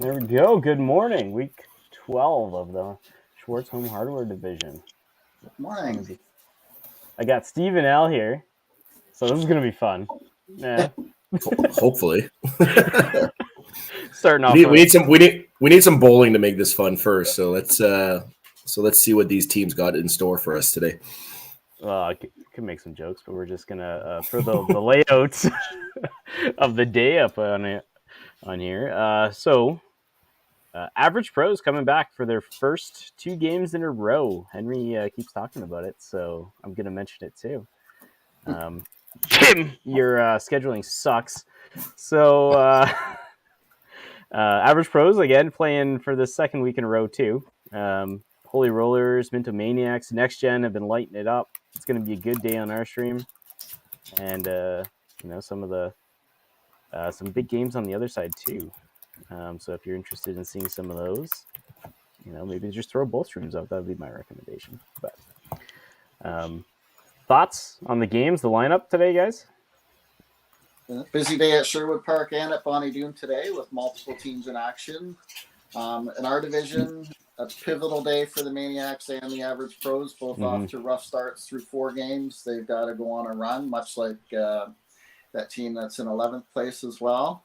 There we go. Good morning. Week 12 of the Schwartz Home Hardware Division. Good morning. I got Steve and Al here, so this is going to be fun. Yeah. Hopefully. Starting off. We need some bowling to make this fun first. So let's see what these teams got in store for us today. I could make some jokes, but we're just gonna throw the layouts of the day up on here. So Average Pros coming back for their first 2 games in a row. Henry keeps talking about it, so I'm gonna mention it too. Kim, your scheduling sucks. So Average Pros again playing for the second week in a row too. Holy Rollers, Minto Maniacs, Next Gen have been lighting it up. It's going to be a good day on our stream, and some of the some big games on the other side too. So if you're interested in seeing some of those, maybe just throw both streams up. That would be my recommendation. But thoughts on the games, the lineup today, guys? Busy day at Sherwood Park and at Bonnie Doon today with multiple teams in action. In our division, a pivotal day for the Maniacs and the Average Pros, both off to rough starts through 4 games. They've got to go on a run, much like that team that's in 11th place as well.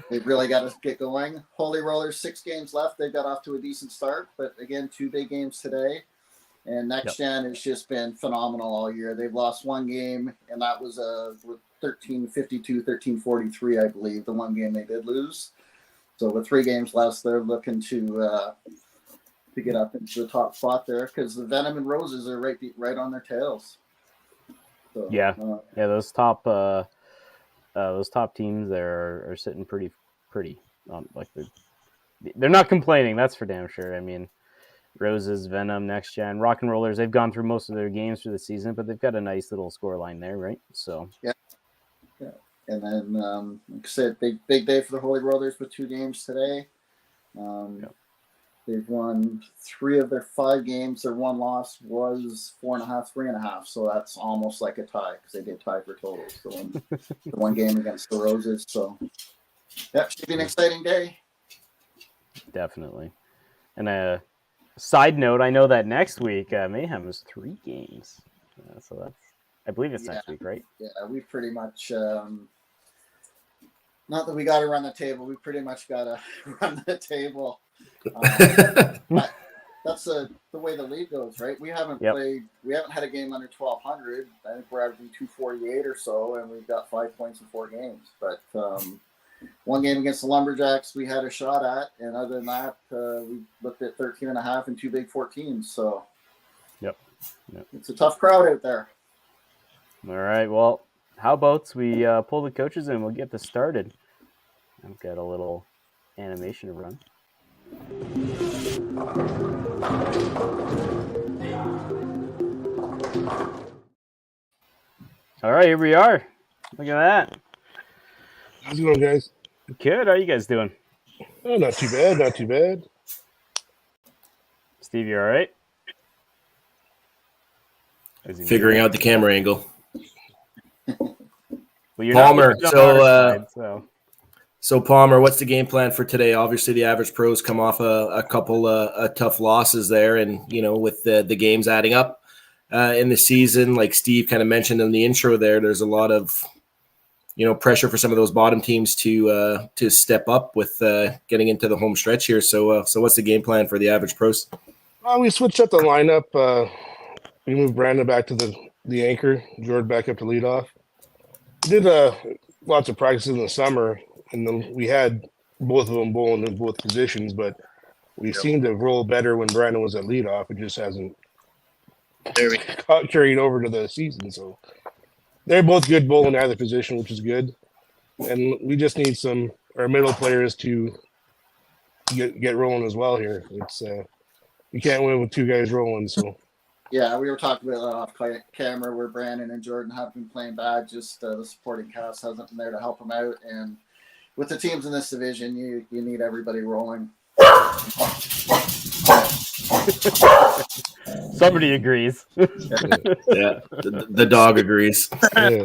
They've really got to get going. Holy Rollers, 6 games left. They've got off to a decent start, but again, 2 big games today. And Next Gen has just been phenomenal all year. They've lost 1 game, and that was a 13-52, 13-43, I believe, the 1 game they did lose. So with 3 games left, they're looking to get up into the top spot there because the Venom and Roses are right on their tails. So, those top teams there are sitting pretty. They're not complaining. That's for damn sure. I mean, Roses, Venom, Next Gen, Rock and Rollers. They've gone through most of their games for the season, but they've got a nice little score line there, right? So yeah. And then, like I said, big day for the Holy Rollers with 2 games today. They've won 3 of their 5 games. Their 1 loss was 4.5, 3.5. So that's almost like a tie because they did tie for totals. The 1 game against the Roses. So that should be an exciting day. Definitely. And a side note, I know that next week Mayhem is 3 games. So that's, I believe it's next week, right? Yeah, we pretty much, not that we got to run the table, we pretty much got to run the table. That's the way the league goes, right? We haven't had a game under 1,200. I think we're averaging 248 or so, and we've got 5 points in 4 games. But 1 game against the Lumberjacks we had a shot at, and other than that, we looked at 13.5 and 2 big 14s. So yep. It's a tough crowd out there. All right, well, how about we pull the coaches in? We'll get this started. I've got a little animation to run. All right, here we are. Look at that. How's it going, guys? Good. How are you guys doing? Oh, not too bad. Not too bad. Steve, you all right? Figuring out the camera angle. Well, Palmer, so Palmer, what's the game plan for today? Obviously, the Average Pros come off a couple tough losses there, and with the games adding up in the season, like Steve kind of mentioned in the intro there's a lot of pressure for some of those bottom teams to step up with getting into the home stretch here. So what's the game plan for the Average Pros? Well, we switched up the lineup. We moved Brandon back to the anchor, George back up to lead off. We did lots of practices in the summer, and then we had both of them bowling in both positions, but we seemed to roll better when Brandon was at leadoff. It just hasn't carried over to the season. So they're both good bowling either position, which is good. And we just need our middle players to get rolling as well here. It's you can't win with 2 guys rolling, so. Yeah, we were talking about that off camera where Brandon and Jordan have been playing bad. Just the supporting cast hasn't been there to help them out. And with the teams in this division, you need everybody rolling. Somebody agrees. The dog agrees. Yeah.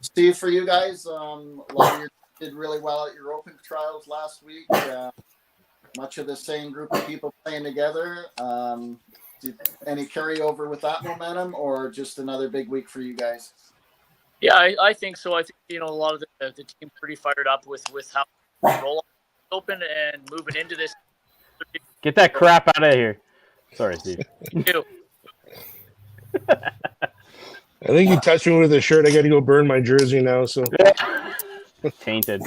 Steve, for you guys, a lot of your did really well at your open trials last week. Much of the same group of people playing together. Any carryover with that momentum, or just another big week for you guys? Yeah, I think so. I think a lot of the team pretty fired up with how roll open and moving into this. Get that crap out of here. Sorry, Steve. I think he touched me with his shirt. I got to go burn my jersey now. So Tainted.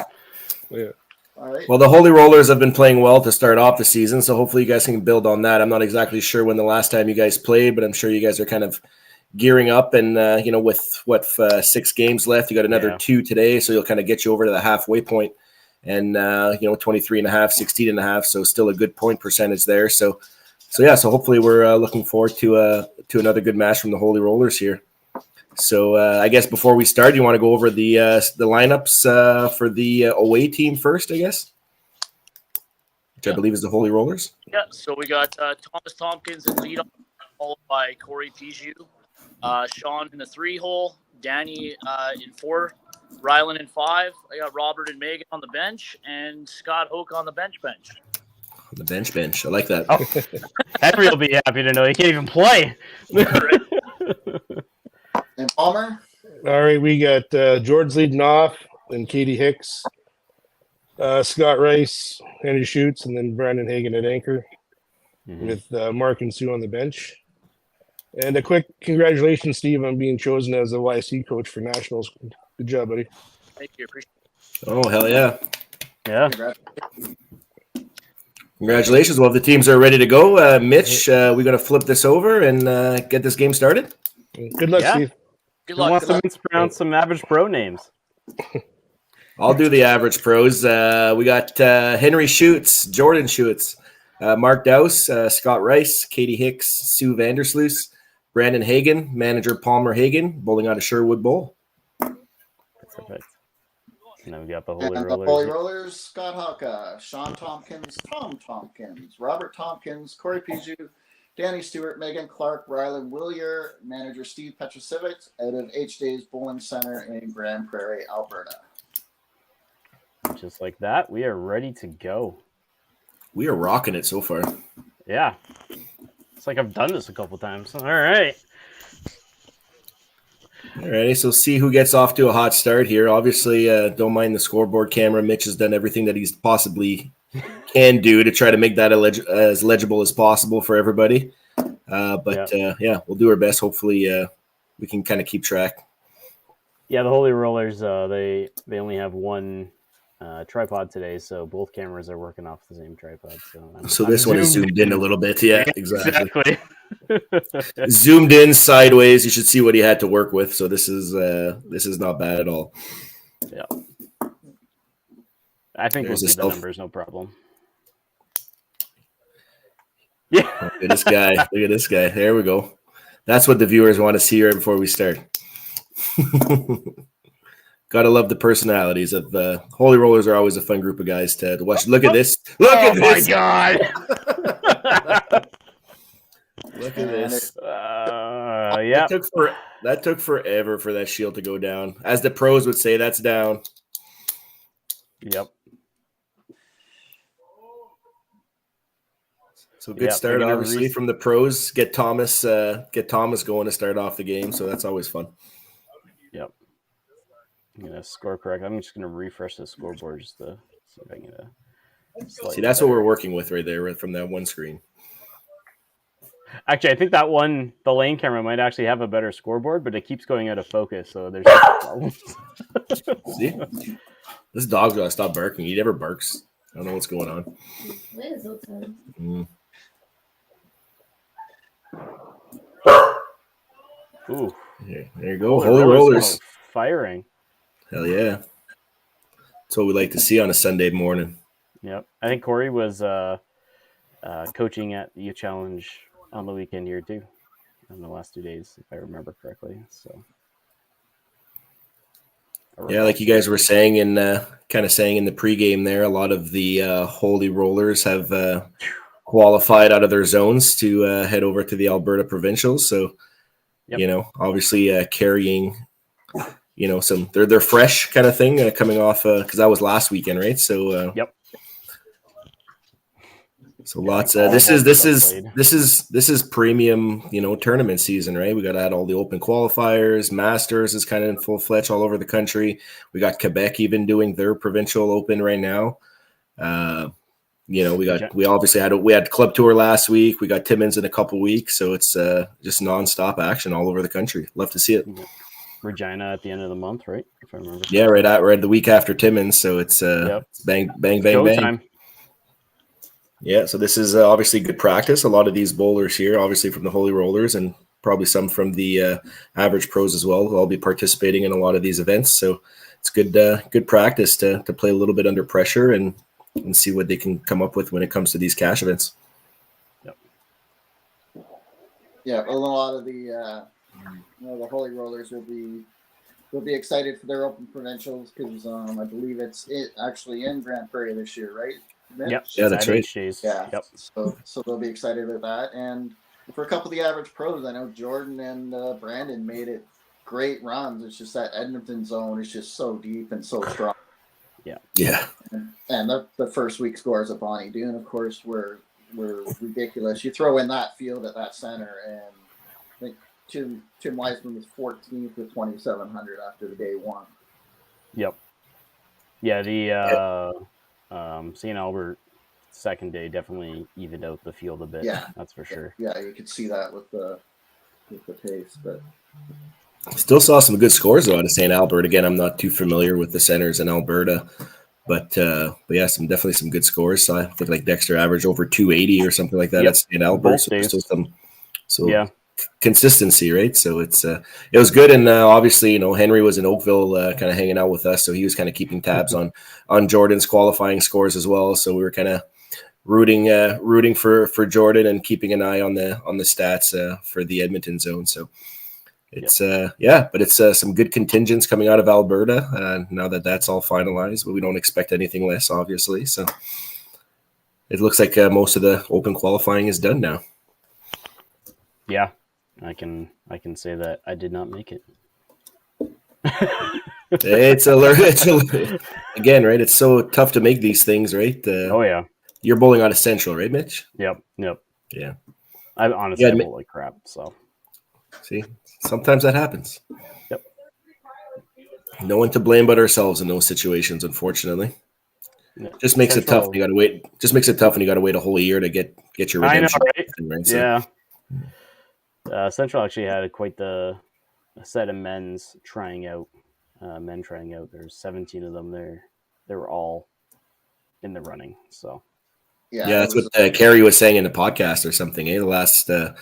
yeah. All right. Well, the Holy Rollers have been playing well to start off the season, so hopefully you guys can build on that. I'm not exactly sure when the last time you guys played, but I'm sure you guys are kind of gearing up. And, with 6 games left, you got another 2 today, so you'll kind of get you over to the halfway point. And, 23.5, 16.5, so still a good point percentage there. So hopefully we're looking forward to another good match from the Holy Rollers here. So I guess before we start, you want to go over the lineups for the away team first, I guess, which I believe is the Holy Rollers. Yeah, so we got Thomas Tompkins in lead, followed by Corey Piju, Sean in the 3-hole, Danny in 4, Rylan in 5. I got Robert and Megan on the bench, and Scott Hoke on the bench. The bench. I like that. Oh, Henry will be happy to know he can't even play. And Palmer? All right, we got George leading off, then Katie Hicks, Scott Rice, Henry Schutz, and then Brandon Hagen at anchor with Mark and Sue on the bench. And a quick congratulations, Steve, on being chosen as the YC coach for Nationals. Good job, buddy. Thank you. Appreciate it. Oh, hell yeah. Yeah. Congratulations. Well, if the teams are ready to go, Mitch, we're going to flip this over and get this game started. Good luck, Steve. Good Who luck. wants to mispronounce some average pro names? I'll do the average pros. We got Henry Schutz, Jordan Schutz, Mark Dowse, Scott Rice, Katie Hicks, Sue Vandersloos, Brandon Hagen, manager Palmer Hagen, bowling out of Sherwood Bowl. Perfect. And then we got the Holy And Rollers. the Holy Rollers, Scott Hawka, Sean Tompkins, Tom Tompkins, Robert Tompkins, Corey Piju, Danny Stewart, Megan Clark, Rylan Willier, manager Steve Petrosevich out of H-Days Bowling Center in Grand Prairie, Alberta. Just like that, we are ready to go. We are rocking it so far. Yeah. It's like I've done this a couple times. All right. Alrighty, so see who gets off to a hot start here. Obviously, don't mind the scoreboard camera. Mitch has done everything that he's possibly can do to try to make that as legible as possible for everybody. We'll do our best. Hopefully, we can kind of keep track. Yeah, the Holy Rollers, they only have one tripod today, so both cameras are working off the same tripod. So This one is zoomed in a little bit. Yeah, exactly. Exactly. Zoomed in sideways. You should see what he had to work with. So this is not bad at all. Yeah. I think we'll see the numbers, no problem. Yeah. Look at this guy. Look at this guy. There we go. That's what the viewers want to see right before we start. Gotta love the personalities of Holy Rollers. Are always a fun group of guys to watch. Look at this. Look at this. Oh my god. Look at this. Yeah. That took forever for that shield to go down. As the pros would say, that's down. Yep. So good start, obviously, from the pros. Get Thomas going to start off the game. So that's always fun. Yep. I'm gonna score correct. I'm just gonna refresh the scoreboard just to see if I can get a. See, that's what we're working with right there, right from that one screen. Actually, I think that one, the lane camera, might actually have a better scoreboard, but it keeps going out of focus, so there's problems. See, this dog's gotta stop barking. He never barks. I don't know what's going on. Ooh, there you go. Holy Rollers firing. Hell yeah. That's what we like to see on a Sunday morning. Yep. I think Corey was coaching at the Youth Challenge on the weekend here too, in the last 2 days, if I remember correctly. So yeah, like you guys were saying in kind of saying in the pregame there, a lot of the Holy Rollers have qualified out of their zones to head over to the Alberta Provincials. So, yep. Obviously carrying, they're fresh kind of thing coming off because that was last weekend, right? So Yep. So Yeah, lots. like all This the is balls this that is this is premium, tournament season, right? We got to add all the open qualifiers. Masters is kind of in full fledged all over the country. We got Quebec even doing their provincial open right now. We obviously had club tour last week. We got Timmins in a couple weeks, so it's just nonstop action all over the country. Love to see it. Regina at the end of the month, right? If I remember. Yeah, right the week after Timmins, so it's bang bang bang Go bang. time. Yeah, so this is obviously good practice. A lot of these bowlers here, obviously from the Holy Rollers, and probably some from the average pros as well, will all be participating in a lot of these events. So it's good practice to play a little bit under pressure and see what they can come up with when it comes to these cash events. Yep. Yeah, a lot of the Holy Rollers will be excited for their open provincials because I believe it's actually in Grand Prairie this year, right? Yep. Yeah, that's right. HJs. Yeah. Yep. So they'll be excited about that. And for a couple of the average pros, I know Jordan and Brandon made it great runs. It's just that Edmonton zone is just so deep and so strong. Yeah. And the first week scores at Bonnie Doon, of course, were ridiculous. You throw in that field at that center, and I think Tim Weisman was 14th with 2,700 after the day one. Yep. Yeah, the St. Albert second day definitely evened out the field a bit. Yeah, that's for sure. Yeah, you could see that with the pace, but still saw some good scores though out of St. Albert. Again, I'm not too familiar with the centers in Alberta, but yeah, definitely some good scores. So I think like Dexter averaged over 280 or something like that at St. Albert. So consistency, right? So it was good, and obviously Henry was in Oakville kind of hanging out with us, so he was kind of keeping tabs on Jordan's qualifying scores as well. So we were kind of rooting for Jordan and keeping an eye on the stats for the Edmonton zone. So it's but it's some good contingents coming out of Alberta now that that's all finalized, but we don't expect anything less, obviously. So it looks like most of the open qualifying is done now. Yeah, I can say that I did not make it. It's again, right? It's so tough to make these things, right? Oh yeah, you're bowling out of Central, right, Mitch? Yep. Yeah. I honestly bowl like crap. So see, sometimes that happens. Yep. No one to blame but ourselves in those situations, unfortunately. Yeah. Just makes it tough. You got to wait. Just makes it tough, and you got to wait a whole year to get your redemption. I know, right? Yeah. Central actually had quite a set of men trying out. There's 17 of them there. They were all in the running. So yeah, that's what Carrie was saying in the podcast or something. The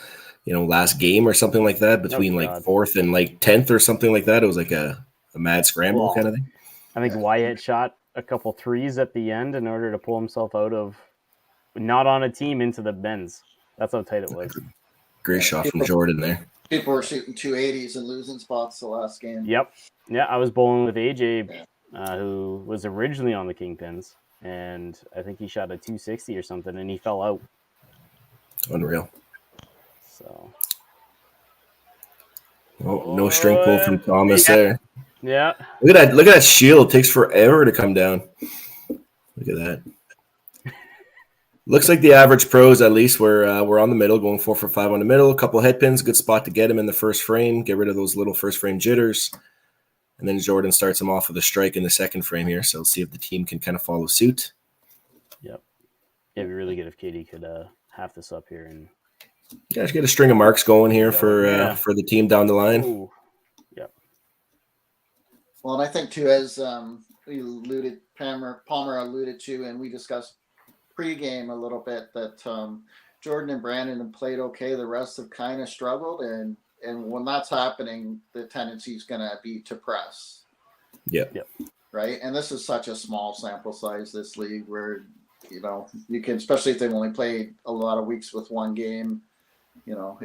last game or something like that between like 4th and like 10th or something like that. It was like a mad scramble kind of thing. I think Wyatt shot a couple threes at the end in order to pull himself out of not on a team into the men's. That's how tight it was. Great shot from Jordan there. People were shooting 280s and losing spots the last game. Yep. Yeah, I was bowling with AJ, who was originally on the Kingpins, and I think he shot a 260 or something, and he fell out. Unreal. So. Oh, no string pull from Thomas there. Yeah. Look at that shield. It takes forever to come down. Look at that. Looks like the average pros, at least, we're on the middle, going 4 for 5 on the middle. A couple head pins, good spot to get him in the first frame. Get rid of those little first frame jitters. And then Jordan starts him off with a strike in the second frame here. So let's see if the team can kind of follow suit. Yep. Yeah, it'd be really good if Katie could half this up here. And just get a string of marks going here for the team down the line. Ooh. Yep. Well, and I think, too, as Palmer alluded to, and we discussed pregame a little bit, that Jordan and Brandon have played okay. The rest have kind of struggled, and when that's happening, the tendency is going to be to press. Yep. Right, and this is such a small sample size, this league, where you can, especially if they've only played a lot of weeks with one game. You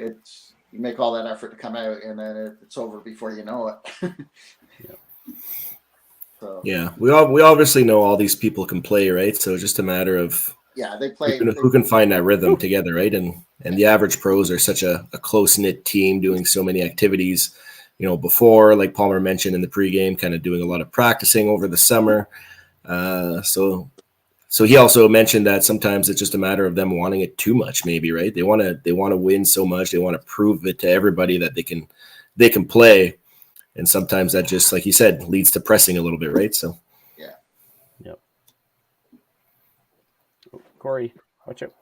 make all that effort to come out, and then it's over before you know it. So, yeah, we obviously know all these people can play, right? So it's just a matter of they play. Who can find that rhythm together, right? And the average pros are such a close knit team doing so many activities. before, like Palmer mentioned in the pregame, kind of doing a lot of practicing over the summer. So he also mentioned that sometimes it's just a matter of them wanting it too much, maybe, right? They want to win so much. They want to prove it to everybody that they can play. And sometimes that just, like you said, leads to pressing a little bit, right? So, Yeah. Yep. Corey, watch out.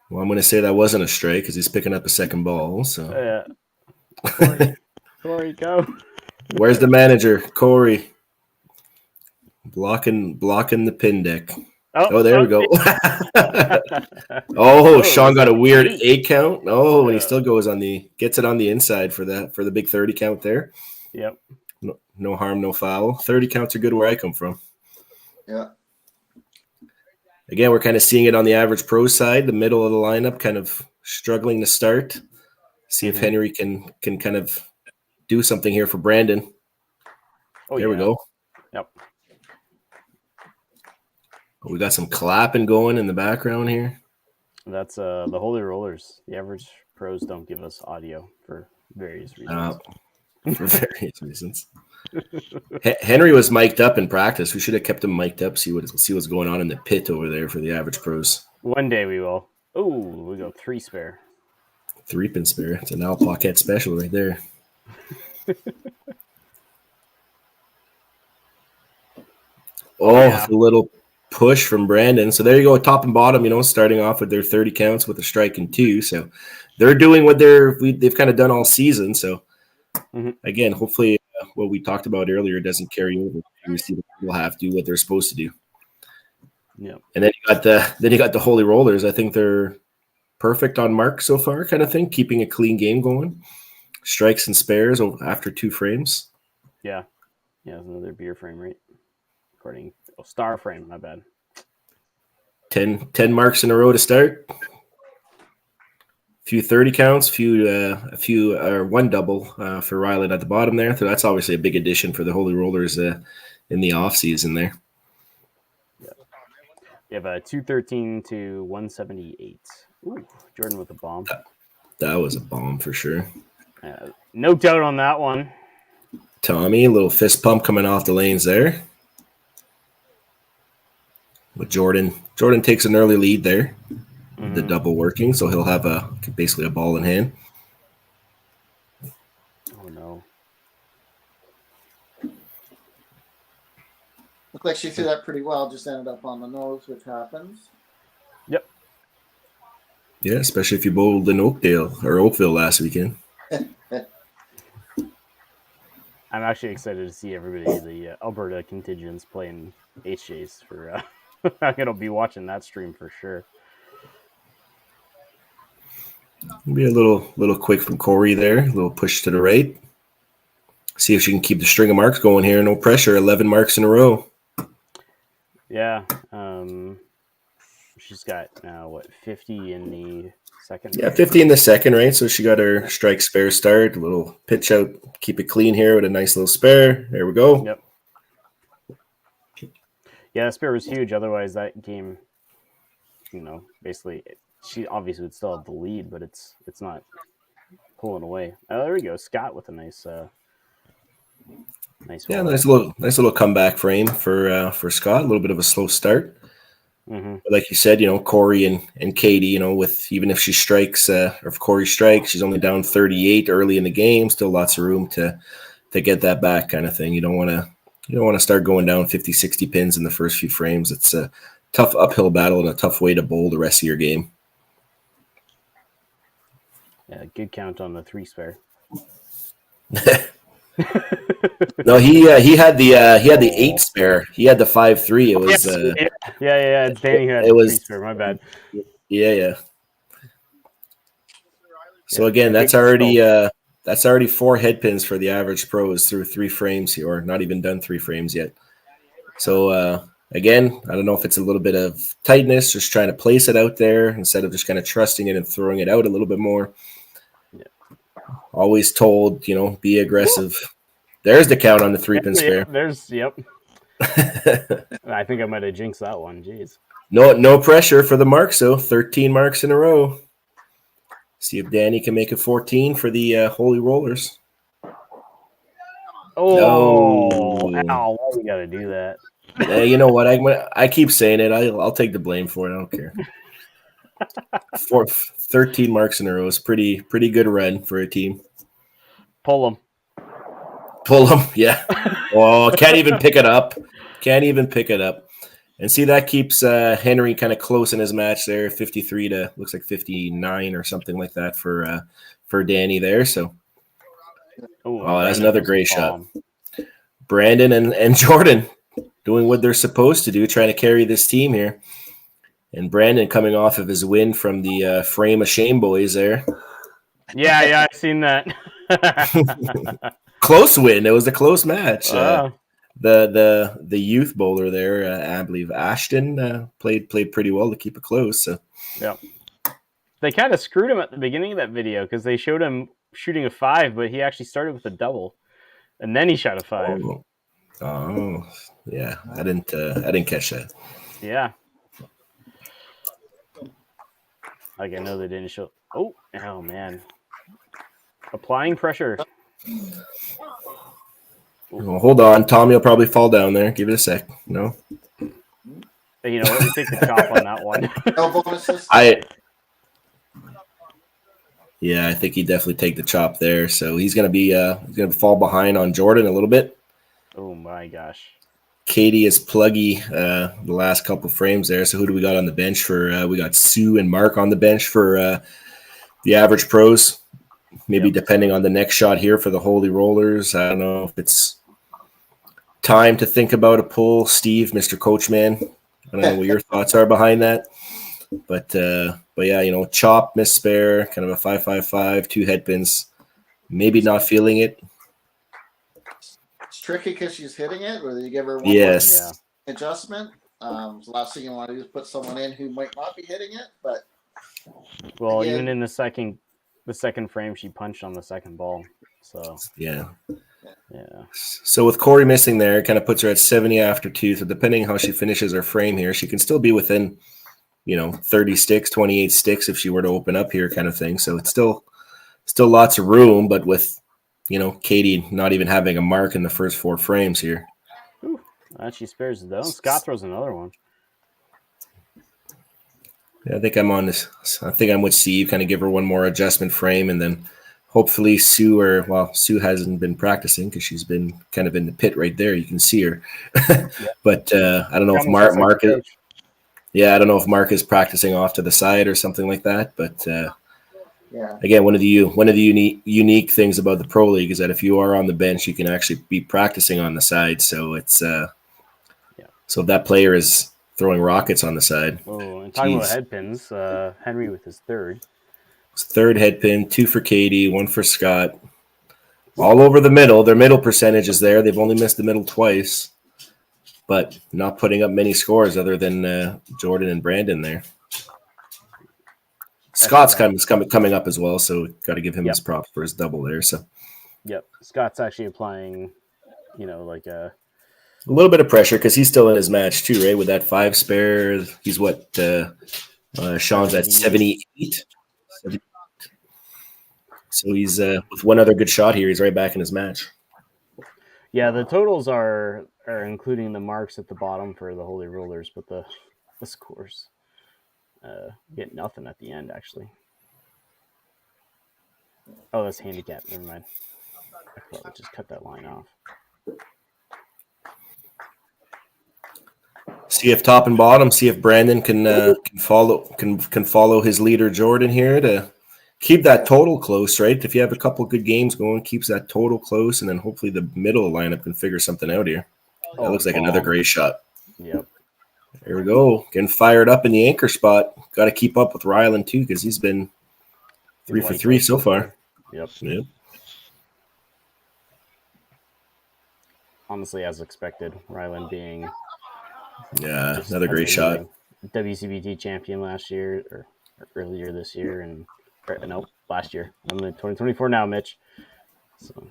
well, I'm going to say that wasn't a strike because he's picking up a second ball. So, Corey, go. Where's the manager, Corey? Blocking the pin deck. Oh, there we go. Sean got a weird 8 count. And he still gets it on the inside for the big 30 count there. Yep. No harm, no foul. 30 counts are good where I come from. Yeah. Again, we're kind of seeing it on the average pro side, the middle of the lineup kind of struggling to start. See if Henry can kind of do something here for Brandon. There we go. Yep. We got some clapping going in the background here. That's the Holy Rollers. The average pros don't give us audio for various reasons. Henry was mic'd up in practice. We should have kept him mic'd up, see what's going on in the pit over there for the average pros. One day we will. Oh, we go 3 spare. 3-pin spare. It's an Al Paquette special right there. A little push from Brandon. So there you go, top and bottom, starting off with their 30 counts with a strike and 2. So they're doing what they've kind of done all season. So again, hopefully what we talked about earlier doesn't carry over. We see that people have to do what they're supposed to do. Yeah. And then you got the Holy Rollers. I think they're perfect on mark so far, kind of thing, keeping a clean game going. Strikes and spares after 2 frames. Yeah. Yeah, it's another beer frame, right? Star frame, my bad. 10 marks in a row to start. A few 30 counts, one double for Ryland at the bottom there. So that's obviously a big addition for the Holy Rollers in the off season there. Yeah. You have a 213 to 178. Ooh, Jordan with a bomb. That was a bomb for sure. No doubt on that one. Tommy, a little fist pump coming off the lanes there. But Jordan takes an early lead there. The double working, so he'll have basically a ball in hand. Oh no! Looked like she threw that pretty well. Just ended up on the nose, which happens. Yep. Yeah, especially if you bowled in Oakville last weekend. I'm actually excited to see everybody, the Alberta contingents playing HJs for. I'm gonna be watching that stream for sure. Maybe a little quick from Corey there. A little push to the right. See if she can keep the string of marks going here. No pressure. 11 marks in a row. Yeah. She's got 50 in the second? Yeah, 50 in the second, right? So she got her strike spare start. A little pitch out. Keep it clean here with a nice little spare. There we go. Yep. Yeah, that spare was huge. Otherwise, that game, basically, she obviously would still have the lead, but it's not pulling away. Oh, there we go. Scott with a nice. Yeah, nice little comeback frame for Scott. A little bit of a slow start. Mm-hmm. But like you said, Corey and Katie, with even if she strikes or if Corey strikes, she's only down 38 early in the game. Still lots of room to get that back, kind of thing. You don't want to start going down 50, 60 pins in the first few frames. It's a tough uphill battle and a tough way to bowl the rest of your game. Yeah, good count on the 3 spare. No, he had the 8 spare. He had the 5-3. It was yeah. It's Danny who had the 3 spare. My bad. Yeah. So again, that's already 4 head pins for the average pros through 3 frames here, or not even done 3 frames yet. So again, I don't know if it's a little bit of tightness, just trying to place it out there instead of just kind of trusting it and throwing it out a little bit more. Yeah. Always told, be aggressive. There's the count on the 3-pin spare. Yep. I think I might have jinxed that one. Jeez. No pressure for the marks, though. 13 marks in a row. See if Danny can make it 14 for the Holy Rollers. Oh, No. ow! Why you gotta do that? You know what? I keep saying it. I'll take the blame for it. I don't care. 13 marks in a row is pretty good run for a team. Pull him. Pull them, yeah. Oh, can't even pick it up. Can't even pick it up. And see, that keeps Henry kind of close in his match there, 53 to looks like 59 or something like that for Danny there. So, that's another great shot. Brandon and Jordan doing what they're supposed to do, trying to carry this team here. And Brandon coming off of his win from the Frame of Shame boys there. Yeah, I've seen that. Close win. It was a close match. Wow. The youth bowler there, I believe Ashton, played pretty well to keep it close. So Yeah. They kind of screwed him at the beginning of that video because they showed him shooting a 5, but he actually started with a double, and then he shot a 5. Oh, yeah. I didn't catch that. Yeah. Like, I know they didn't show. Oh man. Applying pressure. Well, hold on. Tommy will probably fall down there. Give it a sec. No. You know what? We take the chop on that one. No bonuses. I think he'd definitely take the chop there. So he's gonna fall behind on Jordan a little bit. Oh my gosh. Katie is pluggy the last couple frames there. So who do we got on the bench for? We got Sue and Mark on the bench for the average pros. Maybe depending on the next shot here for the Holy Rollers. I don't know if it's time to think about a pull. Steve, Mr. Coachman, I don't know what your thoughts are behind that. But yeah, chop, miss spare, kind of a 5-5-5, 2 head pins. Maybe not feeling it. It's tricky because she's hitting it, whether you give her one Yes. more adjustment. The last thing you want to do is put someone in who might not be hitting it, but Well, again, even in the second frame, she punched on the second ball. So Yeah. yeah. So with Corey missing there, it kind of puts her at 70 after 2. So depending how she finishes her frame here, she can still be within, 30 sticks, 28 sticks if she were to open up here kind of thing. So it's still lots of room, but with, Katie not even having a mark in the first 4 frames here. She spares it though. Scott throws another one. Yeah, I think I'm on this. I think I'm with Steve. Kind of give her one more adjustment frame, and then hopefully Sue hasn't been practicing because she's been kind of in the pit right there. You can see her, but I don't know if Mark is. Yeah, I don't know if Mark is practicing off to the side or something like that. But again, one of the unique things about the Pro League is that if you are on the bench, you can actually be practicing on the side. So it's so if that player is throwing rockets on the side. Oh, and talking about head pins, Henry with his third. Third head pin, 2 for Katie, 1 for Scott. All over the middle. Their middle percentage is there. They've only missed the middle twice, but not putting up many scores other than Jordan and Brandon there. Scott's coming up as well, so got to give him his props for his double there. So, Scott's actually applying, like a little bit of pressure because he's still in his match too, right? With that 5 spare, he's what? Sean's at 78. So he's with one other good shot here. He's right back in his match. Yeah, the totals are including the marks at the bottom for the Holy Rollers, but the scores get nothing at the end, actually. Oh, that's handicap. Never mind. I probably just cut that line off. See if top and bottom. See if Brandon can follow his leader Jordan here to keep that total close, right? If you have a couple good games going, keeps that total close, and then hopefully the middle lineup can figure something out here. That looks like another great shot. Yep. There we go. Getting fired up in the anchor spot. Got to keep up with Ryland too because he's been 3 for 3 so far. Yep. Honestly, as expected, Ryland being another great shot. WCBT champion last year or earlier this year, and last year. I'm in 2024 now, Mitch. So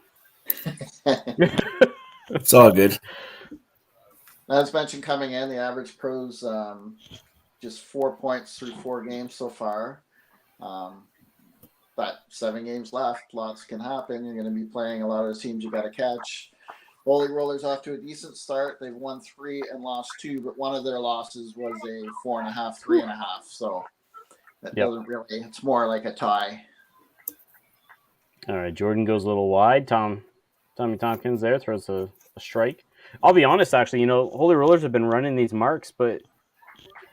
it's all good. As mentioned, coming in, the average pros just 4 points through 4 games so far. but 7 games left. Lots can happen. You're going to be playing a lot of the teams you got to catch. Holy Rollers off to a decent start. They've won 3 and lost 2, but one of their losses was a 4.5, 3.5. So that doesn't really. It's more like a tie. All right, Jordan goes a little wide. Tommy Tompkins there throws a strike. I'll be honest, actually, Holy Rollers have been running these marks, but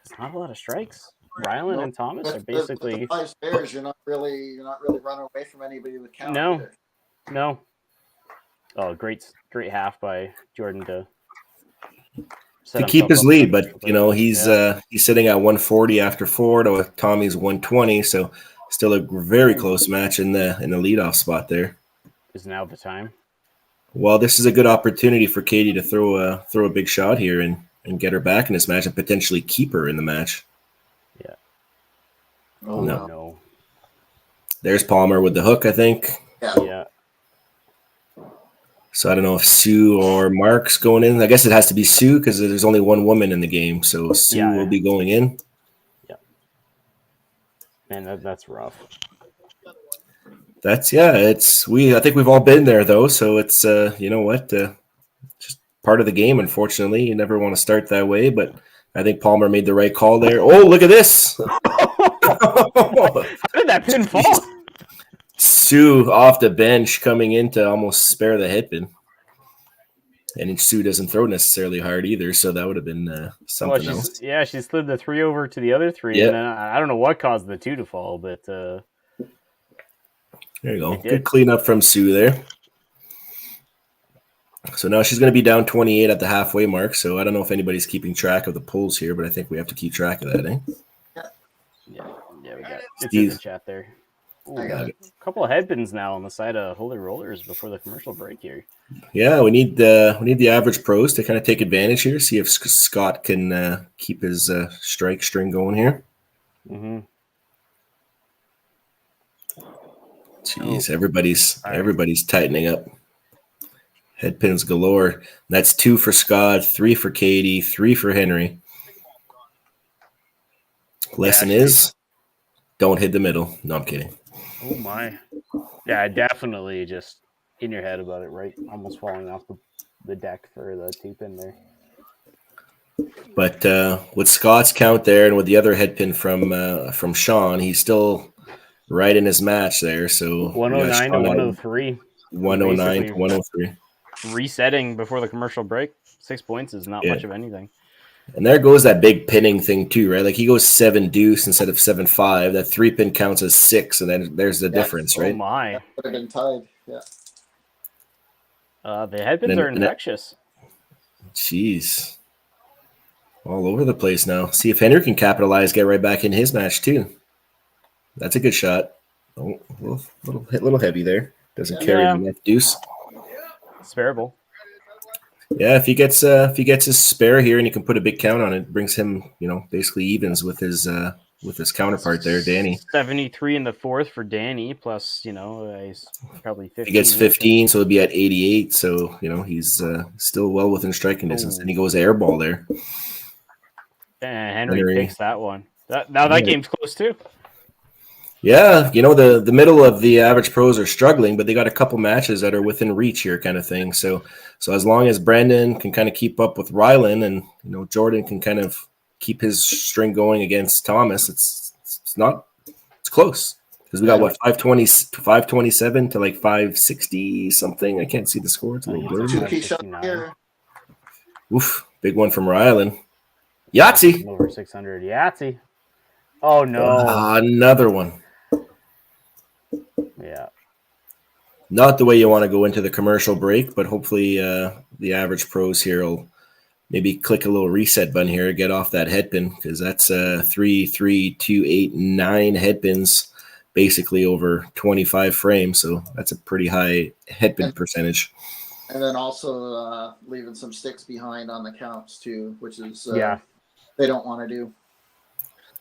it's not a lot of strikes. Rylan and Thomas are basically with the 5 spares. You're not really running away from anybody with count. No. Oh, great half by Jordan to keep his lead, but he's sitting at 140 after 4 to Tommy's 120, so still a very close match in the leadoff spot there. Is now the time. Well, this is a good opportunity for Katie to throw a big shot here and get her back in this match and potentially keep her in the match. Yeah. Oh no. There's Palmer with the hook, I think. Yeah. So I don't know if Sue or Mark's going in. I guess it has to be Sue because there's only one woman in the game, so Sue will be going in. Yeah. Man, that's rough. I think we've all been there though, so it's just part of the game. Unfortunately, you never want to start that way, but I think Palmer made the right call there. Oh, look at this! How did that pin fall? Sue off the bench coming in to almost spare the hit pin, and Sue doesn't throw necessarily hard either, so that would have been something else. Yeah, she slid the 3 over to the other 3, and then I don't know what caused the 2 to fall, but. There you go. Good cleanup from Sue there. So now she's going to be down 28 at the halfway mark. So I don't know if anybody's keeping track of the pulls here, but I think we have to keep track of that, eh? Yeah, we got it. It's in the chat there. Ooh, I got a couple of headpins now on the side of Holy Rollers before the commercial break here. Yeah, we need the average pros to kind of take advantage here. See if Scott can keep his strike string going here. Mm-hmm. Jeez, everybody's tightening up. Headpins galore. That's 2 for Scott, 3 for Katie, 3 for Henry. Lesson is, don't hit the middle. No, I'm kidding. Oh my. Yeah, definitely just in your head about it, right? Almost falling off the deck for the 2-pin there. But with Scott's count there and with the other headpin from Sean, he's still right in his match there. So 109 to 103. 109 to 103. Resetting before the commercial break. 6 points is not much of anything. And there goes that big pinning thing too, right? Like he goes 7 deuce instead of 7-5. That 3-pin counts as 6, and then there's the difference, right? Oh my! Would have been tied. Yeah. The headpins are infectious. Jeez. All over the place now. See if Henry can capitalize, get right back in his match too. That's a good shot. Oh, a little heavy there. Doesn't carry the left deuce. Spareable. Yeah, if he gets his spare here and he can put a big count on it, brings him, basically evens with his counterpart there, Danny. 73 in the 4th for Danny, plus he's probably 15. He gets 15, so he'll be at 88. So he's still well within striking distance, and he goes airball there. And Henry takes that one. That game's close too. Yeah, the middle of the average pros are struggling, but they got a couple matches that are within reach here, kind of thing. So as long as Brandon can kind of keep up with Rylan, and Jordan can kind of keep his string going against Thomas, it's close because we got 527 to like 560 something. I can't see the score. It's a little blurry. 2 key shot here. Oof, big one from Rylan. Yahtzee over 600. Yahtzee. Oh no! Another one. Yeah. Not the way you want to go into the commercial break, but hopefully the average pros here will maybe click a little reset button here, get off that headpin, because that's 3, 3, 2, 8, 9 headpins basically over 25 frames. So that's a pretty high headpin percentage. And then also leaving some sticks behind on the counts too, which is they don't want to do.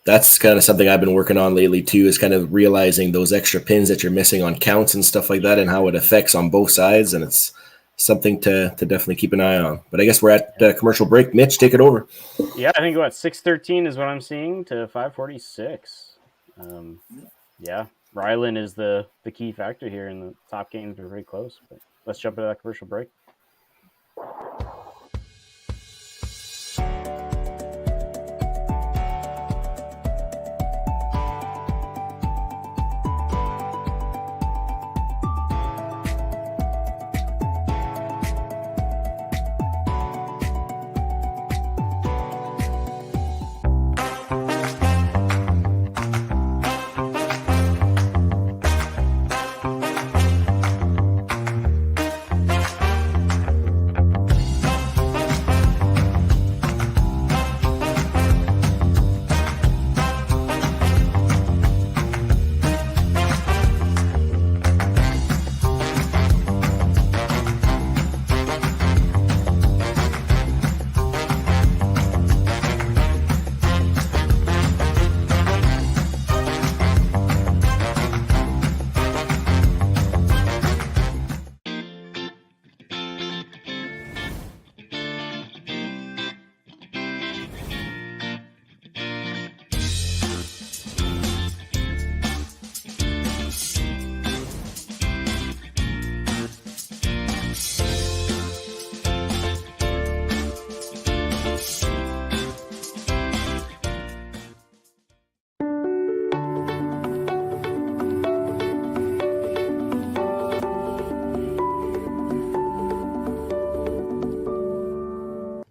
That's kind of something I've been working on lately too, is kind of realizing those extra pins that you're missing on counts and stuff like that and how it affects on both sides. And it's something to definitely keep an eye on. But I guess we're at commercial break. Mitch, take it over. Yeah, I think 613 is what I'm seeing to 546. Yeah, Rylan is the key factor here, and the top games are very close. But let's jump into that commercial break.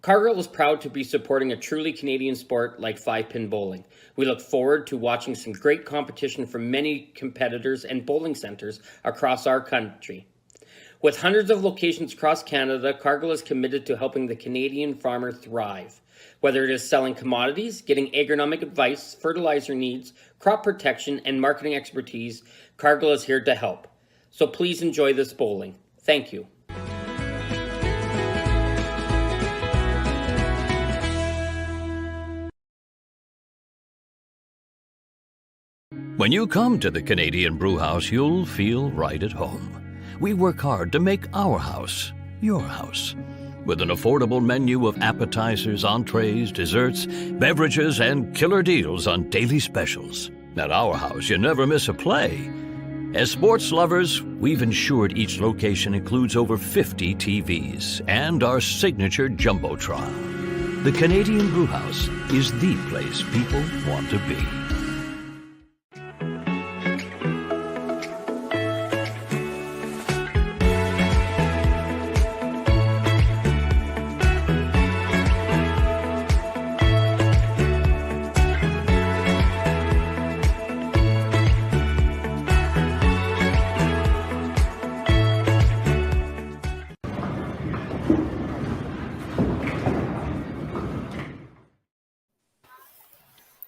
Cargill is proud to be supporting a truly Canadian sport like 5-pin bowling. We look forward to watching some great competition from many competitors and bowling centres across our country. With hundreds of locations across Canada, Cargill is committed to helping the Canadian farmer thrive. Whether it is selling commodities, getting agronomic advice, fertilizer needs, crop protection, and marketing expertise, Cargill is here to help. So please enjoy this bowling. Thank you. When you come to the Canadian Brewhouse, you'll feel right at home. We work hard to make our house your house. With an affordable menu of appetizers, entrees, desserts, beverages, and killer deals on daily specials. At our house, you never miss a play. As sports lovers, we've ensured each location includes over 50 TVs and our signature Jumbotron. The Canadian Brewhouse is the place people want to be.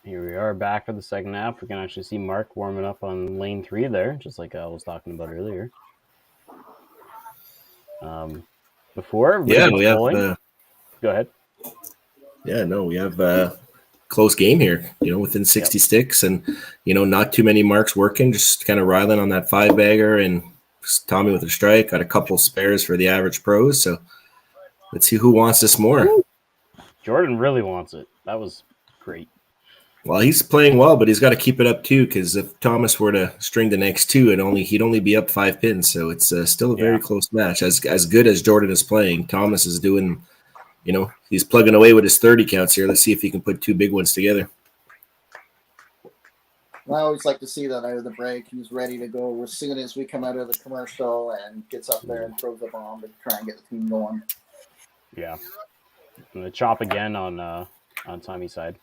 Here we are back for the second half. We can actually see Mark warming up on lane 3 there, just like I was talking about earlier. Before we have go ahead. Yeah, no, we have a close game here, within 60 sticks, and not too many marks working, just kind of riling on that 5-bagger, and Tommy with a strike, got a couple spares for the average pros. So let's see who wants this more. Jordan really wants it. That was great. Well, he's playing well, but he's got to keep it up too, because if Thomas were to string the next 2, he'd only be up 5 pins. So it's still a very close match. As good as Jordan is playing, Thomas is doing, he's plugging away with his 30 counts here. Let's see if he can put 2 big ones together. I always like to see that out of the break. He's ready to go as soon as we come out of the commercial and gets up there and throws a bomb to try and get the team going. Yeah. And the chop again on Tommy's side.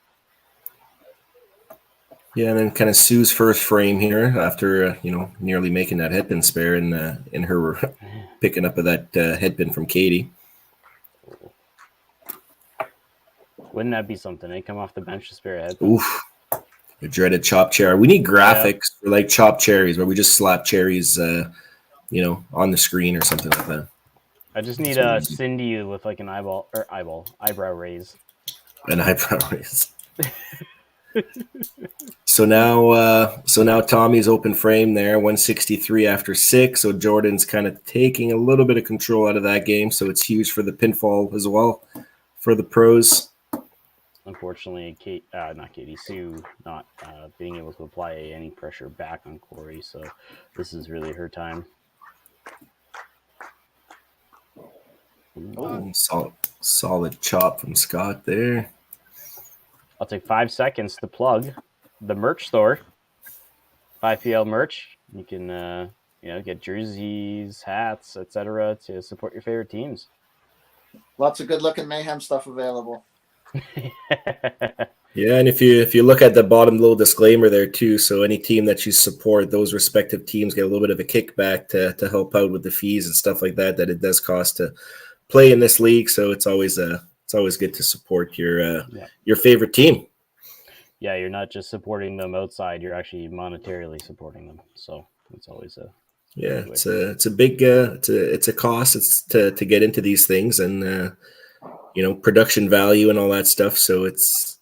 Yeah, and then kind of Sue's first frame here after, nearly making that headpin spare in her picking up of that headpin from Katie. Wouldn't that be something? They come off the bench to spare a headpin. Oof. The dreaded chop cherry. We need graphics for like chop cherries where we just slap cherries, on the screen or something like that. I just need Cindy with like an eyebrow raise. An eyebrow raise. So now Tommy's open frame there, 163 after 6. So Jordan's kind of taking a little bit of control out of that game. So it's huge for the pinfall as well for the pros. unfortunately, not Katie, Sue, not being able to apply any pressure back on Corey. So this is really her time. Oh, solid chop from Scott there. I'll take 5 seconds to plug the merch store. 5PL merch. You can get jerseys, hats, etc. to support your favorite teams. Lots of good looking Mayhem stuff available. Yeah, and if you look at the bottom little disclaimer there too, so any team that you support, those respective teams get a little bit of a kickback to help out with the fees and stuff like that it does cost to play in this league. So it's always good to support your favorite team. Yeah, you're not just supporting them outside; you're actually monetarily supporting them. So it's always a it's a big it's a cost. It's to get into these things and production value and all that stuff. So it's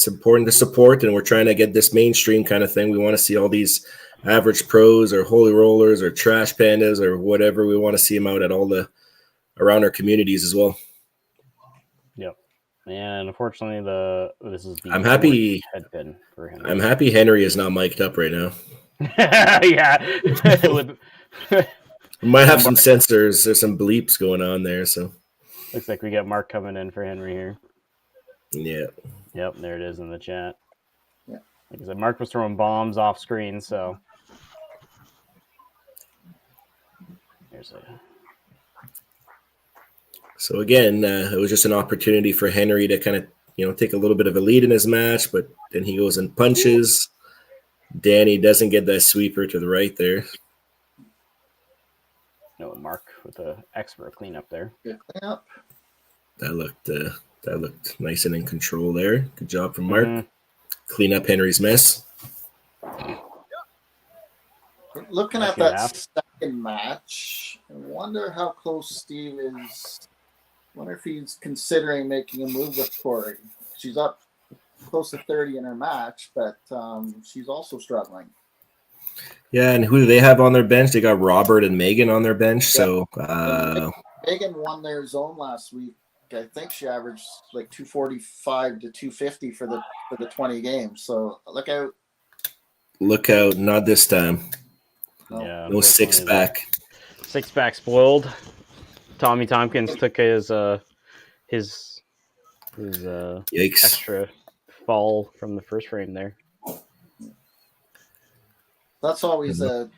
important to support, and we're trying to get this mainstream kind of thing. We want to see all these average pros or holy rollers or trash pandas or whatever. We want to see them out at all around our communities as well. Yep. And unfortunately, this is the I'm happy head pin for him. I'm happy Henry is not mic'd up right now. Yeah. We might have some sensors. There's some bleeps going on there. So looks like we got Mark coming in for Henry here. Yeah. Yep, there it is in the chat. Yeah. Like I said, Mark was throwing bombs off screen, so here's a. So again, it was just an opportunity for Henry to kind of, take a little bit of a lead in his match, but then he goes and punches. Danny doesn't get that sweeper to the right there. No, Mark with the expert cleanup there. Good cleanup. That looked nice and in control there. Good job from Mark. Mm-hmm. Clean up Henry's mess. Looking at that second match, I wonder how close Steve is. I wonder if he's considering making a move with Corey. She's up close to 30 in her match, but she's also struggling. Yeah, and who do they have on their bench? They got Robert and Megan on their bench. Yeah. So Megan won their zone last week. I think she averaged like 245 to 250 for the 20 games. So look out. Look out, not this time. Yeah, no six pack. 6-pack spoiled. Tommy Tompkins took his extra fall from the first frame there. That's always an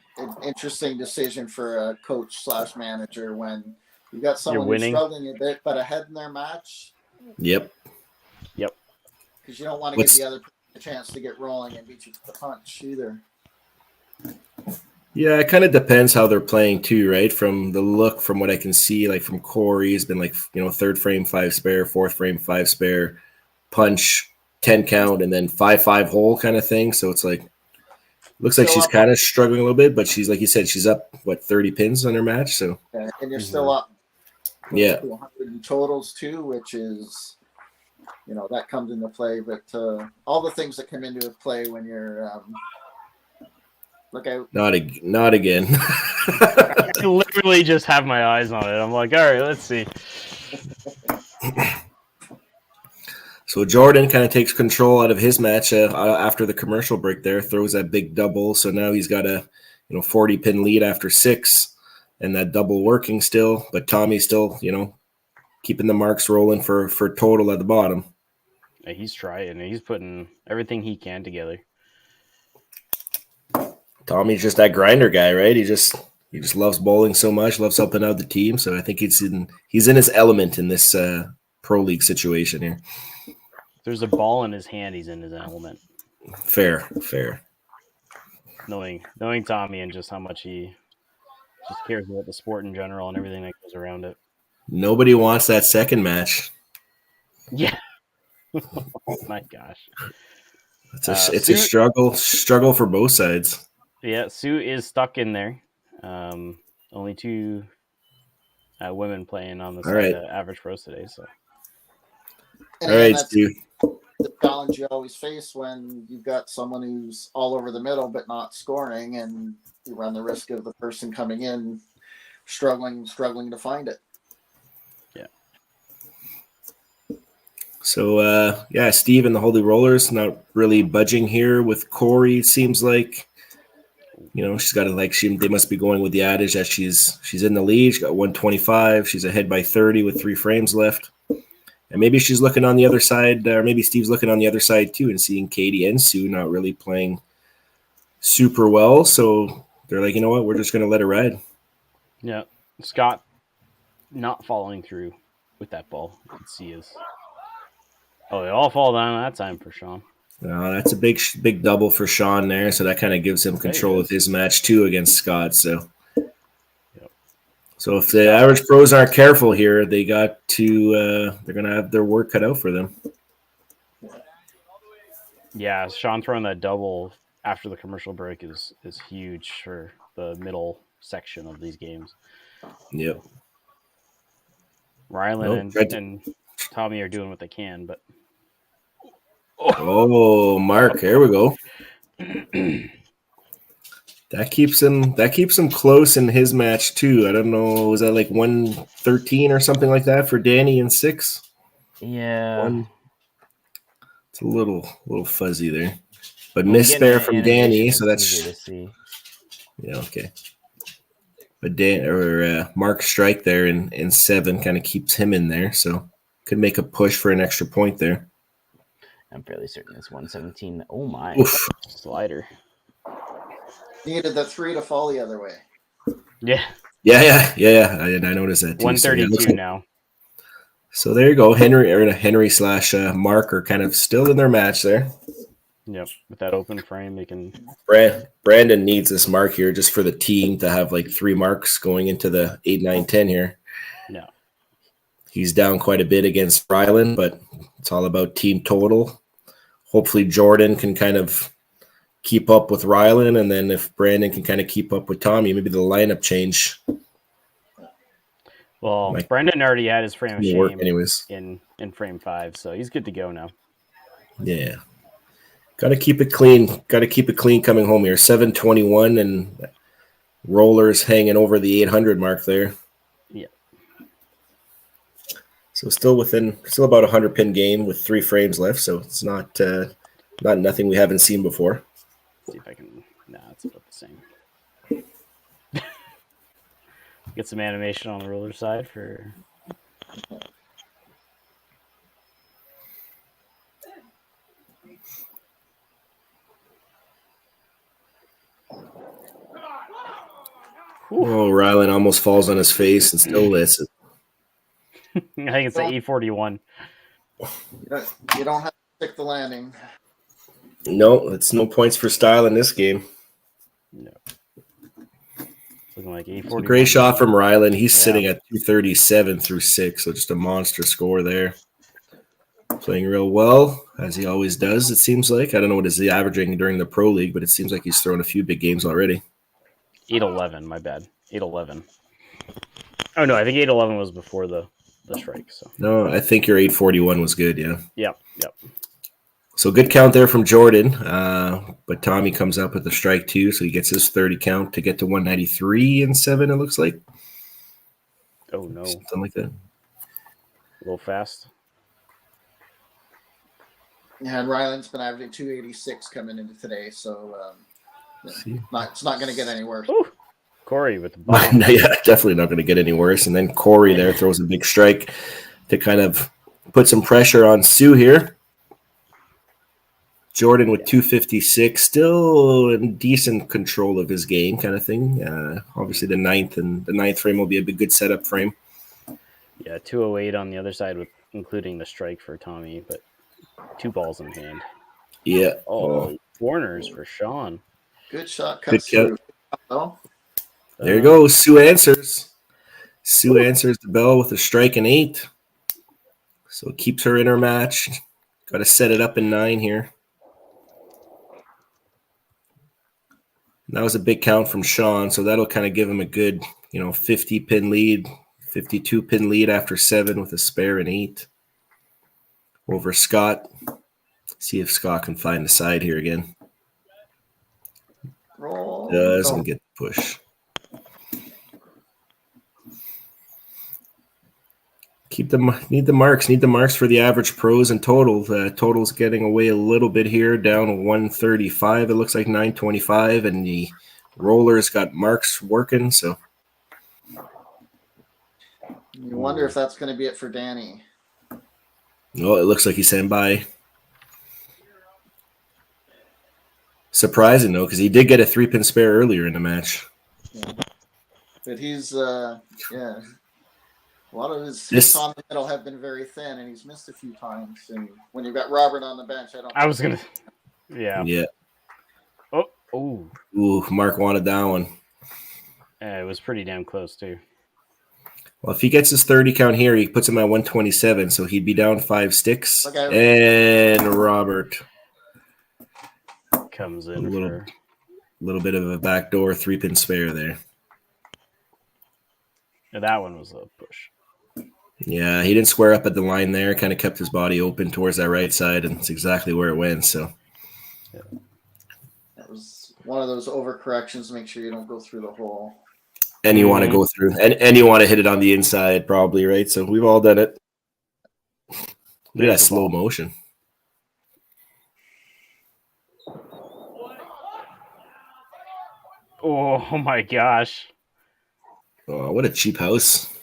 interesting decision for a coach / manager when you got someone who's struggling a bit but ahead in their match. Yep. Because you don't want to give the other person a chance to get rolling and beat you to the punch either. Yeah, it kind of depends how they're playing too, right? From the look, from what I can see, like from Corey, has been like, third frame 5 spare, fourth frame 5 spare, punch, 10 count, and then 5-5 hole kind of thing. So it's like, looks like she's kind of struggling a little bit, but she's, like you said, she's up 30 pins on her match. So and you're still up. Yeah. 200 in totals too, which is, that comes into play. But all the things that come into play when you're look out. Not again. I literally just have my eyes on it. I'm like, all right, let's see. So Jordan kind of takes control out of his match after the commercial break there, throws that big double. So now he's got a 40 pin lead after 6 and that double working still. But Tommy's still, keeping the marks rolling for total at the bottom. Yeah, he's trying. He's putting everything he can together. Tommy's just that grinder guy, right? He just loves bowling so much, loves helping out the team. So I think he's in his element in this pro league situation here. If there's a ball in his hand, he's in his element. Fair. Knowing Tommy and just how much he just cares about the sport in general and everything that goes around it. Nobody wants that second match. Yeah. Oh my gosh. It's a struggle for both sides. Yeah, Sue is stuck in there. Only 2 women playing on the side of average pros today. So, all right, Sue. The challenge you always face when you've got someone who's all over the middle but not scoring, and you run the risk of the person coming in struggling to find it. Yeah. So, Steve and the Holy Rollers not really budging here with Corey. It seems like, she's got to they must be going with the adage that she's in the lead. She's got 125. She's ahead by 30 with 3 frames left. And maybe she's looking on the other side, or maybe Steve's looking on the other side too and seeing Katie and Sue not really playing super well. So they're like, you know what, we're just going to let her ride. Yeah. Scott not following through with that ball. You can see his. Oh, they all fall down that time for Sean. That's a big double for Sean there. So that kind of gives him control of his match too against Scott. So. So if the average pros aren't careful here, they got to they're going to have their work cut out for them. Yeah, Sean throwing that double after the commercial break is huge for the middle section of these games. Yep. Rylan and Tommy are doing what they can, but Mark, there we go. That keeps him close in his match too. I don't know, was that like 113 or something like that for Danny in 6? Yeah. It's a little fuzzy there. But miss spare from Danny, so that's easier to see. Yeah, okay. But Mark's strike there in 7 kind of keeps him in there, so could make a push for an extra point there. I'm fairly certain it's 117. Oh my. Oof. Slider. Needed the 3 to fall the other way. Yeah. I noticed that too. 132 now. So there you go. Henry slash Mark are kind of still in their match there. Yep. With that open frame, they can. Brandon needs this mark here just for the team to have like 3 marks going into the 8, 9, 10 here. No. He's down quite a bit against Ryland, but it's all about team total. Hopefully Jordan can kind of keep up with Rylan, and then if Brandon can kind of keep up with Tommy, maybe the lineup change. Well, Brandon already had his frame of shame anyways in frame 5, so he's good to go now. Yeah. Got to keep it clean. Got to keep it clean coming home here. 721 and rollers hanging over the 800 mark there. Yeah. So still about 100 pin gain with 3 frames left. So it's not nothing we haven't seen before. See if I can. Nah, it's about the same. Get some animation on the roller side for. Oh, Rylan almost falls on his face and still lets it. I think it's the 841. You don't have to stick the landing. No, it's no points for style in this game. No. Looking like 841. Great shot from Rylan. He's sitting at 237 through 6, so just a monster score there. Playing real well, as he always does, it seems like. I don't know what is the averaging during the Pro League, but it seems like he's thrown a few big games already. 811, my bad. 811. Oh, no, I think 811 was before the strike. So no, I think your 841 was good, yeah. Yep. So good count there from Jordan, but Tommy comes up with the strike too, so he gets his 30 count to get to 193 and 7, it looks like. Oh, no. Something like that. A little fast. Yeah, and Ryland's been averaging 286 coming into today, so it's not going to get any worse. Ooh. Corey with the ball. Yeah, definitely not going to get any worse. And then Corey there throws a big strike to kind of put some pressure on Sue here. Jordan with 256, still in decent control of his game kind of thing. Obviously the ninth frame will be a good setup frame. Yeah, 208 on the other side with including the strike for Tommy, but 2 balls in hand. Yeah. Corners for Sean. Good shot. Good through. There you go. Sue answers. Sue answers the bell with a strike and 8. So it keeps her in her match. Got to set it up in 9 here. That was a big count from Sean, so that'll kind of give him a good, 50-pin lead, 52-pin lead after 7 with a spare and 8 over Scott. See if Scott can find the side here again. Doesn't get the push. Need the marks for the average pros and total. Total's getting away a little bit here, down 135. It looks like 925, and the rollers got marks working. So You wonder if that's going to be it for Danny. oh, it looks like he's saying bye. Surprising though, because he did get a 3-pin spare earlier in the match. Yeah. But he's yeah. A lot of his hits on the middle have been very thin, and he's missed a few times. And when you've got Robert on the bench, Yeah. Oh. Ooh, Mark wanted that one. It was pretty damn close too. Well, if he gets his 30 count here, he puts him at 127, so he'd be down 5 sticks. Okay. And Robert comes in a little bit of a backdoor 3-pin spare there. That one was a push. Yeah, he didn't square up at the line there. Kind of kept his body open towards that right side, and it's exactly where it went. So that was one of those overcorrections. Make sure you don't go through the hole. And you want to go through, and you want to hit it on the inside, probably, right? So we've all done it. Look at that slow motion. Oh my gosh! Oh, what a cheap house!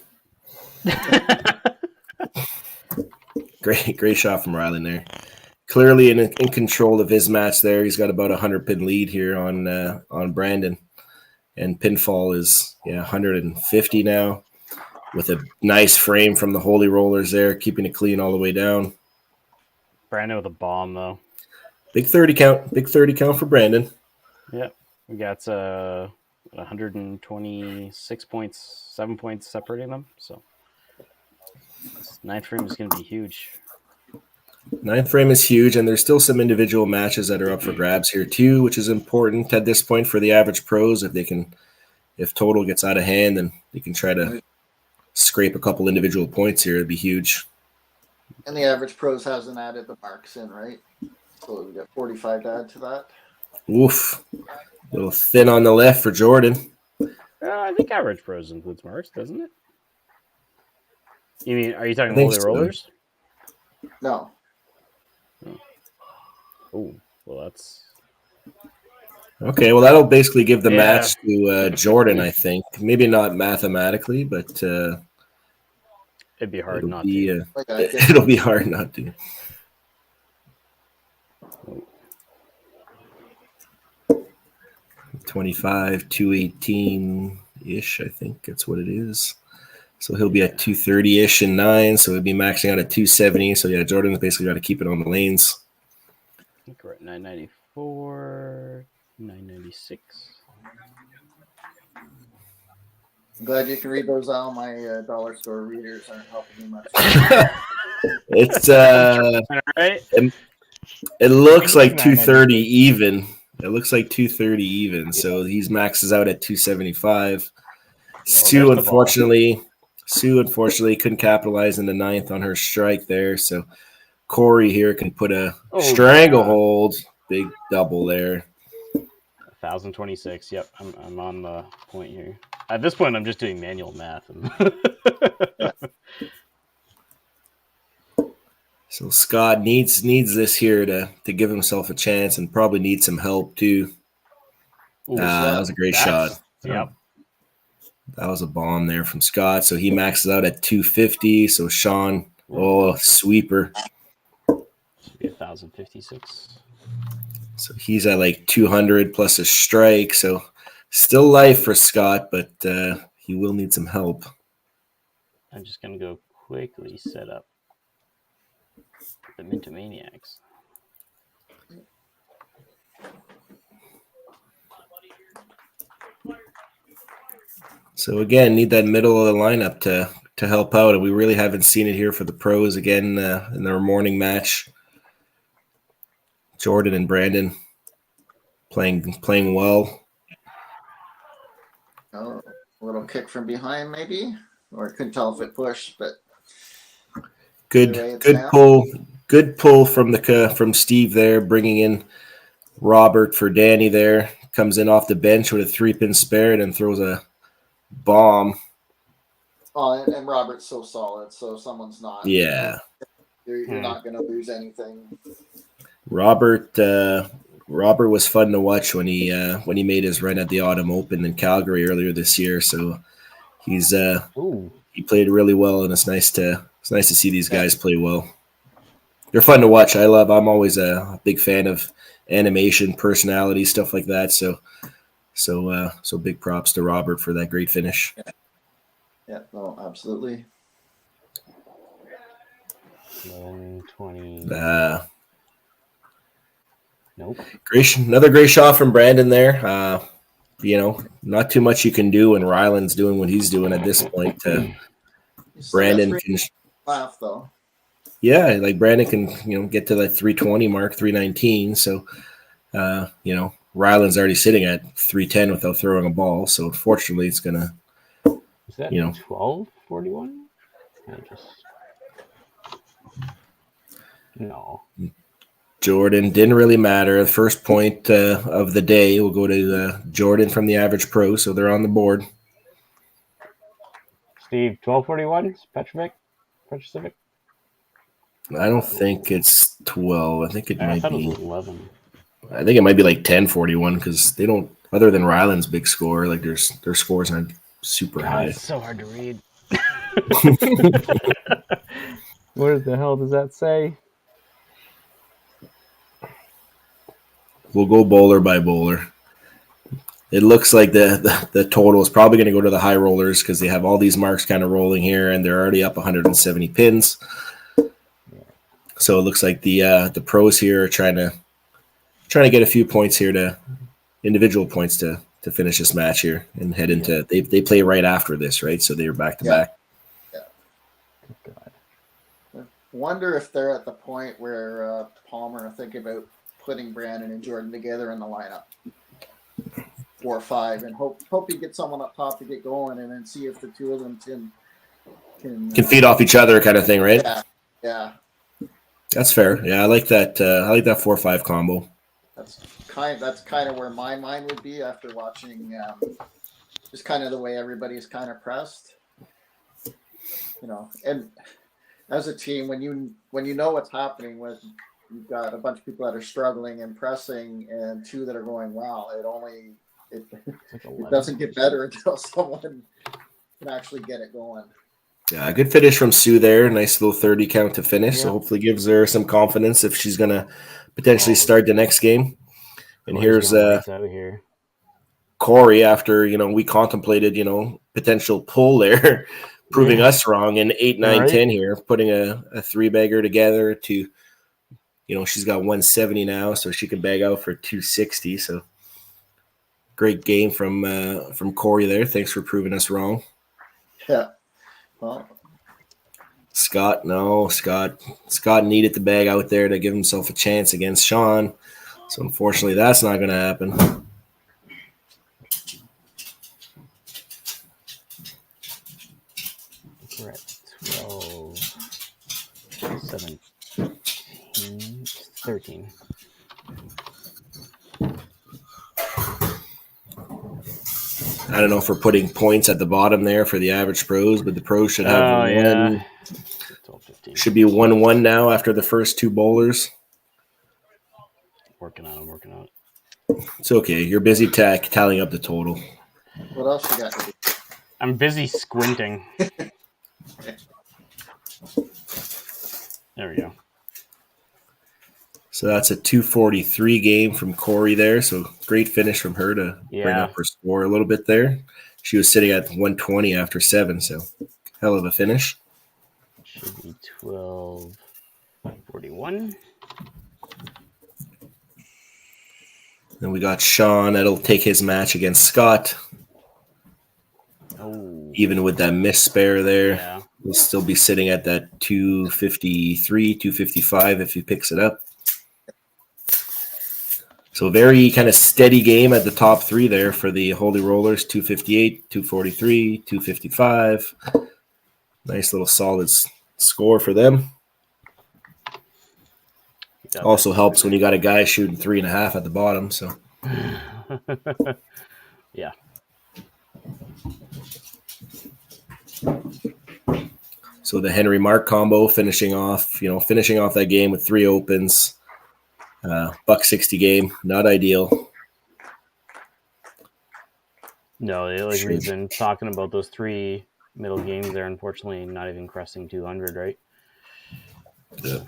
Great shot from Rylan there. Clearly in control of his match there. He's got about a 100-pin lead here on Brandon. And pinfall is 150 now, with a nice frame from the Holy Rollers there, keeping it clean all the way down. Brandon with a bomb though. Big 30 count for Brandon. Yeah, we got 126 points, 7 points separating them. So ninth frame is going to be huge. Ninth frame is huge, and there's still some individual matches that are up for grabs here too, which is important at this point for the average pros. If total gets out of hand, then they can try to scrape a couple individual points here. It'd be huge. And the average pros hasn't added the marks in, right? So we got 45 to add to that. Oof, a little thin on the left for Jordan. I think average pros includes marks, doesn't it? You mean, are you talking I think Holy so. Rollers? No. Oh, well, that's okay. Well, that'll basically give the match to Jordan, I think. Maybe not mathematically, but it'd be hard not to. It'll be hard not to. Oh. 25, 218-ish, I think that's what it is. So he'll be at 230-ish in 9, so he'll be maxing out at 270. So, yeah, Jordan's basically got to keep it on the lanes. I think we're at 994, 996. I'm glad you can read those out. My dollar store readers aren't helping me much. It's right. It looks like 230 even. It looks like 230 even. So he's maxes out at 275. Sue unfortunately couldn't capitalize in the 9th on her strike there. So Corey here can put a stranglehold, big double there. 1,026. Yep, I'm on the point here. At this point, I'm just doing manual math. So Scott needs this here to give himself a chance, and probably needs some help too. That was a great shot. Yep. That was a bomb there from Scott. So he maxes out at 250. So Sean, sweeper. Should be 1,056. So he's at like 200 plus a strike. So still life for Scott, but he will need some help. I'm just going to go quickly set up the Minto Maniacs. So again, need that middle of the lineup to help out, and we really haven't seen it here for the pros again in their morning match. Jordan and Brandon playing well. Oh, a little kick from behind, maybe, or couldn't tell if it pushed, but good pull from Steve there, bringing in Robert for Danny there. Comes in off the bench with a 3-pin spare and then throws a bomb. Oh, and Robert's so solid, so if someone's not. Yeah. You're not going to lose anything. Robert was fun to watch when he made his run at the Autumn Open in Calgary earlier this year. So he's he played really well, and it's nice to see these guys play well. They're fun to watch. I'm always a big fan of animation, personality, stuff like that. So big props to Robert for that great finish. Yeah, no, absolutely. 120. Nope. Another great shot from Brandon there. Not too much you can do when Ryland's doing what he's doing at this point. Brandon can laugh though. Yeah, like Brandon can get to that 320 mark, 319. So Ryland's already sitting at 310 without throwing a ball. So unfortunately, it's gonna. Is that 1241? No. Jordan didn't really matter. The first point of the day will go to Jordan from the Average Pro, so they're on the board. Steve, 1241, Petrovic? I don't think it's 12. I think it might be 11. I think it might be like 1041 because they don't. Other than Ryland's big score, like their scores aren't super high. It's so hard to read. What the hell does that say? We'll go bowler by bowler. It looks like the total is probably going to go to the high rollers because they have all these marks kind of rolling here, and they're already up 170 pins. So it looks like the pros here are trying to get a few points here to individual points to finish this match here and head into they play right after this, right? So they are back to back. I wonder if they're at the point where Palmer are thinking about putting Brandon and Jordan together in the lineup 4 or 5 and hope you get someone up top to get going and then see if the two of them can feed off each other kind of thing, right? Yeah. That's fair. Yeah, I like that. I like that 4-5 combo. That's kind of where my mind would be after watching just kind of the way everybody's kind of pressed, and as a team, when you know what's happening with you've got a bunch of people that are struggling and pressing and 2 that are going, wow, it doesn't get better until someone can actually get it going. Yeah, good finish from Sue there. Nice little 30 count to finish. So hopefully gives her some confidence if she's going to potentially start the next game. And here's Corey after, we contemplated, potential pull there, proving us wrong in 8, 9, 10 here, putting a 3-bagger together to, she's got 170 now, so she can bag out for 260. So great game from Corey there. Thanks for proving us wrong. Yeah. Well, Scott needed the bag out there to give himself a chance against Sean. So unfortunately, that's not going to happen. We're at 12, 17, 13. I don't know if we're putting points at the bottom there for the average pros, but the pros should have 1. 12, 15. Should be 1-1 now after the first 2 bowlers. Working on it. It's okay. You're busy tallying up the total. What else you got to do? I'm busy squinting. There we go. So that's a 243 game from Corey there. So great finish from her to bring up her score a little bit there. She was sitting at 120 after 7, so hell of a finish. Should be 1241. Then we got Sean. That'll take his match against Scott. Oh. Even with that miss spare there, Yeah. He'll still be sitting at that 253, 255 if he picks it up. So very kind of steady game at the top 3 there for the Holy Rollers, 258, 243, 255. Nice little solid score for them. Also helps when you got a guy shooting 3.5 at the bottom. So, yeah. So the Henry Mark combo finishing off that game with 3 opens. $1.60 game, not ideal. No, like Sure. we've been talking about those 3 middle games there. Unfortunately, not even cresting 200, right? Yeah.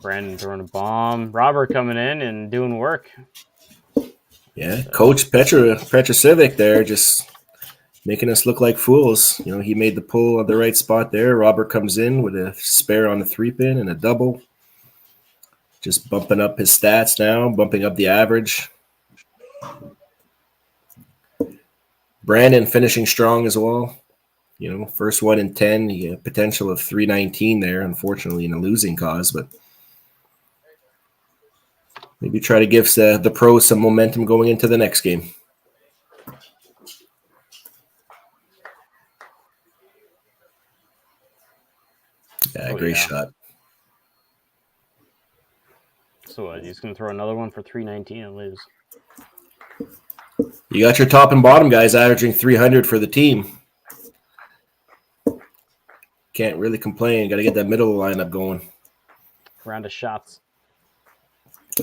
Brandon throwing a bomb. Robert coming in and doing work. Yeah, Coach Petrocevic there just making us look like fools. He made the pull at the right spot there. Robert comes in with a spare on the 3-pin and a double. Just bumping up his stats now, bumping up the average. Brandon finishing strong as well. First one in 10. He had potential of 319 there, unfortunately, in a losing cause, but maybe try to give the pros some momentum going into the next game. Yeah, great shot. So what, he's going to throw another one for 319 and lose. You got your top and bottom guys averaging 300 for the team. Can't really complain. Got to get that middle lineup going. Round of shots.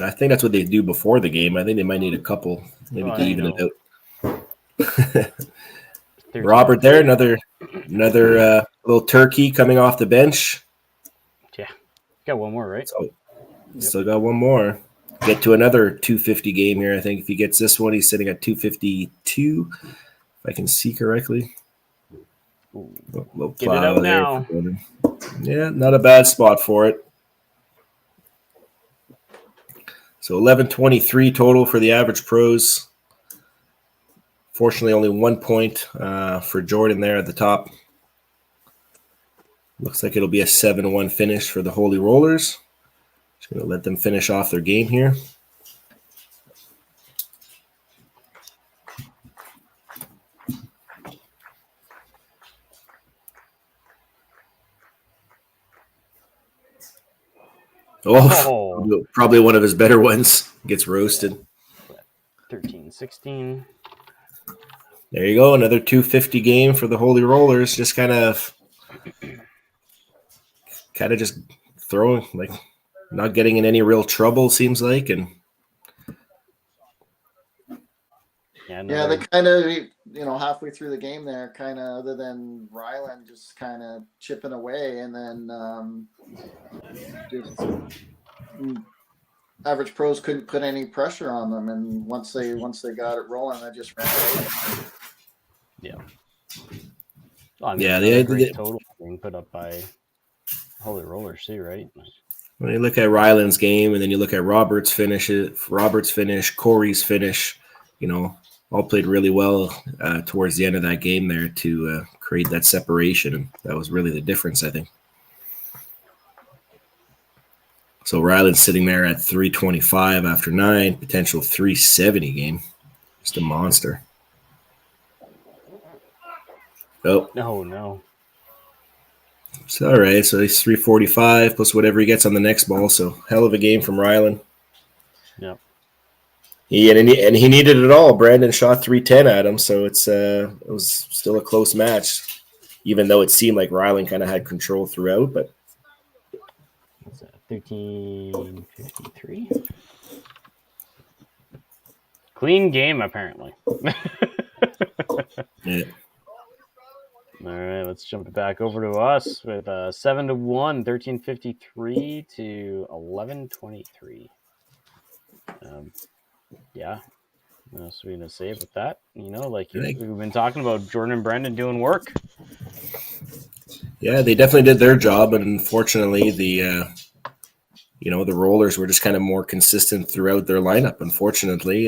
I think that's what they do before the game. I think they might need a couple, maybe to even it out. Robert there, another little turkey coming off the bench. Yeah, got one more, right? Still got one more. Get to another 250 game here. I think if he gets this one, he's sitting at 252. If I can see correctly. Get it out now. Yeah, not a bad spot for it. So 1123 total for the average pros. Fortunately, only 1 point for Jordan there at the top. Looks like it'll be a 7-1 finish for the Holy Rollers. Just going to let them finish off their game here. Oh, probably one of his better ones. Gets roasted. 13-16. There you go. Another 250 game for the Holy Rollers. Just kind of just throwing, like, not getting in any real trouble, seems like. And yeah, they kind of, halfway through the game there, kind of, other than Ryland just kind of chipping away, and then just average pros couldn't put any pressure on them, and once they got it rolling, they just ran away. Yeah. Well, I mean, yeah, the great total being put up by Holy Rollers too, right? When you look at Ryland's game, and then you look at Robert's finish, Corey's finish, all played really well towards the end of that game there to create that separation, and that was really the difference, I think. So Ryland's sitting there at 325 after 9, potential 370 game. Just a monster. Oh. No. It's all right. So he's 345 plus whatever he gets on the next ball. So hell of a game from Ryland. Yep. He needed it all. Brandon shot 310 at him, so it was still a close match, even though it seemed like Ryland kind of had control throughout. But 1353. Clean game, apparently. Yeah. All right, let's jump it back over to us with 7-1, 1353 to 1123. Yeah. What else are we going to say about that? We've been talking about Jordan and Brandon doing work. Yeah, they definitely did their job, but unfortunately, the Rollers were just kind of more consistent throughout their lineup. Unfortunately,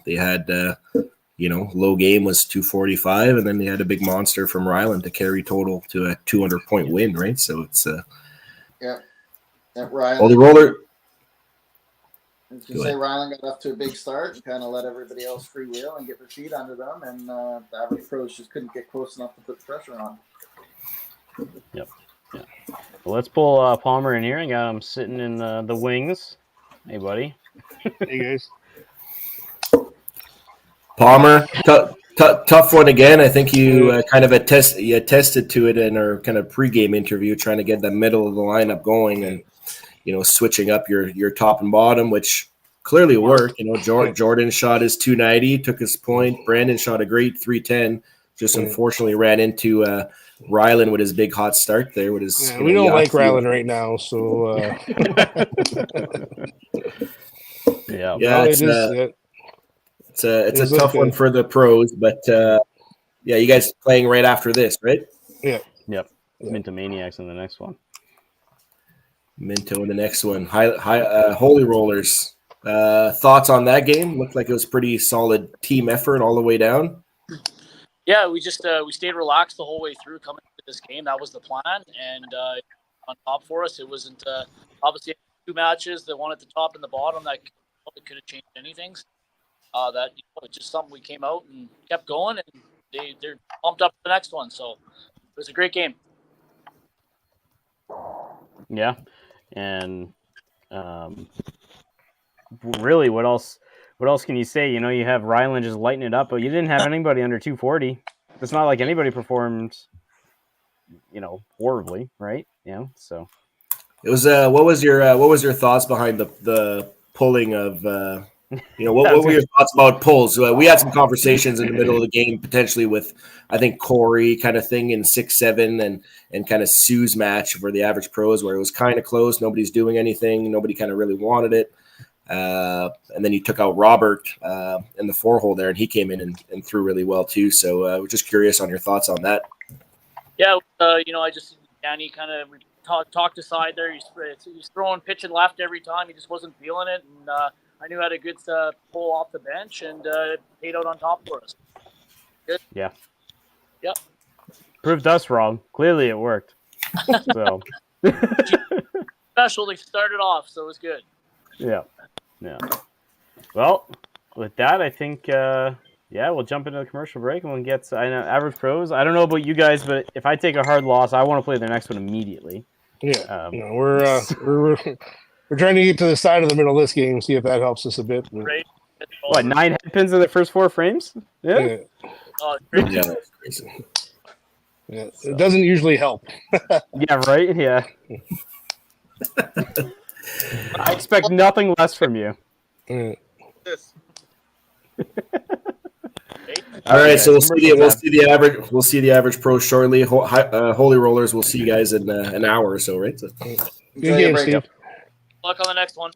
they had, low game was 245, and then they had a big monster from Ryland to carry total to a 200-point win, right? So it's Ryland. Well, the Roller. Ryland got off to a big start and kind of let everybody else freewheel and get their feet under them, and the average pros just couldn't get close enough to put pressure on. Yep. Yeah. Well, let's pull Palmer in here. I got him sitting in the wings. Hey, buddy. Hey, guys. Palmer, tough one again. I think you kind of attested to it in our kind of pregame interview, trying to get the middle of the lineup going and, switching up your top and bottom, which clearly worked. Jordan shot his 290, took his point. Brandon shot a great 310. Just unfortunately ran into Rylan with his big hot start there. With his, we don't like Rylan right now, so yeah, it's a tough one for the pros, but you guys playing right after this, right? Yep. Minto Maniacs in the next one. Minto in the next one. Holy Rollers. Thoughts on that game? Looked like it was pretty solid team effort all the way down. Yeah, we just we stayed relaxed the whole way through coming to this game. That was the plan, and on top for us, it wasn't obviously 2 matches, the one at the top and the bottom that could have changed anything. It's just something we came out and kept going, and they're pumped up for the next one. So it was a great game. Yeah, and really, what else can you say? You have Rylan just lighting it up, but you didn't have anybody under 240. It's not like anybody performed, horribly, right? So it was. What was your thoughts behind the pulling of? What were your thoughts about pulls? We had some conversations in the middle of the game, potentially with, I think, Corey kind of thing in 6-7 and kind of Sue's match for the average pros, where it was kind of close. Nobody's doing anything. Nobody kind of really wanted it. And then you took out Robert in the 4-hole there, and he came in and threw really well too. So we're just curious on your thoughts on that. Yeah, I just Danny kind of talked aside there. He's throwing pitching left every time. He just wasn't feeling it, and I knew I had a good pull off the bench and paid out on top for us. Good. Yeah. Yep. Proved us wrong. Clearly, it worked. So special. They started off, so it was good. Yeah. Well, with that, I think we'll jump into the commercial break and we'll get average pros. I don't know about you guys, but if I take a hard loss, I want to play the next one immediately. Yeah. We're trying to get to the side of the middle of this game, see if that helps us a bit. Great. What, 9 head pins in the first 4 frames? Yeah. Great. Yeah, that's crazy. Yeah, it doesn't usually help. Yeah, right? Yeah. I expect nothing less from you. Yes. All right, so we'll see the average pro shortly. Holy Rollers, we'll see you guys in an hour or so, right? So. Good game, Steve. Good luck on the next one.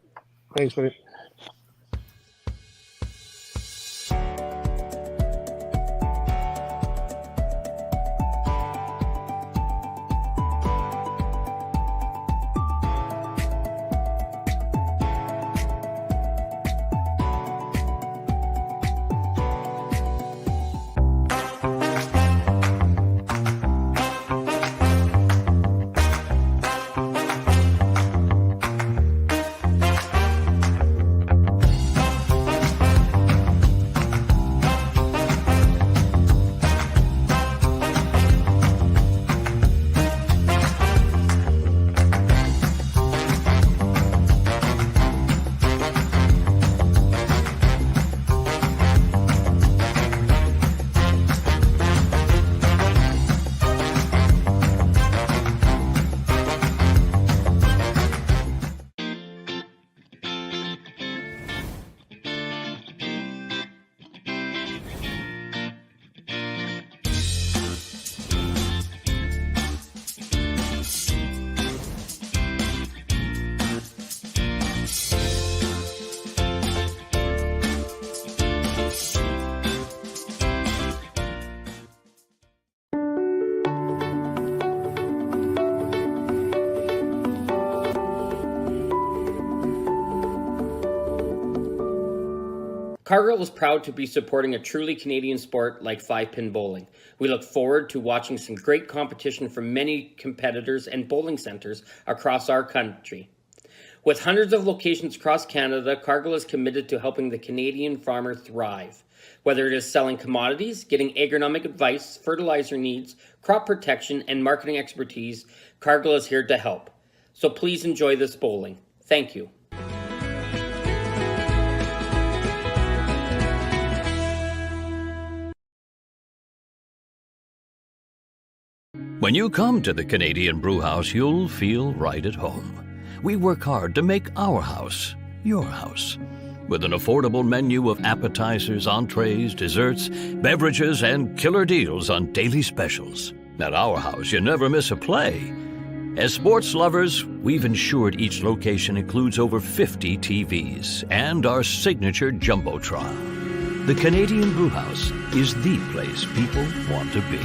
Thanks, buddy. Cargill is proud to be supporting a truly Canadian sport like 5-pin bowling. We look forward to watching some great competition from many competitors and bowling centres across our country. With hundreds of locations across Canada, Cargill is committed to helping the Canadian farmer thrive. Whether it is selling commodities, getting agronomic advice, fertilizer needs, crop protection, and marketing expertise, Cargill is here to help. So please enjoy this bowling. Thank you. When you come to the Canadian Brewhouse, you'll feel right at home. We work hard to make our house your house. With an affordable menu of appetizers, entrees, desserts, beverages, and killer deals on daily specials. At our house, you never miss a play. As sports lovers, we've ensured each location includes over 50 TVs and our signature Jumbotron. The Canadian Brewhouse is the place people want to be.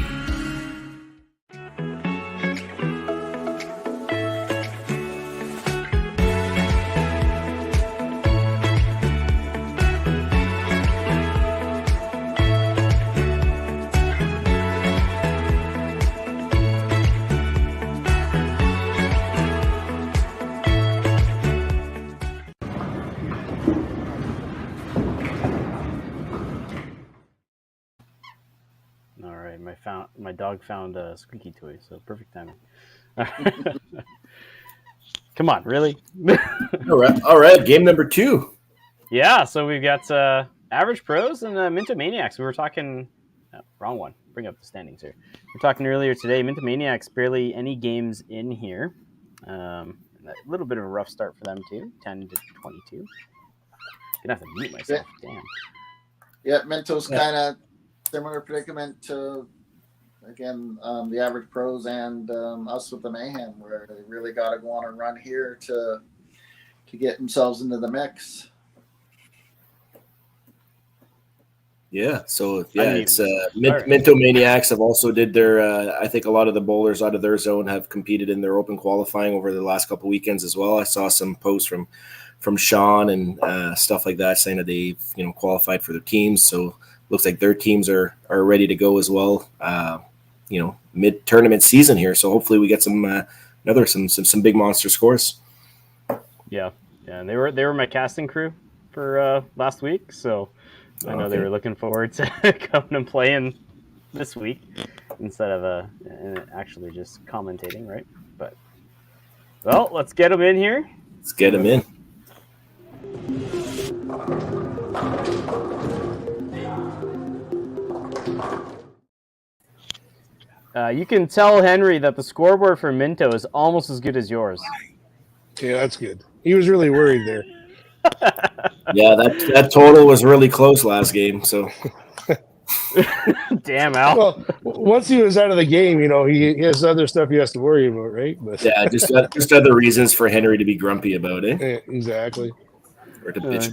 My dog found a squeaky toy, so perfect timing. Come on, really? All right. Game number 2. Yeah, so we've got Average Pros and Minto Maniacs. We were talking... wrong one. Bring up the standings here. We were talking earlier today. Minto Maniacs, barely any games in here. A little bit of a rough start for them, too. 10-22. Gonna have to mute myself. Yeah. Damn. Yeah, Minto's kind of similar predicament to, again, the Average Pros and us with the Mayhem, where they really got to go on a run here to get themselves into the mix. Yeah, so it's right. Minto Maniacs have also did their. I think a lot of the bowlers out of their zone have competed in their open qualifying over the last couple weekends as well. I saw some posts from Sean and stuff like that saying that they qualified for their teams. So looks like their teams are ready to go as well. Mid tournament season here, so hopefully we get some big monster scores. Yeah, and they were my casting crew for last week, so I know they were looking forward to coming and playing this week instead of actually just commentating, right? But well, let's get them in here. Let's get them in. You can tell Henry that the scoreboard for Minto is almost as good as yours. Yeah, that's good. He was really worried there. Yeah, that total was really close last game. So, damn, Al. Well, once he was out of the game, he has other stuff he has to worry about, right? But yeah, just other reasons for Henry to be grumpy about it. Yeah, exactly. Or to bitch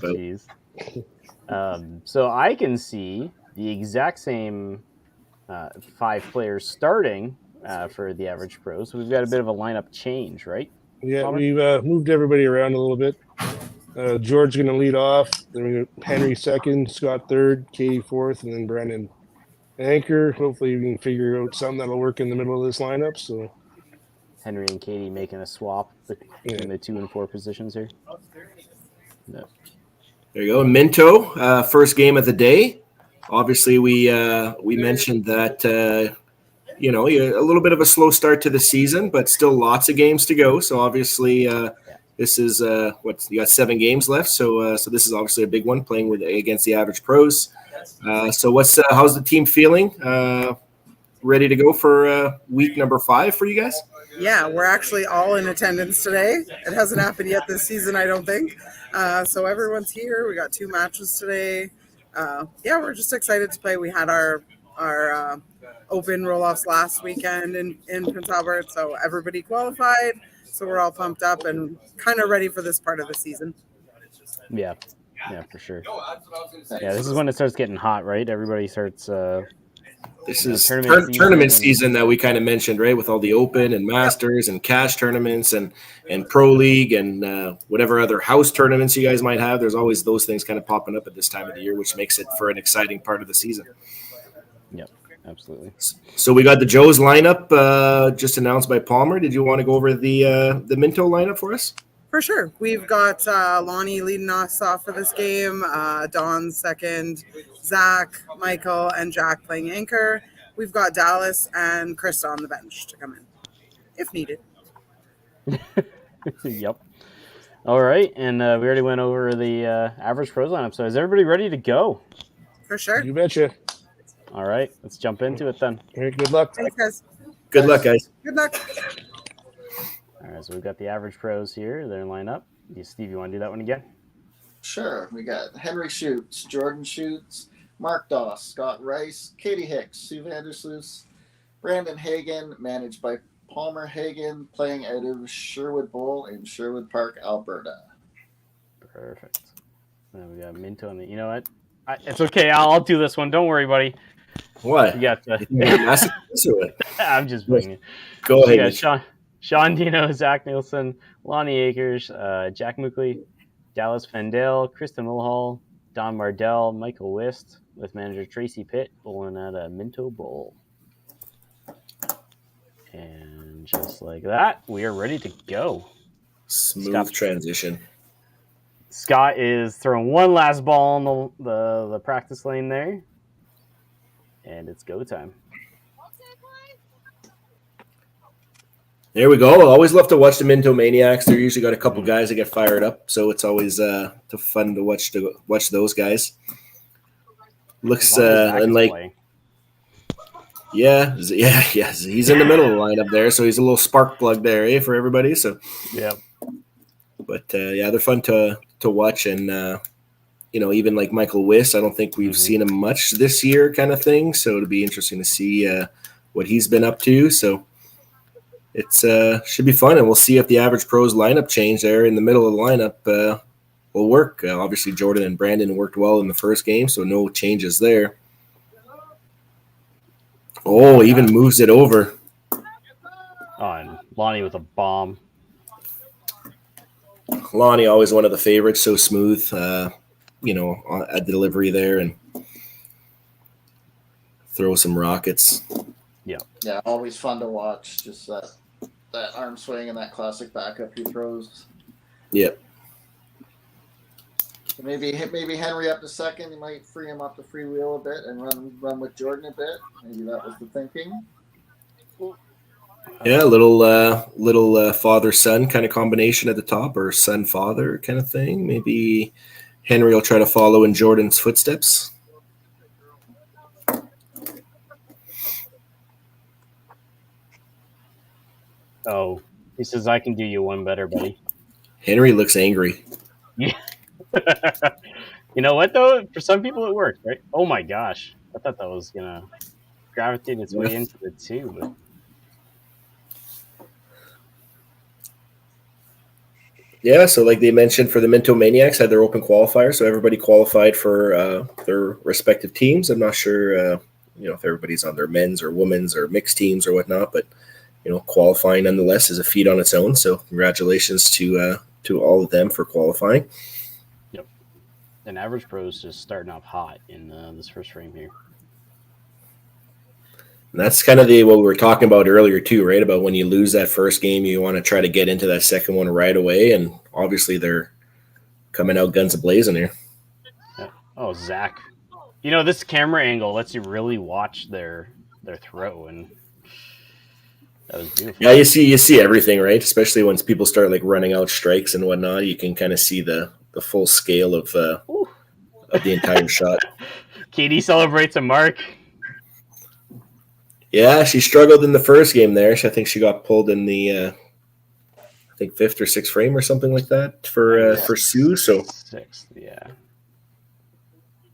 about. So I can see the exact same 5 players starting for the Average Pros. So we've got a bit of a lineup change, right? Yeah, Palmer? we've moved everybody around a little bit. George going to lead off. Then we got Henry second, Scott third, Katie fourth, and then Brandon anchor. Hopefully we can figure out something that'll work in the middle of this lineup. So Henry and Katie making a swap between the 2 and 4 positions here. No. There you go. Minto, first game of the day. Obviously, we mentioned that a little bit of a slow start to the season, but still lots of games to go. So obviously, this is you got 7 games left. So this is obviously a big one playing against the Average Pros. So how's the team feeling? Ready to go for week number 5 for you guys? Yeah, we're actually all in attendance today. It hasn't happened yet this season, I don't think. So everyone's here. We got 2 matches today. We're just excited to play. We had our open roll-offs last weekend in Prince Albert, so everybody qualified. So we're all pumped up and kind of ready for this part of the season. Yeah, for sure. Yeah, this is when it starts getting hot, right? Everybody starts. This is tournament season that we kind of mentioned, right? With all the Open and Masters and cash tournaments and Pro League and whatever other house tournaments you guys might have. There's always those things kind of popping up at this time of the year, which makes it for an exciting part of the season. Yep, absolutely. So we got the Joe's lineup just announced by Palmer. Did you want to go over the Minto lineup for us? For sure. We've got Lonnie leading us off for this game, Don second, Zach, Michael, and Jack playing anchor. We've got Dallas and Krista on the bench to come in, if needed. Yep. All right, and we already went over the Average Pros lineup, so is everybody ready to go? For sure. You betcha. All right, let's jump into it then. All right, good luck. Thanks, guys. Good luck, guys. Good luck. All right, so we've got the average pros here. They're lined up. Steve, you want to do that one again? Sure. We got Henry Schutz, Jordan Schutz, Mark Doss, Scott Rice, Katie Hicks, Sue Vandersloos, Brandon Hagen, managed by Palmer Hagen, playing out of Sherwood Bowl in Sherwood Park, Alberta. Perfect. Then we got Minto on the. You know what? It's okay. I'll do this one. Don't worry, buddy. What? You got I'm just winging it. Go ahead. You got Sean Dino, Zach Nielsen, Lonnie Akers, Jack Mookley, Dallas Fendale, Krista Mulhall, Don Mardell, Michael Wist, with manager Tracy Pitt, bowling at a Minto Bowl. And just like that, we are ready to go. Smooth transition. Scott is throwing one last ball on the practice lane there. And it's go time. There we go. Always love to watch the Minto Maniacs. They're usually got a couple guys that get fired up, so it's always fun to watch those guys. Looks and like playing. Yeah, he's in the middle of the lineup there, so he's a little spark plug there, for everybody. So yeah, but they're fun to watch, and even like Michael Wiss, I don't think we've seen him much this year, kind of thing. So it'll be interesting to see what he's been up to. So it's should be fun, and we'll see if the average pros lineup change there in the middle of the lineup will work. Obviously, Jordan and Brandon worked well in the first game, so no changes there. Oh, even moves it over. Oh, and Lonnie with a bomb. Lonnie, always one of the favorites, so smooth, at delivery there, and throw some rockets. Yeah. Yeah, always fun to watch. Just that arm swing and that classic backup he throws. Yep. So maybe Henry up to second. You might free him up to freewheel a bit and run with Jordan a bit. Maybe that was the thinking. Yeah, little father-son kind of combination at the top, or son-father kind of thing. Maybe Henry will try to follow in Jordan's footsteps. Oh, he says, I can do you one better, buddy. Henry looks angry. Yeah. You know what, though? For some people, it works, right? Oh, my gosh. I thought that was going to gravitate its way into the two. But... Yeah, so like they mentioned, for the Minto Maniacs had their open qualifier, so everybody qualified for their respective teams. I'm not sure, if everybody's on their men's or women's or mixed teams or whatnot, but qualifying nonetheless is a feat on its own. So congratulations to all of them for qualifying. Yep, and average pros just starting off hot in this first frame here. And that's kind of what we were talking about earlier too, right? About when you lose that first game, you want to try to get into that second one right away, and obviously they're coming out guns a-blazing here. Yeah. Oh, Zach. This camera angle lets you really watch their throw, and that was beautiful. Yeah, you see everything, right? Especially once people start like running out strikes and whatnot, you can kind of see the full scale of the entire shot. Katie celebrates a mark. Yeah, she struggled in the first game there. I think she got pulled in the fifth or sixth frame or something like that for Sue. So sixth, yeah.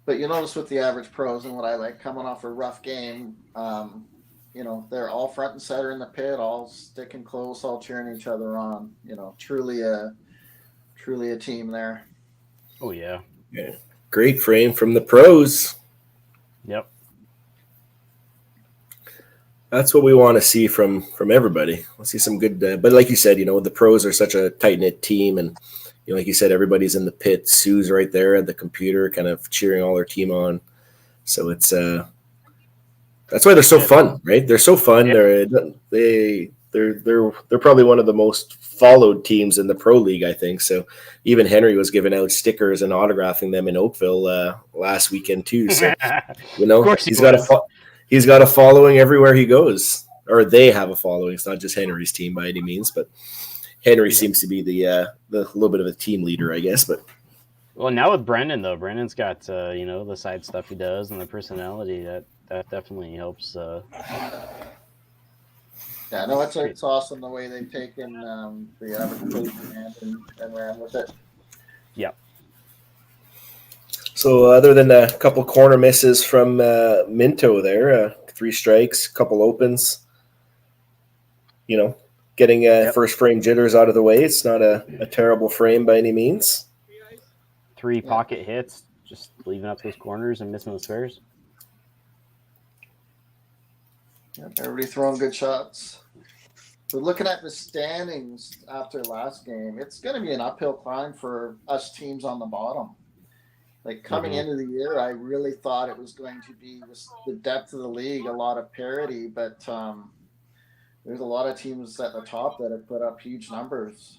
But you notice with the average pros, and what I like, coming off a rough game, they're all front and center in the pit, all sticking close, all cheering each other on. Truly a team there. Oh yeah. Yeah. Great frame from the pros. Yep. That's what we want to see from everybody. We'll see some good, but like you said, the pros are such a tight-knit team, and like you said, everybody's in the pit. Sue's right there at the computer, kind of cheering all their team on. So it's that's why they're so fun, right? They're so fun. Yeah. They're probably one of the most followed teams in the pro league, I think. So even Henry was giving out stickers and autographing them in Oakville last weekend too. So he's got a following everywhere he goes, or they have a following. It's not just Henry's team by any means, but Henry seems to be the little bit of a team leader, I guess. But well, now with Brendan though, Brendan's got the side stuff he does and the personality that definitely helps. Yeah, no, it's awesome the way they've taken the average pros and ran with it. Yep. So other than a couple corner misses from Minto there, 3 strikes, couple opens, getting first frame jitters out of the way. It's not a terrible frame by any means. 3 pocket hits, just leaving up those corners and missing the squares. Yep, everybody throwing good shots. So looking at the standings after last game, it's going to be an uphill climb for us teams on the bottom. Like coming into the year, I really thought it was going to be the depth of the league, a lot of parity, but there's a lot of teams at the top that have put up huge numbers.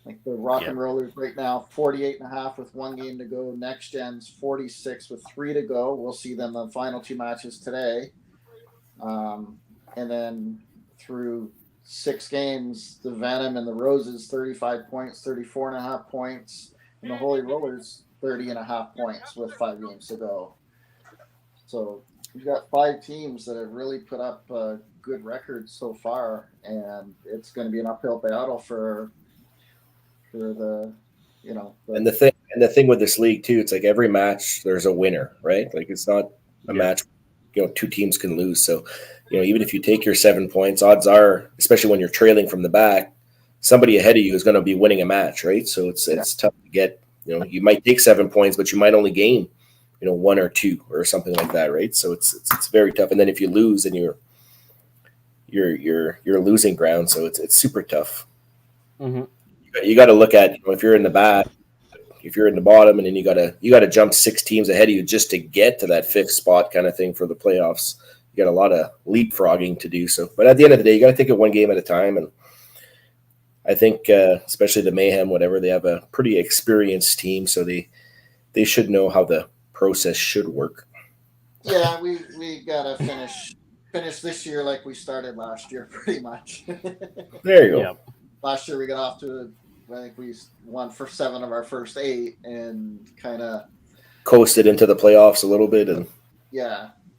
Like the Rock and Rollers right now, 48.5 with 1 game to go. Next Gen's 46 with 3 to go. We'll see them the final 2 matches today. And then through 6 games, the Venom and the Roses, 35 points, 34.5 points, and the Holy Rollers, 30.5 points with 5 games to go. So we've got 5 teams that have really put up good records so far, and it's going to be an uphill battle for the And the thing with this league too, it's like every match there's a winner, right? Like it's not a match 2 teams can lose. So even if you take your 7 points, odds are, especially when you're trailing from the back, somebody ahead of you is going to be winning a match, right? So it's tough to get. You might take 7 points, but you might only gain, 1 or 2 or something like that, right? So it's very tough. And then if you lose, then you're losing ground. So it's super tough. Mm-hmm. You got to look at if you're in the back, if you're in the bottom, and then you got to jump 6 teams ahead of you just to get to that 5th spot kind of thing for the playoffs. You got a lot of leapfrogging to do. So, but at the end of the day, you got to take it 1 game at a time. And I think, especially the Mayhem, whatever, they have a pretty experienced team, so they should know how the process should work. Yeah, we gotta finish this year like we started last year, pretty much. There you go. Yep. Last year we got off to, I think we won for 7 of our first 8 and kind of coasted into the playoffs a little bit, and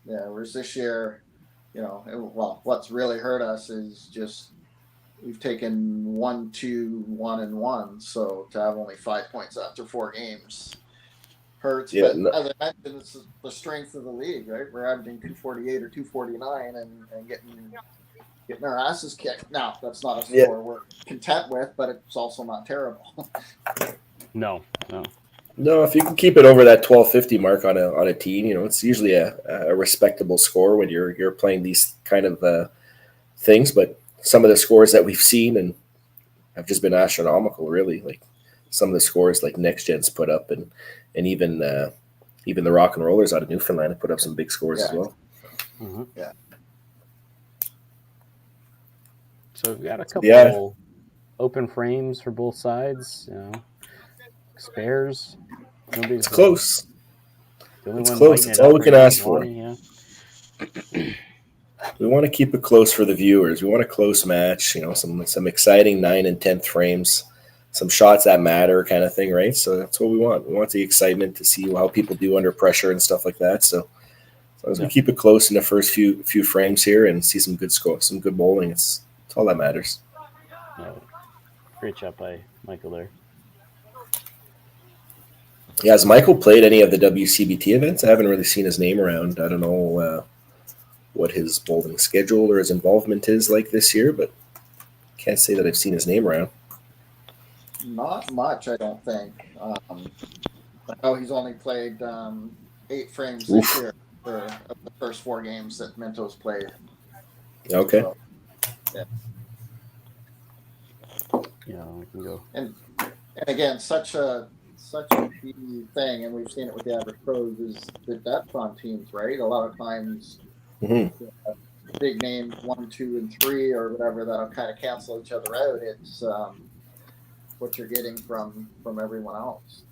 whereas this year, what's really hurt us is just we've taken 1, 2, 1, and 1. So to have only 5 points after 4 games hurts. Yeah, but as I mentioned, it's the strength of the league, right? We're averaging 248 or 249 and getting our asses kicked. Now, that's not a score we're content with, but it's also not terrible. No. No, if you can keep it over that 1250 mark on a team, it's usually a respectable score when you're playing these kind of things. But some of the scores that we've seen and have just been astronomical, really. Like some of the scores like Next Gen's put up, and even the Rock and Rollers out of Newfoundland have put up some big scores as well. Mm-hmm. Yeah. So we've got a couple open frames for both sides. Spares. It's close. It's close. It's all we can ask for. Yeah. We want to keep it close for the viewers. We want a close match, some exciting 9 and 10th frames, some shots that matter kind of thing, right? So that's what we want. We want the excitement to see how people do under pressure and stuff like that. So as long as we keep it close in the first few frames here and see some good score, some good bowling, it's all that matters. Great job by Michael there. Yeah, has Michael played any of the WCBT events? I haven't really seen his name around. I don't know what his bowling schedule or his involvement is like this year, but can't say that I've seen his name around. Not much, I don't think. He's only played 8 frames this year for the first 4 games that Minto's played. Okay. So, yeah. Yeah, we can go. And again, such a key thing, and we've seen it with the average pros, is the depth on teams, right? A lot of times, big names 1, 2, and 3, or whatever, that'll kind of cancel each other out. It's what you're getting from everyone else.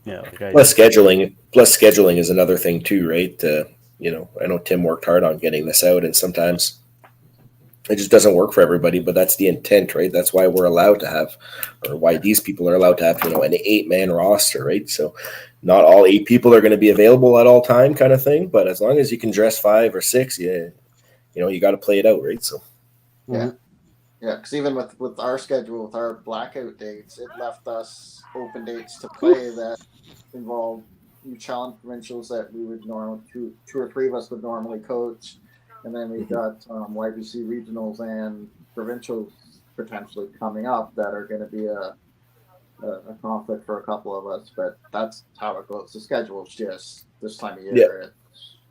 Yeah. Okay. Plus scheduling is another thing too, right? I know Tim worked hard on getting this out, and sometimes it just doesn't work for everybody, but that's the intent, right? That's why we're allowed to have, or why these people are allowed to have, an 8-man roster, right? So not all 8 people are going to be available at all time kind of thing, but as long as you can dress 5 or 6, you you got to play it out, right? So Yeah. Yeah, because even with our schedule, with our blackout dates, it left us open dates to play that involve challenge provincials that we would normally two or three of us would normally coach, and then we've got YBC regionals and provincials potentially coming up that are going to be a conflict for a couple of us. But that's how it goes. The schedule's just this time of year.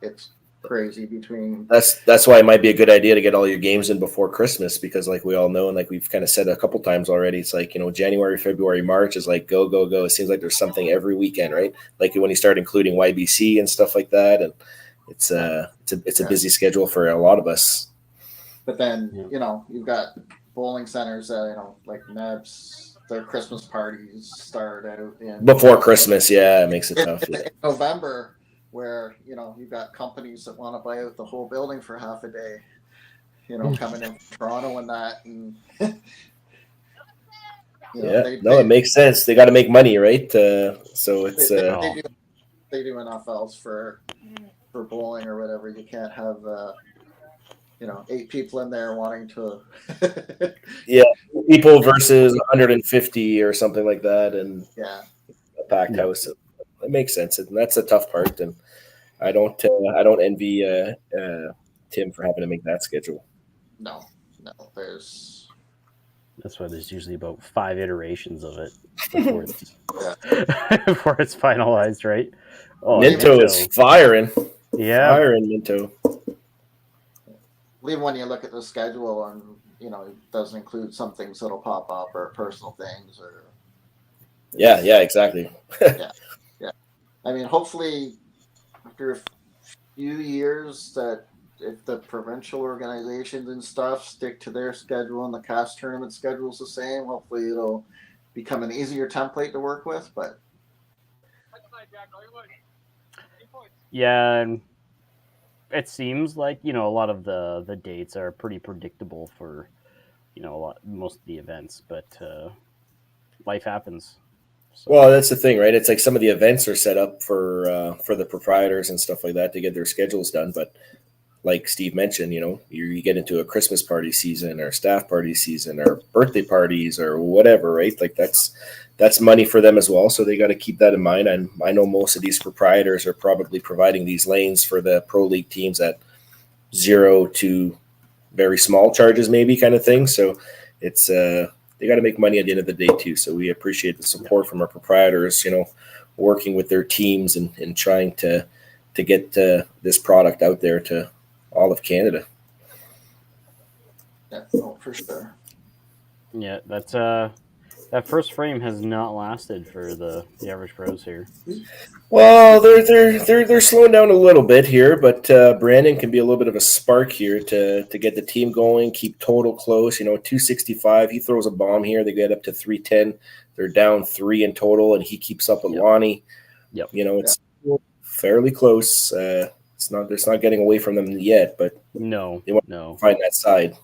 It's crazy between. That's why it might be a good idea to get all your games in before Christmas, because like we all know, and like we've kind of said a couple times already, it's like, January, February, March is like go, go, go. It seems like there's something every weekend, right? Like when you start including YBC and stuff like that, and it's a busy schedule for a lot of us. But then you've got bowling centers that like Nebs, their Christmas parties start out in before Christmas. Yeah, it makes it tough. In November, where you've got companies that want to buy out the whole building for half a day, coming in from Toronto and that, and it makes sense. They got to make money, right? So it's they do enough else for bowling or whatever. You can't have 8 people in there wanting to people versus 150 or something like that, and a packed house. It makes sense, and that's a tough part. And I don't envy Tim for having to make that schedule. No, that's why there's usually about 5 iterations of it before it's finalized, right? Oh, Minto is firing. Yeah, firing Minto. Even when you look at the schedule, and it doesn't include some things that'll pop up or personal things or. Yeah, exactly. Yeah. I mean, hopefully, after a few years, that if the provincial organizations and stuff stick to their schedule and the cast tournament schedule is the same, hopefully it'll become an easier template to work with. But yeah, and it seems like a lot of the dates are pretty predictable for most of the events, but life happens. So. Well, that's the thing, right? It's like some of the events are set up for the proprietors and stuff like that to get their schedules done. But like Steve mentioned, you get into a Christmas party season or staff party season or birthday parties or whatever, right? Like that's money for them as well. So they got to keep that in mind. And I know most of these proprietors are probably providing these lanes for the pro league teams at 0 to very small charges, maybe kind of thing. So it's they got to make money at the end of the day too. So we appreciate the support from our proprietors, working with their teams and trying to get this product out there to all of Canada. Yeah, for sure. Yeah, that's that first frame has not lasted for the average pros here. Well, they're slowing down a little bit here, but Brandon can be a little bit of a spark here to get the team going, keep total close. 265. He throws a bomb here. They get up to 310. They're down 3 in total, and he keeps up with Lonnie. Yep. It's fairly close. It's not getting away from them yet, but no, they want to find that side.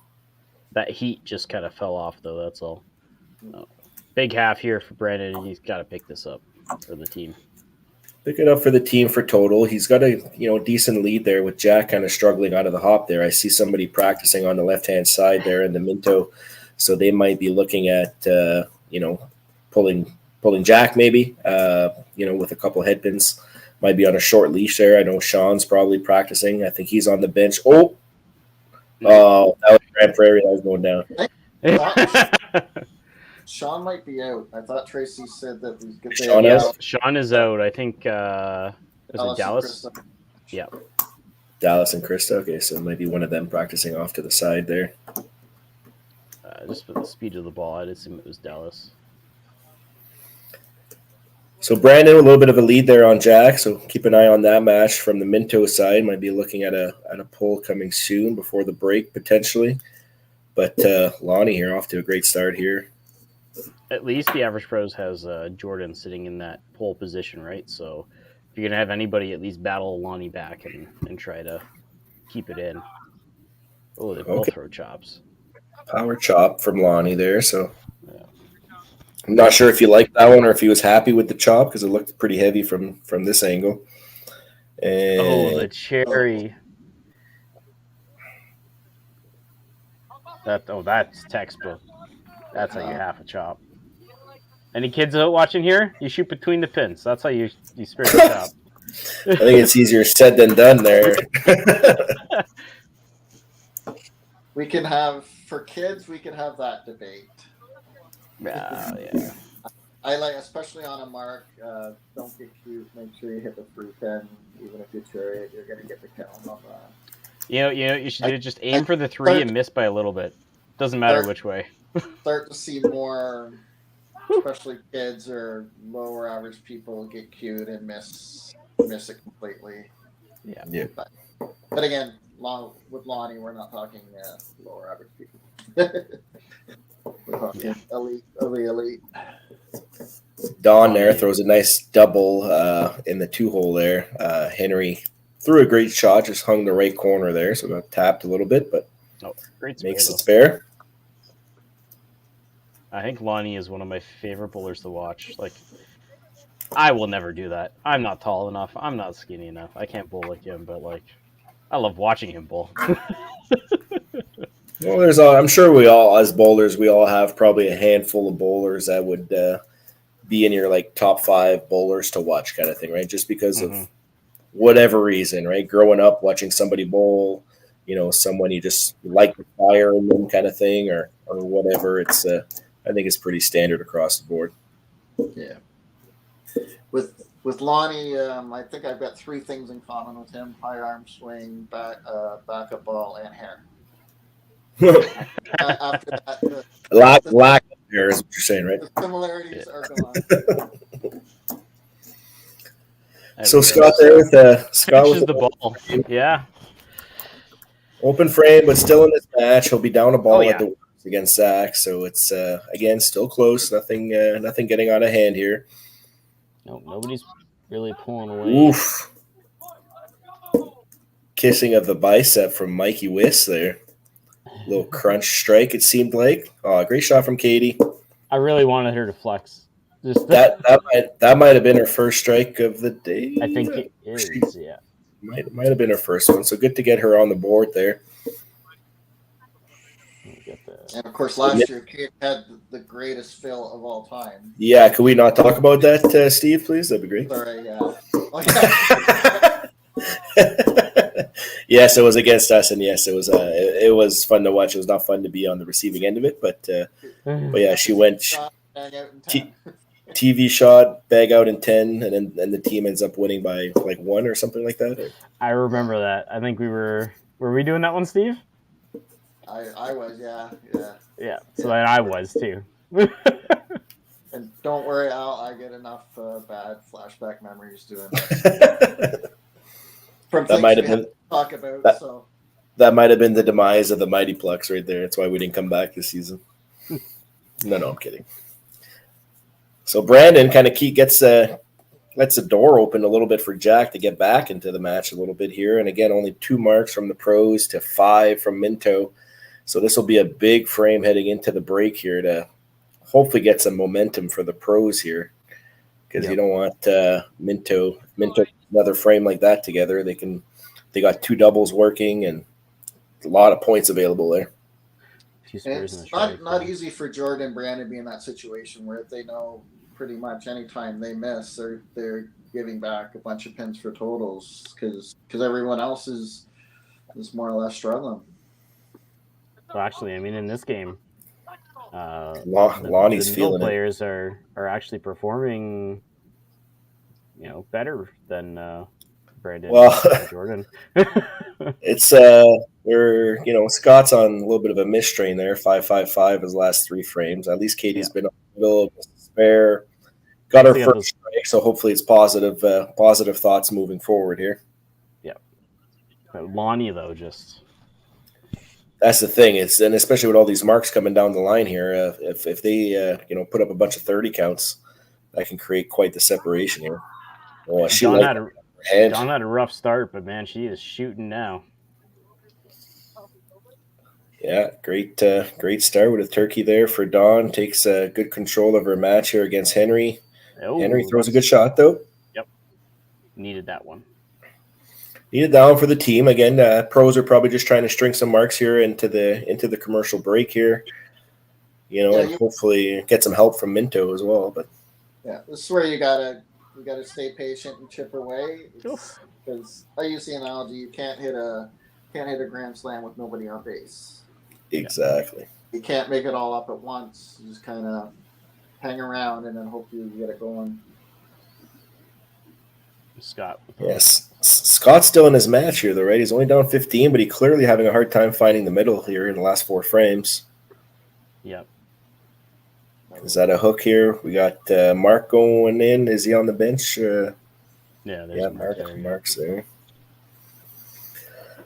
That heat just kind of fell off, though. That's all. No. Big half here for Brandon, and he's got to pick this up for the team. Pick it up for the team for total. He's got a decent lead there with Jack kind of struggling out of the hop there. I see somebody practicing on the left-hand side there in the Minto, so they might be looking at pulling Jack maybe with a couple headpins. Might be on a short leash there. I know Sean's probably practicing. I think he's on the bench. Oh, that was Grand Prairie. That was going down. Sean might be out. I thought Tracy said that he's good. Sean is out. I think is it Dallas? Yeah. Dallas and Krista. Okay, so maybe one of them practicing off to the side there. Just for the speed of the ball, I'd assume it was Dallas. So Brandon, a little bit of a lead there on Jack. So keep an eye on that match from the Minto side. Might be looking at a pull coming soon before the break potentially. But Lonnie here off to a great start here. At least the average pros has Jordan sitting in that pole position, right? So if you're gonna have anybody, at least battle Lonnie back and try to keep it in. Oh, they both throw chops. Power chop from Lonnie there. So I'm not sure if you liked that one or if he was happy with the chop because it looked pretty heavy from this angle. And the cherry. That's textbook. That's how you half a chop. Any kids out watching here? You shoot between the pins. That's how you spare the chop. I think it's easier said than done there. We can have for kids. We can have that debate. Yeah. I like, especially on a mark. Don't get cute. Make sure you hit the free pin. Even if you cherry it, you're gonna get the count on that. You should just aim for the 3 and miss by a little bit. Doesn't matter which way. Start to see more, especially kids or lower average people get cute and miss it completely. Yeah. But again, with Lonnie, we're not talking lower average people. We're talking elite. Don there throws a nice double in the 2-hole there. Henry threw a great shot, just hung the right corner there, so got tapped a little bit, but great makes spare, it spare. I think Lonnie is one of my favorite bowlers to watch. Like, I will never do that. I'm not tall enough. I'm not skinny enough. I can't bowl like him, but like, I love watching him bowl. Well, I'm sure we all, as bowlers, we all have probably a handful of bowlers that would be in your like top 5 bowlers to watch kind of thing, right? Just because of whatever reason, right? Growing up watching somebody bowl, someone you just like the fire in them kind of thing, or whatever. It's I think it's pretty standard across the board. Yeah. With Lonnie, I think I've got 3 things in common with him: high arm swing, backup ball, and hair. After that, lack of hair is what you're saying, right? The similarities are gone. So Scott there with Scott with the ball. Yeah. Open frame, but still in this match. He'll be down a ball at the works against Zach. So it's again still close. Nothing getting out of hand here. No, nobody's really pulling away. Oof. Kissing of the bicep from Mikey Wiss there. Little crunch strike, it seemed like. Oh, great shot from Katie. I really wanted her to flex. That might have been her first strike of the day. I think it is, yeah. Might have been her first one. So good to get her on the board there. And of course, last year Kate had the greatest fill of all time. Yeah, could we not talk about that, Steve, please? That'd be great. Sorry, yeah. Oh, yeah. Yes, it was against us, and yes, it was fun to watch. It was not fun to be on the receiving end of it, but yeah, she went TV shot, bag out in 10, and then the team ends up winning by like 1 or something like that. I remember that. I think were we doing that one, Steve? I was, yeah. Yeah, so then I was too. And don't worry, Al, I get enough bad flashback memories doing that. From that might have been talk about. That might have been the demise of the Mighty Plex right there. That's why we didn't come back this season. No, I'm kidding. So Brandon kind of lets the door open a little bit for Jack to get back into the match a little bit here. And again, only 2 marks from the pros to 5 from Minto. So this will be a big frame heading into the break here to hopefully get some momentum for the pros here. Because you don't want Minto another frame like that together. They got 2 doubles working and a lot of points available there. It's not easy for Jordan and Brandon to be in that situation where they know pretty much anytime they miss, they're giving back a bunch of pins for totals because everyone else is more or less struggling. Well, actually, I mean, in this game, Lonnie's feeling players are actually performing, better than Brandon and Jordan. It's Scott's on a little bit of a mistrain there. 5-5-5 his last 3 frames. At least Katie's been on the middle of the spare. Got her first strike, so hopefully it's positive thoughts moving forward here. Yeah. Lonnie though, that's the thing. And especially with all these marks coming down the line here, if they put up a bunch of 30 counts, that can create quite the separation here. Well, Dawn had a rough start, but man, she is shooting now. Yeah, great start with a turkey there for Dawn. Takes good control of her match here against Henry. Henry throws a good shot though. Yep, needed that one. Need it down for the team again. Pros are probably just trying to string some marks here into the commercial break here, and hopefully get some help from Minto as well. But yeah, this is where you gotta stay patient and chip away. Because I use the analogy: you can't hit a grand slam with nobody on base. Exactly. You can't make it all up at once. You just kind of hang around and then hope you get it going. Scott. Yes, Scott's still in his match here, though, right? He's only down 15, but he's clearly having a hard time finding the middle here in the last 4 frames. Yep. Is that a hook here? We got Mark going in. Is he on the bench? There's Mark's there.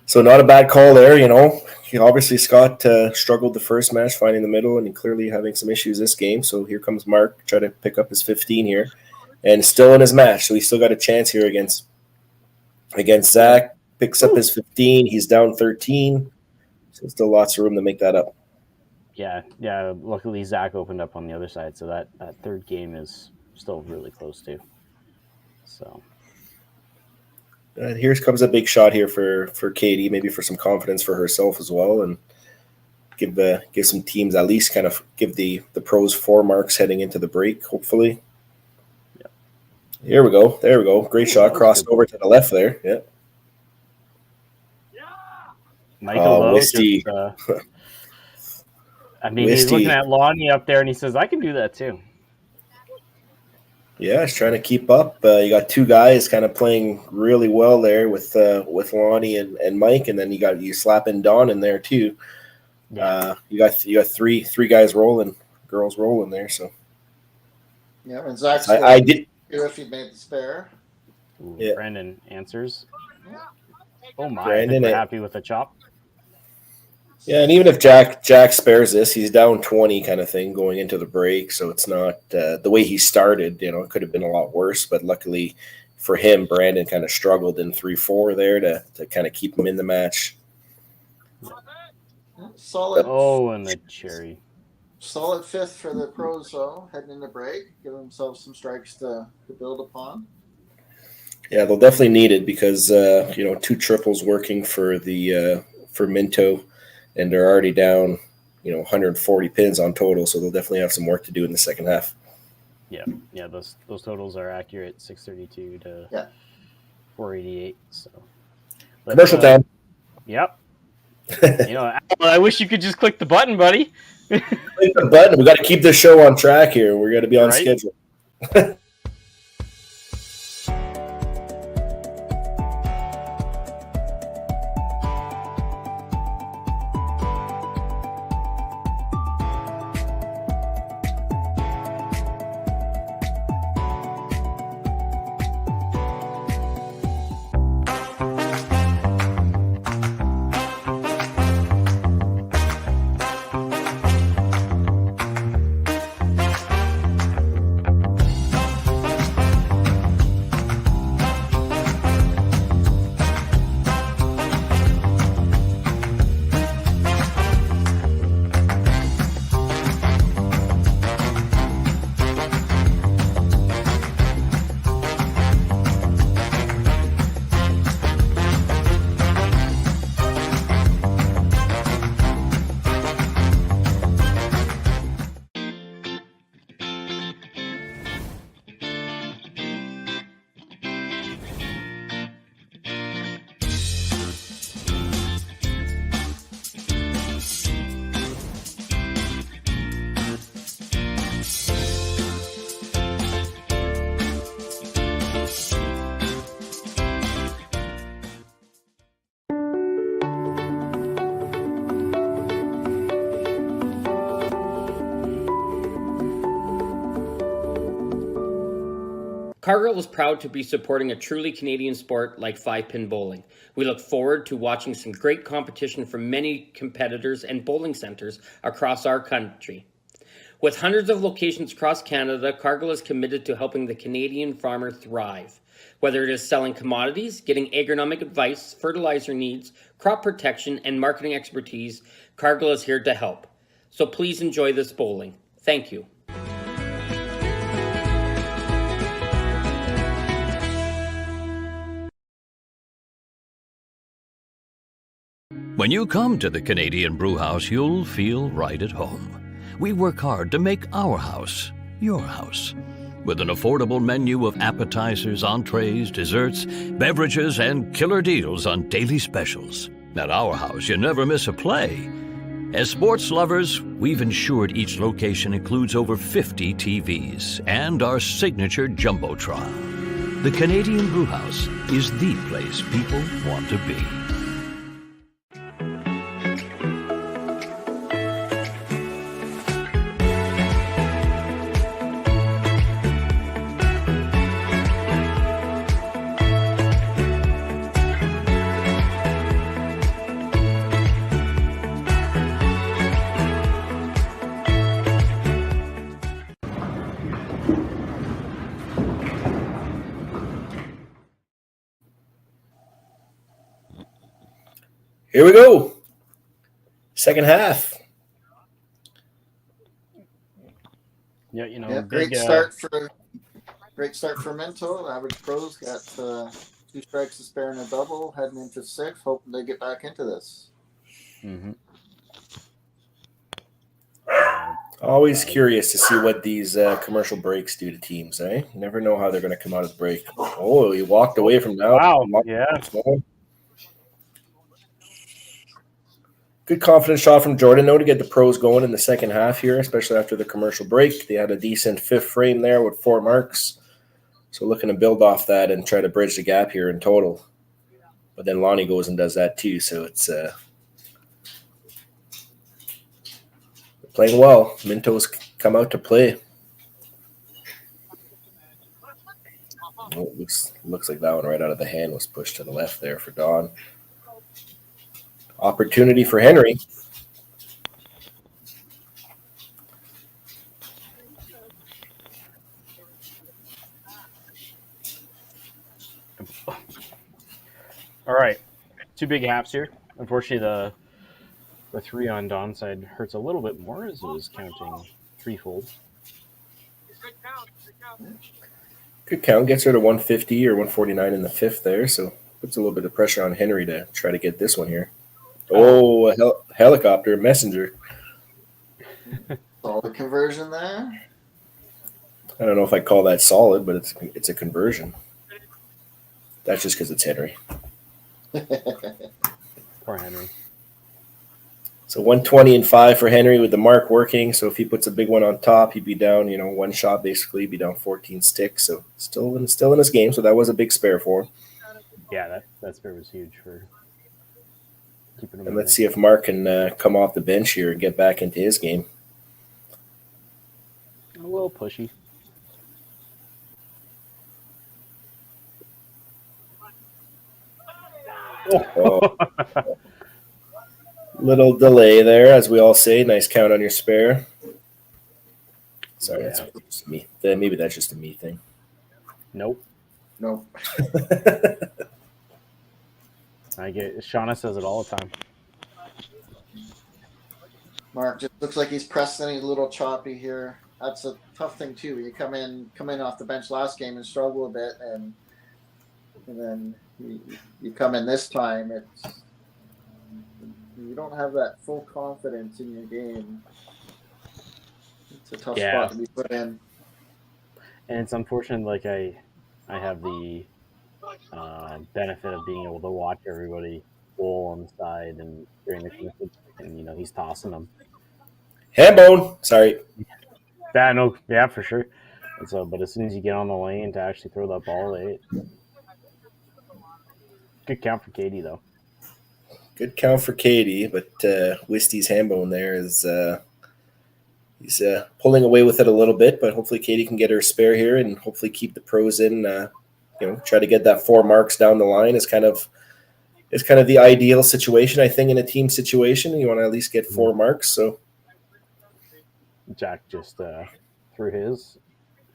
So not a bad call there, Obviously, Scott struggled the first match finding the middle, and he clearly having some issues this game. So here comes Mark, try to pick up his 15 here. And still in his match, so he's still got a chance here against Zach. Picks up his 15. He's down 13. So still lots of room to make that up. Yeah. Luckily, Zach opened up on the other side, so that third game is still really close too. So here comes a big shot here for Katie, maybe for some confidence for herself as well, and give some teams at least kind of give the pros 4 marks heading into the break, hopefully. Here we go. There we go. Great shot. Crossed over to the left there. Yeah. Michael Lowe Wisty. He's looking at Lonnie up there, and he says, "I can do that too." Yeah, he's trying to keep up. You got 2 guys kind of playing really well there with Lonnie and Mike, and then you slapping Don in there too. Yeah. You got 3 guys rolling, girls rolling there. So yeah, and Zach's I did. If he made the spare. Ooh, yeah. Brandon answers. Oh my! Brandon, we're happy with the chop. Yeah, and even if Jack spares this, he's down 20 kind of thing going into the break. So it's not the way he started. It could have been a lot worse. But luckily for him, Brandon kind of struggled in 3-4 there to kind of keep him in the match. Solid. Oh, and the cherry. Solid 5th for the pros, though, heading into break. Give themselves some strikes to build upon. Yeah, they'll definitely need it because 2 triples working for Minto, and they're already down 140 pins on total, so they'll definitely have some work to do in the second half. Yeah, those totals are accurate, 632 to 488. So commercial time. Yep. I wish you could just click the button, buddy. Click the button. We got to keep this show on track here. We're going to be on schedule. Cargill is proud to be supporting a truly Canadian sport like 5-pin bowling. We look forward to watching some great competition from many competitors and bowling centres across our country. With hundreds of locations across Canada, Cargill is committed to helping the Canadian farmer thrive. Whether it is selling commodities, getting agronomic advice, fertilizer needs, crop protection, and marketing expertise, Cargill is here to help. So please enjoy this bowling. Thank you. When you come to the Canadian Brewhouse, you'll feel right at home. We work hard to make our house your house. With an affordable menu of appetizers, entrees, desserts, beverages, and killer deals on daily specials. At our house, you never miss a play. As sports lovers, we've ensured each location includes over 50 TVs and our signature Jumbotron. The Canadian Brewhouse is the place people want to be. Here we go. Second half. Yeah, you know, Yeah, great start for Minto. Average pros got 2 strikes to spare and a double, heading into 6, hoping they get back into this. Mm-hmm. Always curious to see what these commercial breaks do to teams, eh? You never know how they're going to come out of the break. Oh, he walked away from that. Wow, yeah. Good confident shot from Jordan, though, to get the pros going in the second half here, especially after the commercial break. They had a decent 5th frame there with 4 marks. So looking to build off that and try to bridge the gap here in total. But then Lonnie goes and does that too, so it's playing well. Minto's come out to play. Oh, looks like that one right out of the hand was pushed to the left there for Don. Opportunity for Henry. All right, 2 big halves here. Unfortunately, the 3 on Don's side hurts a little bit more as it was counting threefold. Good count. Gets her to 150 or 149 in the 5th there, so puts a little bit of pressure on Henry to try to get this one here. Oh, a helicopter, messenger. Solid conversion there. I don't know if I call that solid, but it's a conversion. That's just because it's Henry. Poor Henry. So 120 and 5 for Henry with the mark working. So if he puts a big one on top, he'd be down, 1 shot basically. He'd be down 14 sticks. So still in his game. So that was a big spare for him. Yeah, that spare was huge for keeping him. And let's see if Mark can come off the bench here and get back into his game. A little pushy. Oh. Little delay there, as we all say. Nice count on your spare. Sorry, that's just me. Maybe that's just a me thing. Nope. I get Shauna says it all the time. Mark just looks like he's pressing. He's a little choppy here. That's a tough thing too. You come in off the bench last game and struggle a bit, and then you come in this time. You don't have that full confidence in your game. It's a tough spot to be put in. And it's unfortunate. Like I have the benefit of being able to watch everybody bowl on the side and during the commission, and he's tossing them. Handbone. Sorry. Yeah, for sure. And so, but as soon as you get on the lane to actually throw that ball, good count for Katie though. Good count for Katie, but Wisty's handbone there is he's pulling away with it a little bit, but hopefully Katie can get her spare here and hopefully keep the pros in. Try to get that 4 marks down the line is kind of the ideal situation, I think, in a team situation. You want to at least get 4 marks. So Jack just threw his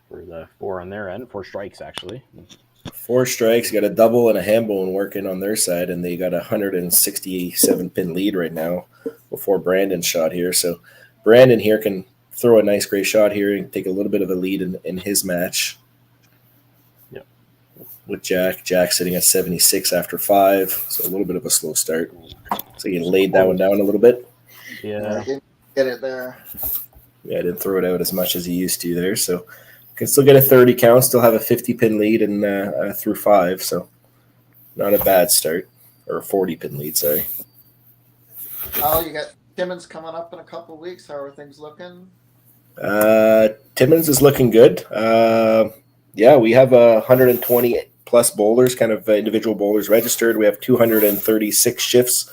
for the 4 on their end, 4 strikes actually. 4 strikes, got a double and a handbone working on their side, and they got a 167 pin lead right now before Brandon's shot here. So Brandon here can throw a nice gray shot here and take a little bit of a lead in his match. Yep. with Jack. Jack sitting at 76 after 5, so a little bit of a slow start. So he laid that one down a little bit. Yeah. Didn't get it there. Yeah, I didn't throw it out as much as he used to there. So can still get a 30 count, still have a 50-pin lead and through 5. So not a bad start. Or a 40-pin lead, sorry. Oh, you got Timmins coming up in a couple of weeks. How are things looking? Timmins is looking good. Yeah, we have 120 plus bowlers, kind of individual bowlers registered. We have 236 shifts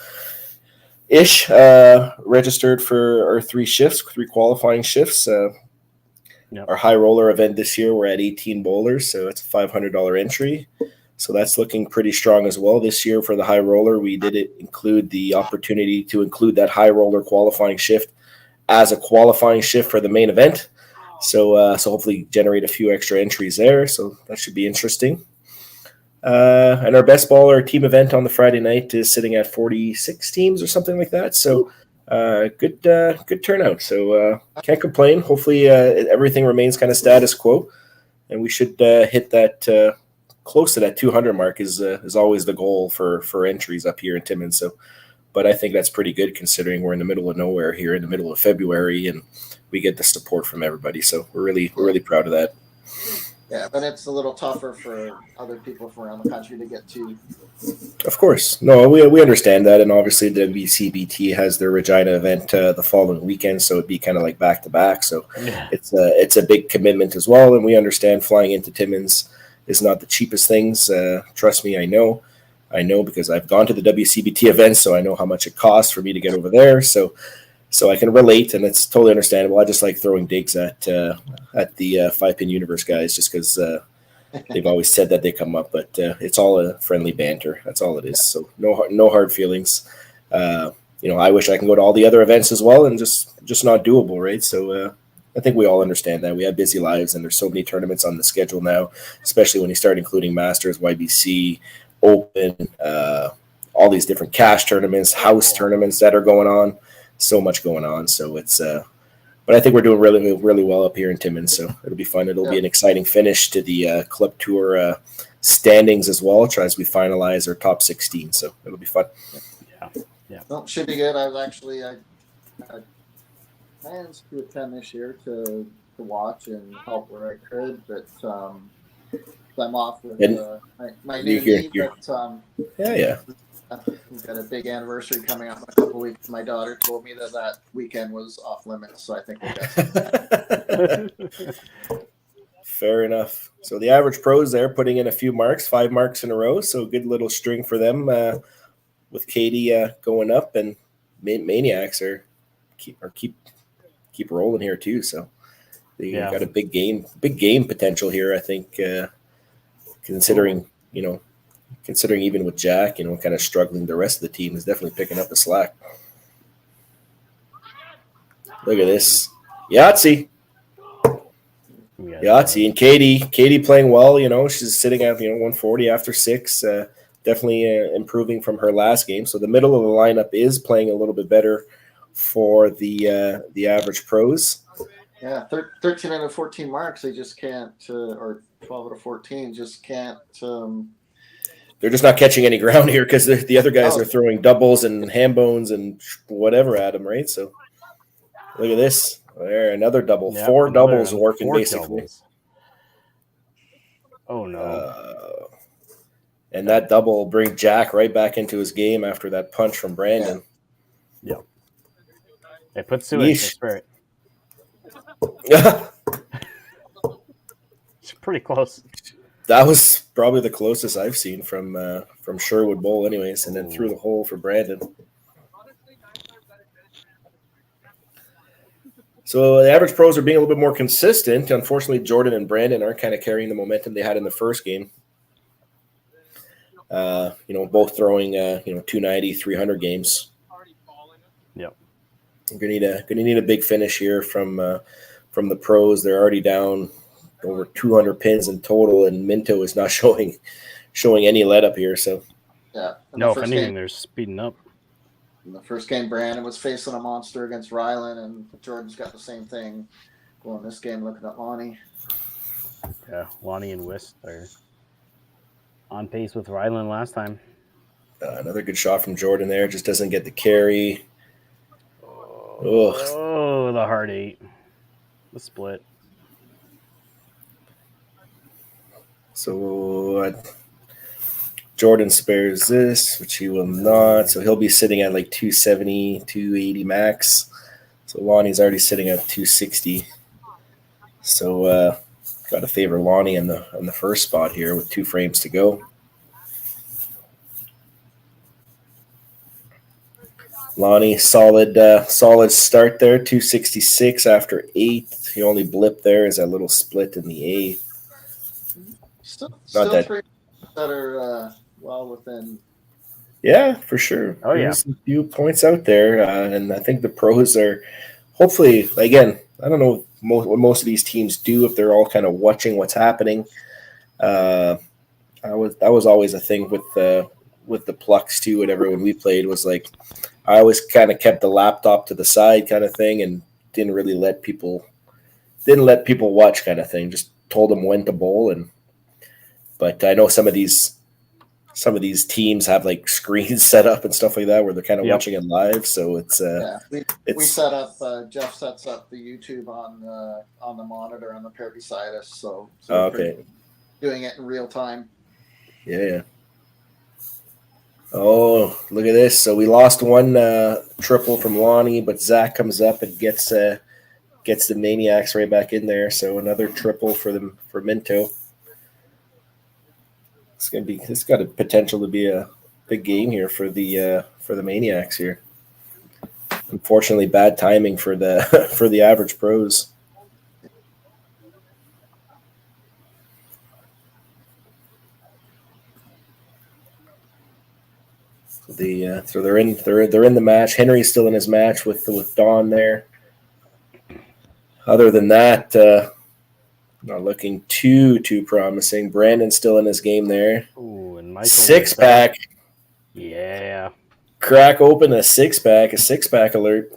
ish registered for our 3 shifts, 3 qualifying shifts. Yep. Our high roller event this year, we're at 18 bowlers, so it's a $500 entry. So that's looking pretty strong as well. This year for the high roller, we did include the opportunity to include that high roller qualifying shift as a qualifying shift for the main event. So hopefully generate a few extra entries there. So that should be interesting. And our best bowler team event on the Friday night is sitting at 46 teams or something like that. So good turnout. So can't complain. Hopefully everything remains kind of status quo, and we should hit that close to that 200 mark is always the goal for entries up here in Timmins. So, but I think that's pretty good considering we're in the middle of nowhere here in the middle of February, and we get the support from everybody. So we're really proud of that. Yeah, but it's a little tougher for other people from around the country to get to. Of course. No, we understand that. And obviously the WCBT has their Regina event the following weekend. So it'd be kind of like back to back. So Yeah. it's a big commitment as well. And we understand flying into Timmins is not the cheapest things. Trust me, I know because I've gone to the WCBT events, so I know how much it costs for me to get over there. So I can relate, and it's totally understandable. I just like throwing digs at the 5-Pin Universe guys just because they've always said that they come up, but it's all a friendly banter. That's all it is. So no hard feelings. I wish I can go to all the other events as well, and just not doable, right? So I think we all understand that. We have busy lives, and there's so many tournaments on the schedule now, especially when you start including Masters, YBC, Open, all these different cash tournaments, house tournaments that are going on. So much going on. So it's but I think we're doing really well up here in Timmins. So it'll be fun. It'll be an exciting finish to the Club Tour standings as well, as we finalize our top 16. So it'll be fun. Yeah. Well, should be good. I had plans to attend this year to watch and help where I could, but I'm off with my new knee. Yeah. We've got a big anniversary coming up in a couple of weeks. My daughter told me that weekend was off limits, so I think we'll get Fair enough. So the average pros there putting in a few marks, 5 marks in a row. So good little string for them with Katie going up, and Maniacs keep rolling here too. So they got a big game potential here. I think considering even with Jack, kind of struggling, the rest of the team is definitely picking up the slack. Look at this. Yahtzee and Katie playing well. She's sitting at 140 after 6. Definitely improving from her last game. So the middle of the lineup is playing a little bit better for the average pros. Yeah, 13 out of 14 marks. They just can't, or 12 out of 14 just can't. They're just not catching any ground here because the other guys are throwing doubles and ham bones and whatever at them, right? So look at this. There, another double. Yep, 4 doubles working 4 basically. doubles. Oh, no. And that double will bring Jack right back into his game after that punch from Brandon. Yeah. It puts Sue in the spirit. It's pretty close. That was probably the closest I've seen from Sherwood Bowl anyways, and then through the hole for Brandon. So the average pros are being a little bit more consistent. Unfortunately, Jordan and Brandon aren't kind of carrying the momentum they had in the first game. Both throwing 290, 300 games. Yep. We're gonna need a big finish here from the pros. They're already down over 200 pins in total, and Minto is not showing any let up here. So if anything, they're speeding up. In the first game, Brandon was facing a monster against Rylan, and Jordan's got the same thing. Well, in this game, looking at Lonnie. Yeah, Lonnie and Wist are On pace with Ryland last time. Another good shot from Jordan there. Just doesn't get the carry. Oh, the hard 8. The split. So Jordan spares this, which he will not. So he'll be sitting at like 270, 280 max. So Lonnie's already sitting at 260. So got to favor Lonnie in the first spot here with 2 frames to go. Lonnie, solid start there, 266 after 8th. He only blipped there as that little split in the 8th. Still that- 3 that are well within. Yeah, for sure. Oh, yeah. There's a few points out there, and I think the pros are hopefully, again, I don't know what most of these teams do if they're all kind of watching what's happening. That was always a thing with the Plucks too. Whatever when we played was like, I always kind of kept the laptop to the side kind of thing and didn't really let people watch kind of thing. Just told them when to bowl but I know some of these teams have like screens set up and stuff like that where they're kind of watching it live. So it's we set up. Jeff sets up the YouTube on the monitor on the pair beside us. So okay, doing it in real time. Yeah. Oh, look at this! So we lost one triple from Lonnie, but Zach comes up and gets the Maniacs right back in there. So another triple for Minto. It's got a potential to be a big game here for the Maniacs here. Unfortunately, bad timing for the for the average pros. So they're in the match. Henry's still in his match with Don there. Other than that, not looking too promising. Brandon's still in his game there. Ooh, and Michael 6-pack. Yeah. Crack open a 6-pack alert.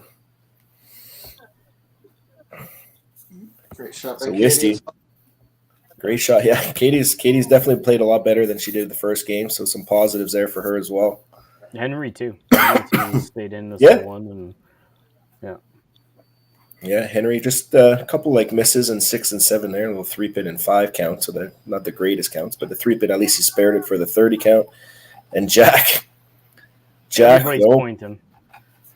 Great shot. So Wisty. Great shot. Yeah, Katie's definitely played a lot better than she did the first game. So some positives there for her as well. Henry too. Henry too stayed in this whole one, and yeah, Henry just a couple like misses and 6 and 7 there, a little 3-pin and 5 count. So they're not the greatest counts, but the 3-pin at least he spared it for the 30 count. And Jack, pointing.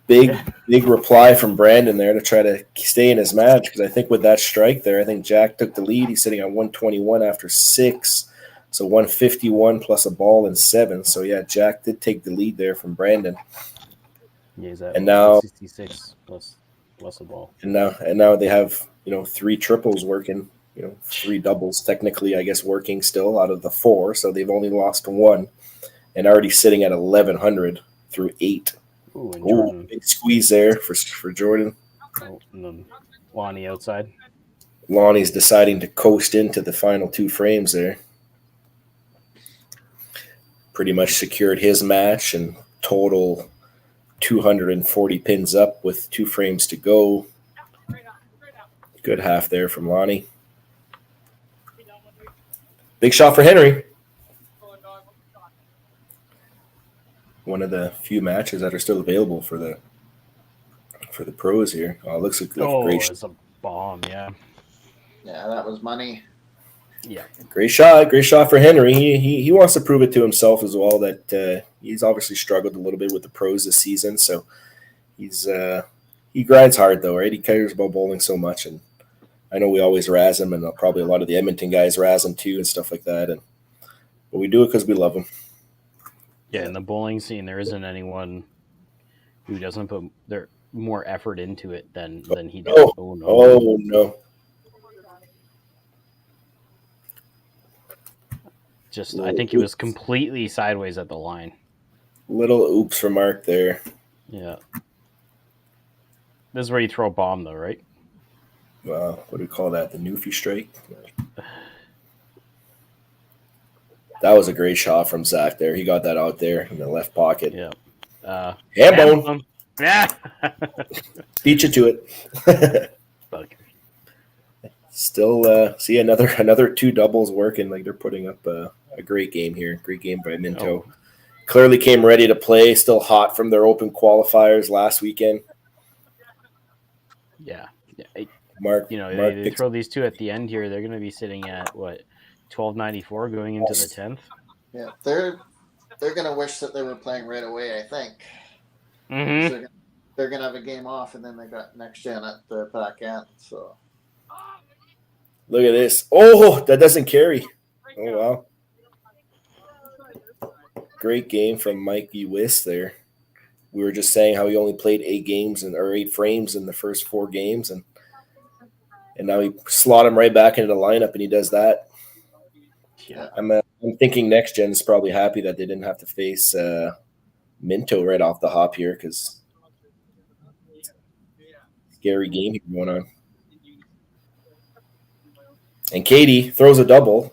Big reply from Brandon there to try to stay in his match because I think with that strike there, I think Jack took the lead. He's sitting at 121 after 6. So 151 plus a ball and 7. So yeah, Jack did take the lead there from Brandon. Yeah, he's at and now 66 plus a ball. And now they have 3 triples working, 3 doubles technically I guess working still out of the 4. So they've only lost 1 and already sitting at 1100 through 8. Ooh, and Jordan. Big squeeze there for Jordan. Oh, and then Lonnie outside. Lonnie's deciding to coast into the final 2 frames there. Pretty much secured his match and total 240 pins up with 2 frames to go. Good half there from Lonnie. Big shot for Henry. One of the few matches that are still available for the pros here. Oh, it looks like a great shot. It's a bomb, yeah. Yeah, that was money. Yeah. Great shot for Henry. He wants to prove it to himself as well that he's obviously struggled a little bit with the pros this season. So he grinds hard though, right? He cares about bowling so much, and I know we always razz him, and probably a lot of the Edmonton guys razz him too and stuff like that. But we do it because we love him. Yeah, in the bowling scene, there isn't anyone who doesn't put their more effort into it than he does. Oh no. I think he was completely sideways at the line. Little oops for Mark there. Yeah. This is where you throw a bomb, though, right? What do we call that? The Newfie strike? That was a great shot from Zach there. He got that out there in the left pocket. Yeah. Hand bone. Yeah. Beat you to it. Still see another 2 doubles working. Like they're putting up a a great game here. Great game by Minto. Clearly came ready to play, still hot from their open qualifiers last weekend. Yeah. Mark, they throw these two at the end here. They're going to be sitting at, what, 1294 going into the 10th? Yeah, they're going to wish that they were playing right away, I think. Mm-hmm. So they're going to have a game off, and then they got next gen at the back end. So look at this. Oh, that doesn't carry. Oh, wow. Great game from Mikey Wiss there. We were just saying how he only played 8 frames in the first 4 games, and now he slot him right back into the lineup, and he does that. Yeah. I'm thinking next gen is probably happy that they didn't have to face Minto right off the hop here, because scary game here going on. And Katie throws a double.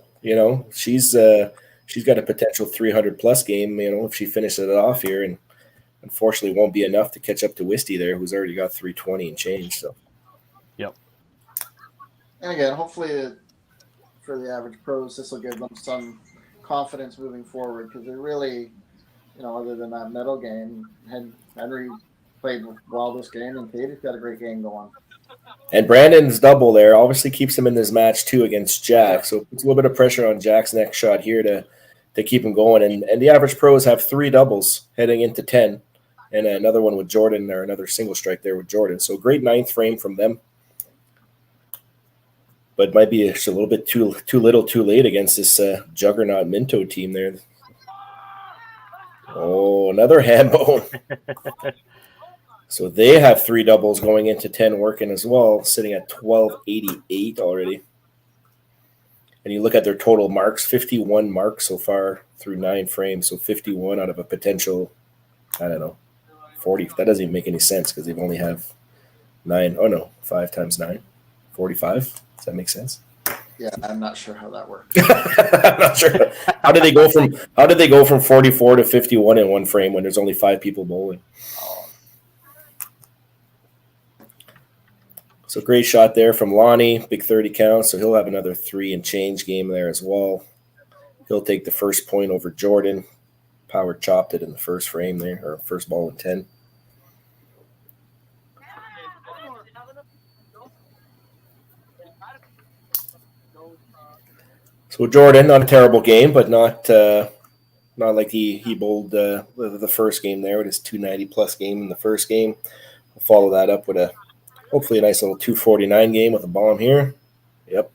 She's got a potential 300+ game. If she finishes it off here, and unfortunately won't be enough to catch up to Wisty there, who's already got 320 and change. So. Yep. And again, hopefully for the average pros, this will give them some confidence moving forward, because they're really, other than that medal game, Henry played well this game, and Katie's got a great game going. And Brandon's double there obviously keeps him in this match too against Jack. So it's a little bit of pressure on Jack's next shot here to keep him going. And the average pros have 3 doubles heading into 10, and another one with Jordan, or another single strike there with Jordan. So great 9th frame from them. But might be just a little bit too little too late against this juggernaut Minto team there. Oh, another hand bone. So they have 3 doubles going into 10 working as well, sitting at 1288 already. And you look at their total marks, 51 marks so far through 9 frames. So 51 out of a potential, 40. That doesn't even make any sense, because they've only have 9. Oh, no, 5 times 9, 45. Does that make sense? Yeah, I'm not sure how that works. I'm not sure. How did they go from 44 to 51 in one frame when there's only 5 people bowling? So great shot there from Lonnie, big 30 count. So he'll have another 3 and change game there as well. He'll take the first point over Jordan. Power chopped it in the first frame there, or first ball in 10. So Jordan, not a terrible game, but not like he bowled the first game there with his 290+ game in the first game. We'll follow that up with hopefully a nice little 249 game with a bomb here. Yep.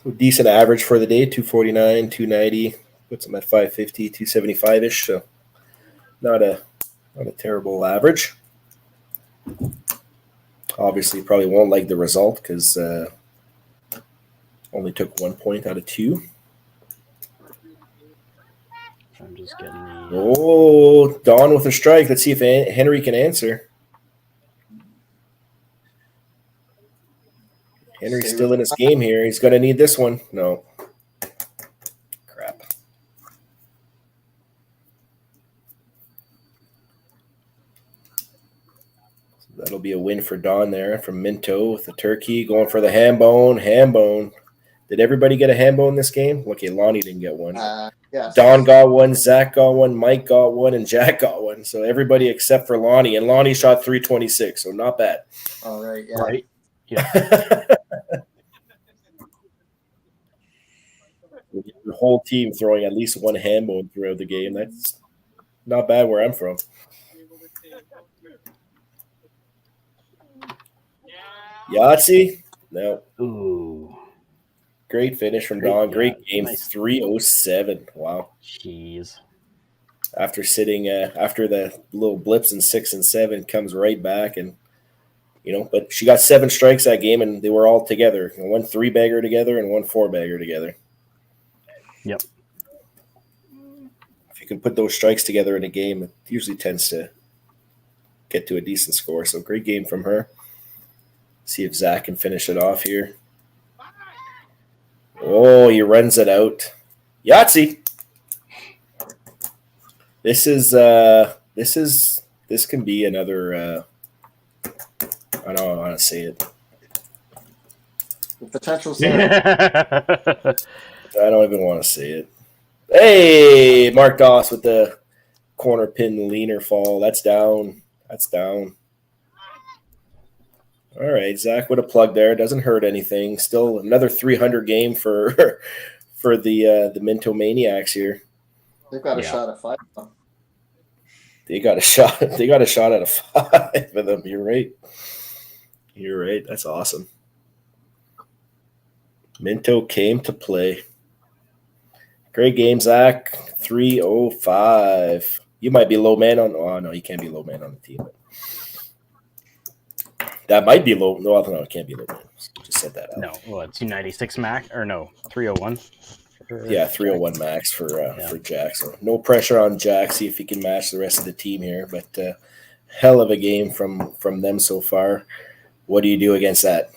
So decent average for the day, 249, 290. Puts him at 550, 275-ish. So not a terrible average. Obviously, probably won't like the result, because only took 1 point out of 2. I'm just getting the... Oh, Don with a strike. Let's see if Henry can answer. Henry's still in his game here. He's going to need this one. No. Crap. That'll be a win for Don there from Minto with the turkey. Going for the ham bone. Ham bone. Did everybody get a ham bone this game? Okay, Lonnie didn't get one. Yes. Don got one, Zach got one, Mike got one, and Jack got one. So everybody except for Lonnie. And Lonnie shot 326, so not bad. All right, yeah. Right. Yeah. The whole team throwing at least one hand bone throughout the game. That's not bad where I'm from. Yahtzee? No. Ooh. Great finish from Don. Great game. Nice. 307. Wow. Jeez. After sitting, after the little blips in 6 and 7, comes right back, and but she got 7 strikes that game, and they were all together. One 3-bagger together and one 4-bagger together. Yep. If you can put those strikes together in a game, it usually tends to get to a decent score. So great game from her. See if Zach can finish it off here. Oh, he runs it out. Yahtzee. This can be another I don't want to say it. The potential's there. I don't even want to see it. Hey, Mark Doss with the corner pin leaner fall. That's down. That's down. All right, Zach with a plug there. Doesn't hurt anything. Still another 300 game for for the Minto Maniacs here. They've got a shot at 5. They got a shot. They got a shot at a 5 for them. You're right. You're right. That's awesome. Minto came to play. Great game, Zach. 305. You might be low man on. Oh no, you can't be low man on the team. That might be low. No, it can't be low man. Just said that out. No, what, 296 max or no 301? Yeah, 301 max for Jack. So no pressure on Jack. See if he can match the rest of the team here. But hell of a game from them so far. What do you do against that?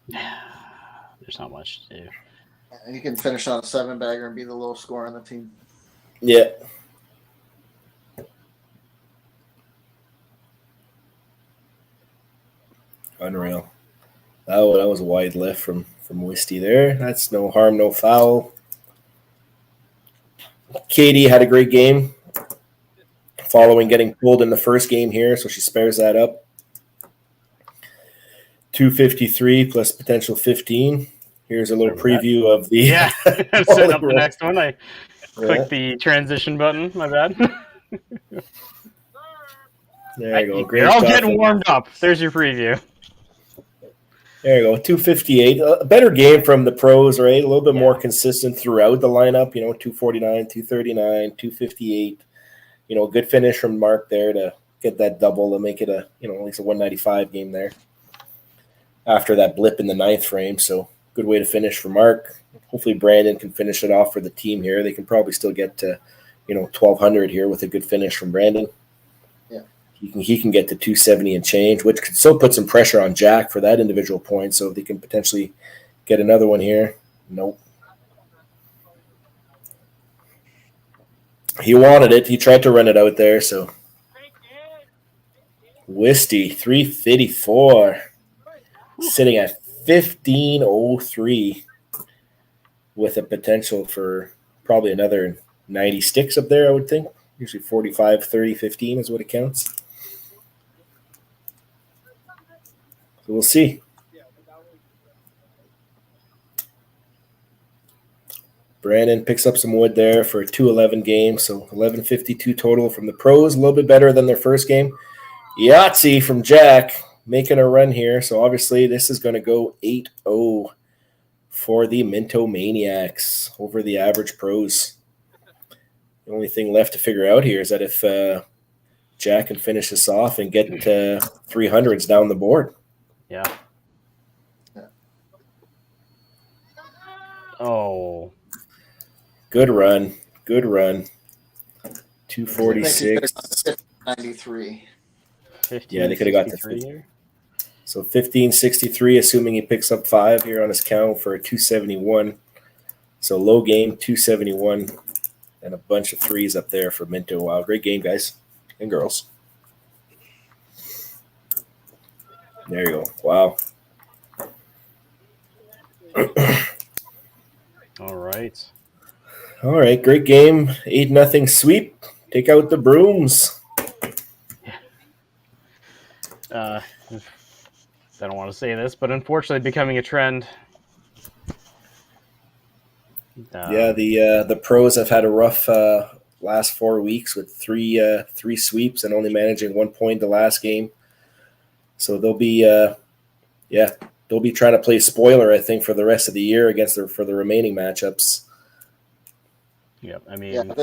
There's not much to do. And you can finish on a 7-bagger and be the lowest scorer on the team. Yeah. Unreal. That was a wide left from Wisty there. That's no harm, no foul. Katie had a great game following getting pulled in the first game here, so she spares that up. 253 plus potential 15. Here's a little preview of the I'm setting up the next one. I clicked the transition button. My bad. There you go. Great. You're all getting warmed up. There's your preview. There you go. 258. A better game from the pros, right? A little bit more consistent throughout the lineup. 249, 239, 258. Good finish from Mark there to get that double and make it at least a 195 game there after that blip in the 9th frame. So good way to finish for Mark. Hopefully Brandon can finish it off for the team here. They can probably still get to 1,200 here with a good finish from Brandon. Yeah, he can get to 270 and change, which could still put some pressure on Jack for that individual point. So they can potentially get another one here. Nope. He wanted it. He tried to run it out there. So Wisty 354, sitting at 1503 with a potential for probably another 90 sticks up there, I would think. Usually 45, 30, 15 is what it counts. So we'll see. Brandon picks up some wood there for a 211 game, so 1152 total from the pros, a little bit better than their first game. Yahtzee from Jack making a run here, so obviously this is going to go 8-0 for the Minto Maniacs over the average pros. The only thing left to figure out here is that if Jack can finish this off and get 300s down the board. Yeah. Oh. Good run. Good run. 246. 93. Yeah, they could have got to 50 here. So 1563, assuming he picks up 5 here on his count for a 271. So low game, 271. And a bunch of 3s up there for Minto. Wow, great game, guys and girls. There you go. Wow. All right. All right, great game. 8-0 sweep. Take out the brooms. I don't want to say this, but unfortunately becoming a trend. Yeah, the pros have had a rough last 4 weeks with three sweeps and only managing 1 point the last game. So they'll be trying to play spoiler, I think, for the rest of the year for the remaining matchups. Yep, I mean,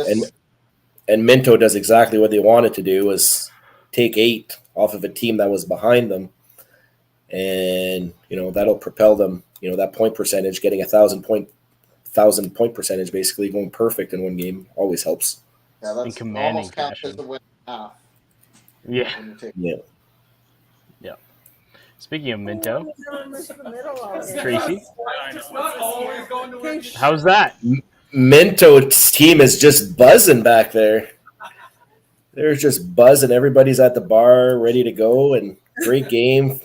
and Minto does exactly what they wanted to do, was take 8 off of a team that was behind them, and that'll propel them. That point percentage, getting 1,000 point percentage, basically going perfect in one game, always helps. Yeah, that's commanding almost counts fashion. as a win half. Yeah. Yeah. Speaking of Minto, Tracy, how's that? Minto's team is just buzzing back there. They're just buzzing. Everybody's at the bar, ready to go, and great game.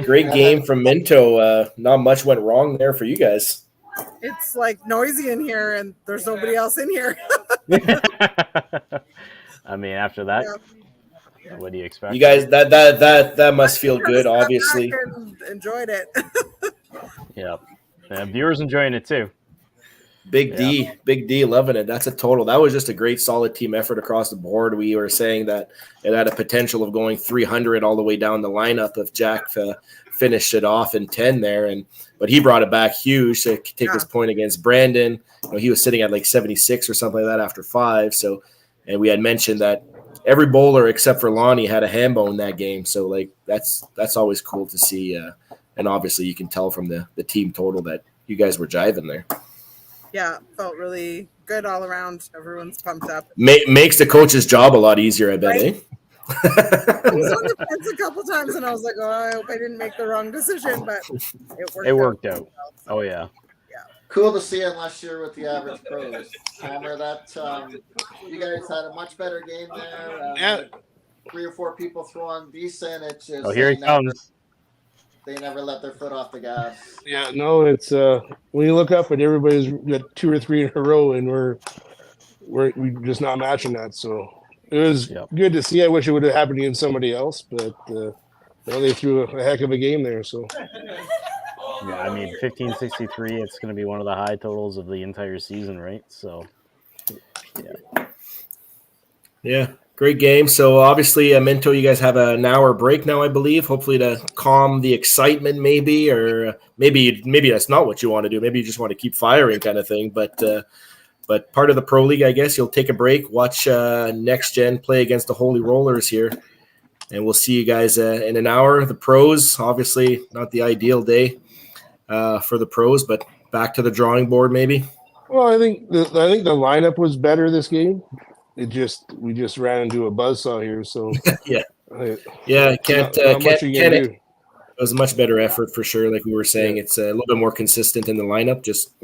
Great game from Minto. Not much went wrong there for you guys. It's like noisy in here, and there's nobody else in here. I mean, after that, what do you expect? You guys, that must feel good, Sat back obviously. and enjoyed it. Yeah. Viewers enjoying it too. Big D, loving it. That's a total. That was just a great, solid team effort across the board. We were saying that it had a potential of going 300 all the way down the lineup if Jack finished it off in 10 there, but he brought it back huge to take this point against Brandon. He was sitting at like 76 or something like that after 5. So, and we had mentioned that every bowler except for Lonnie had a hand bone that game. So, like that's always cool to see. And obviously, you can tell from the team total that you guys were jiving there. Yeah, felt really good all around. Everyone's pumped up. Makes the coach's job a lot easier, I bet, right? I was on the fence a couple times, and I was like, "Oh, I hope I didn't make the wrong decision," but it worked out. Well, so. Oh yeah. Cool to see unless you're with the average pros. Homer, that you guys had a much better game there. 3 or 4 people throwing decent. It's just here he comes. They never let their foot off the gas. Yeah, no, it's when you look up and everybody's got 2 or 3 in a row, and we're just not matching that. So it was good to see. I wish it would have happened against somebody else, but they threw a heck of a game there. So yeah, I mean, 1563. It's going to be one of the high totals of the entire season, right? So yeah. Great game. So obviously, Minto, you guys have an hour break now, I believe. Hopefully to calm the excitement, maybe, or maybe that's not what you want to do. Maybe you just want to keep firing, kind of thing. But part of the Pro League, I guess, you'll take a break, watch Next Gen play against the Holy Rollers here, and we'll see you guys in an hour. The pros, obviously, not the ideal day for the pros, but back to the drawing board, maybe. Well, I think the lineup was better this game. We just ran into a buzzsaw here, so yeah, can't do. It was a much better effort for sure. Like we were saying, it's a little bit more consistent in the lineup. Just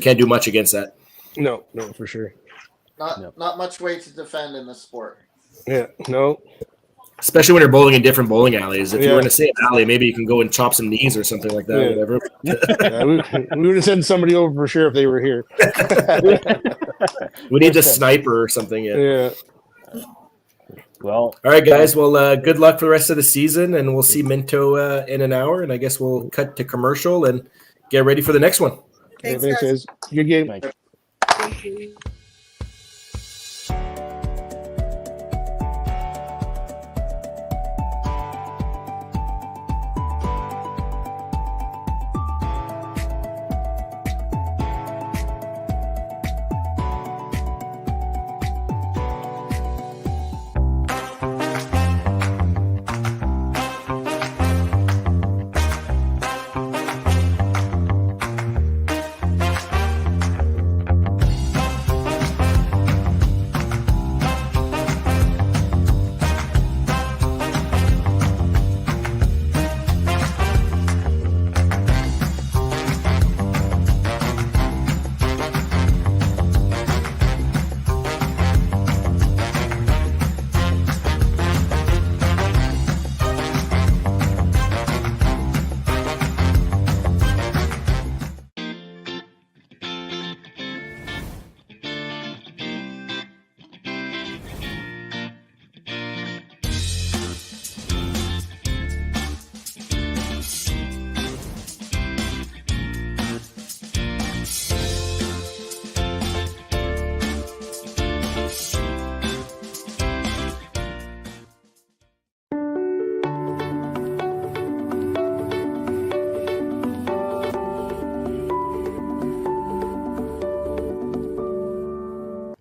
can't do much against that. No, for sure. Not much way to defend in this sport. Yeah, no. Especially when you're bowling in different bowling alleys. If you were in the same alley, maybe you can go and chop some knees or something like that. Whatever. We would have sent somebody over for sure if they were here. We need a sniper or something. Yeah. Well, all right, guys. Well, good luck for the rest of the season, and we'll see Minto in an hour. And I guess we'll cut to commercial and get ready for the next one. Thanks, guys. Good game. Thanks. Thank you.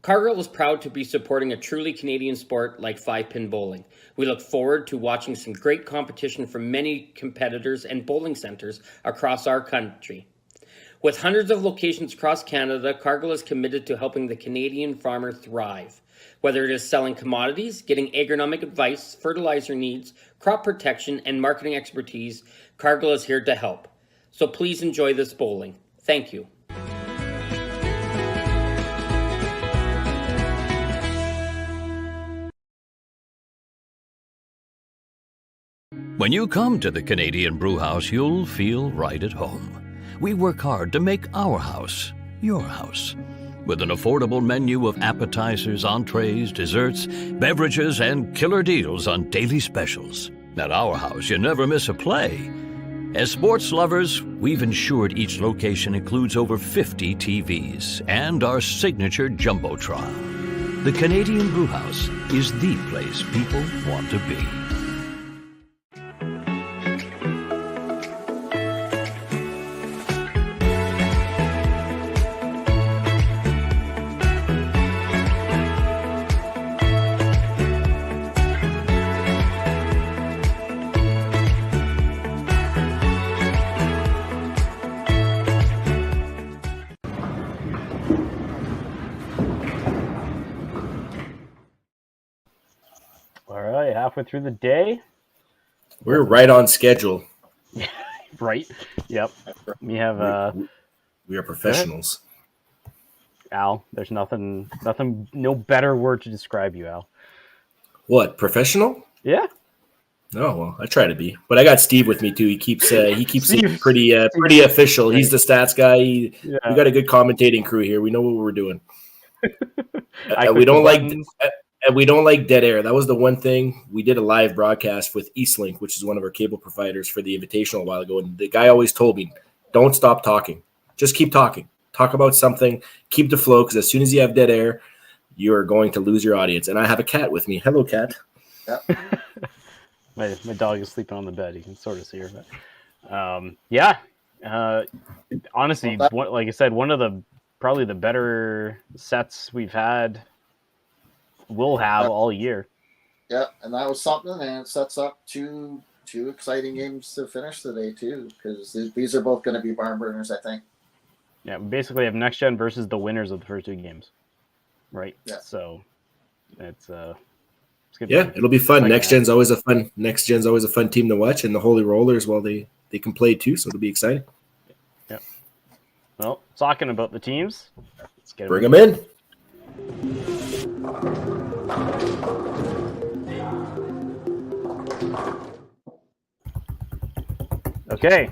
Cargill is proud to be supporting a truly Canadian sport like 5-pin bowling. We look forward to watching some great competition from many competitors and bowling centres across our country. With hundreds of locations across Canada, Cargill is committed to helping the Canadian farmer thrive. Whether it is selling commodities, getting agronomic advice, fertilizer needs, crop protection, and marketing expertise, Cargill is here to help. So please enjoy this bowling. Thank you. When you come to the Canadian Brewhouse, you'll feel right at home. We work hard to make our house your house. With an affordable menu of appetizers, entrees, desserts, beverages, and killer deals on daily specials. At our house, you never miss a play. As sports lovers, we've ensured each location includes over 50 TVs and our signature Jumbotron. The Canadian Brewhouse is the place people want to be. All right, halfway through the day. We're right on schedule. Right. Yep. We have We are professionals. Al. There's nothing, no better word to describe you, Al. What, professional? Yeah. Oh well, I try to be, but I got Steve with me too. He keeps Steve. it pretty official. He's the stats guy. Yeah. We got a good commentating crew here. We know what we're doing. I we don't like buttons. and we don't like dead air. That was the one thing. We did a live broadcast with Eastlink, which is one of our cable providers, for the Invitational a while ago, and the guy always told me, "Don't stop talking. Just keep talking. Talk about something. Keep the flow, because as soon as you have dead air, you are going to lose your audience." And I have a cat with me. Hello, cat. Yep. My dog is sleeping on the bed. You can sort of see her, but yeah. Honestly, like I said, one of the probably the better sets we've had. We'll have all year. Yeah, and that was something, and it sets up two exciting games to finish the day too, because these are both going to be barn burners, I think. Yeah, we basically have next gen versus the winners of the first two games, right? Yeah. So it's gonna Yeah, it'll be fun. Like Next gen's always a fun team to watch, and the Holy Rollers, well, they can play too, so it'll be exciting. Yeah. Well, talking about the teams, let's get Bring them in. Okay.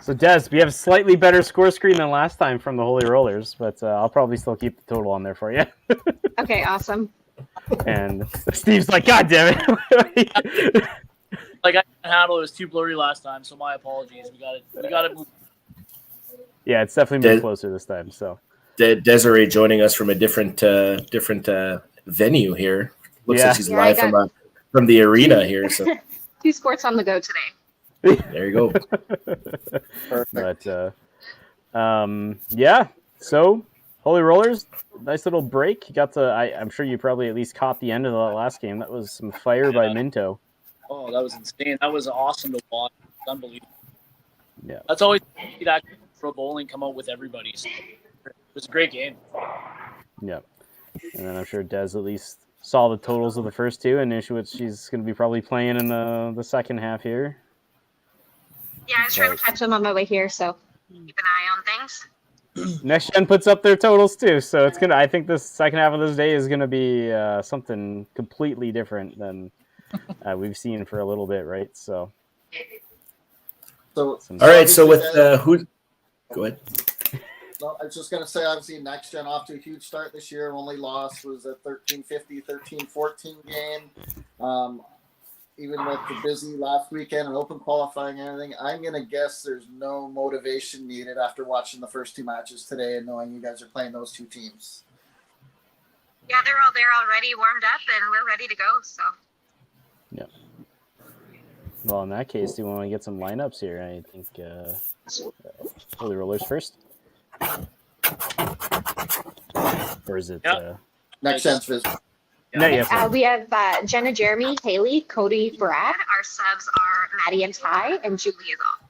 So, Des, we have a slightly better score screen than last time from the Holy Rollers, but I'll probably still keep the total on there for you. Okay, awesome. And Steve's like, God damn it. Like, I can't handle it. It was too blurry last time, so my apologies. We got to move. Yeah, it's definitely moved closer this time. So Desiree joining us from a different venue here. Looks like she's live from the arena here. So 2 sports on the go today. there you go. Perfect. But yeah. So Holy Rollers, nice little break. You got to. I'm sure you probably at least caught the end of the last game. That was some fire by Minto. Oh, that was insane. That was awesome to watch. Unbelievable. Yeah. That's always that pro bowling come out with everybody. So it was a great game. Yeah. And then I'm sure Des at least saw the totals of the first two and knew what she's going to be probably playing in the second half here. Yeah, I was trying to catch them on my way here, so keep an eye on things. Next Gen puts up their totals too, so it's gonna. I think this second half of this day is gonna be something completely different than we've seen for a little bit, right? So. So All right. So with who? Go ahead. No, I was just going to say, obviously, Next Gen off to a huge start this year. Only loss was a 13-50, 13-14 game. Even with the busy last weekend and open qualifying and everything, I'm going to guess there's no motivation needed after watching the first two matches today and knowing you guys are playing those two teams. Yeah, they're all there already, warmed up, and we're ready to go. So. Yeah. Well, in that case, do you want to get some lineups here? I think Holy Rollers first. Or is it? Next Gen's visit. No, yes. We have Jenna, Jeremy, Haley, Cody, Brad. Our subs are Maddie and Ty, and Julie is off.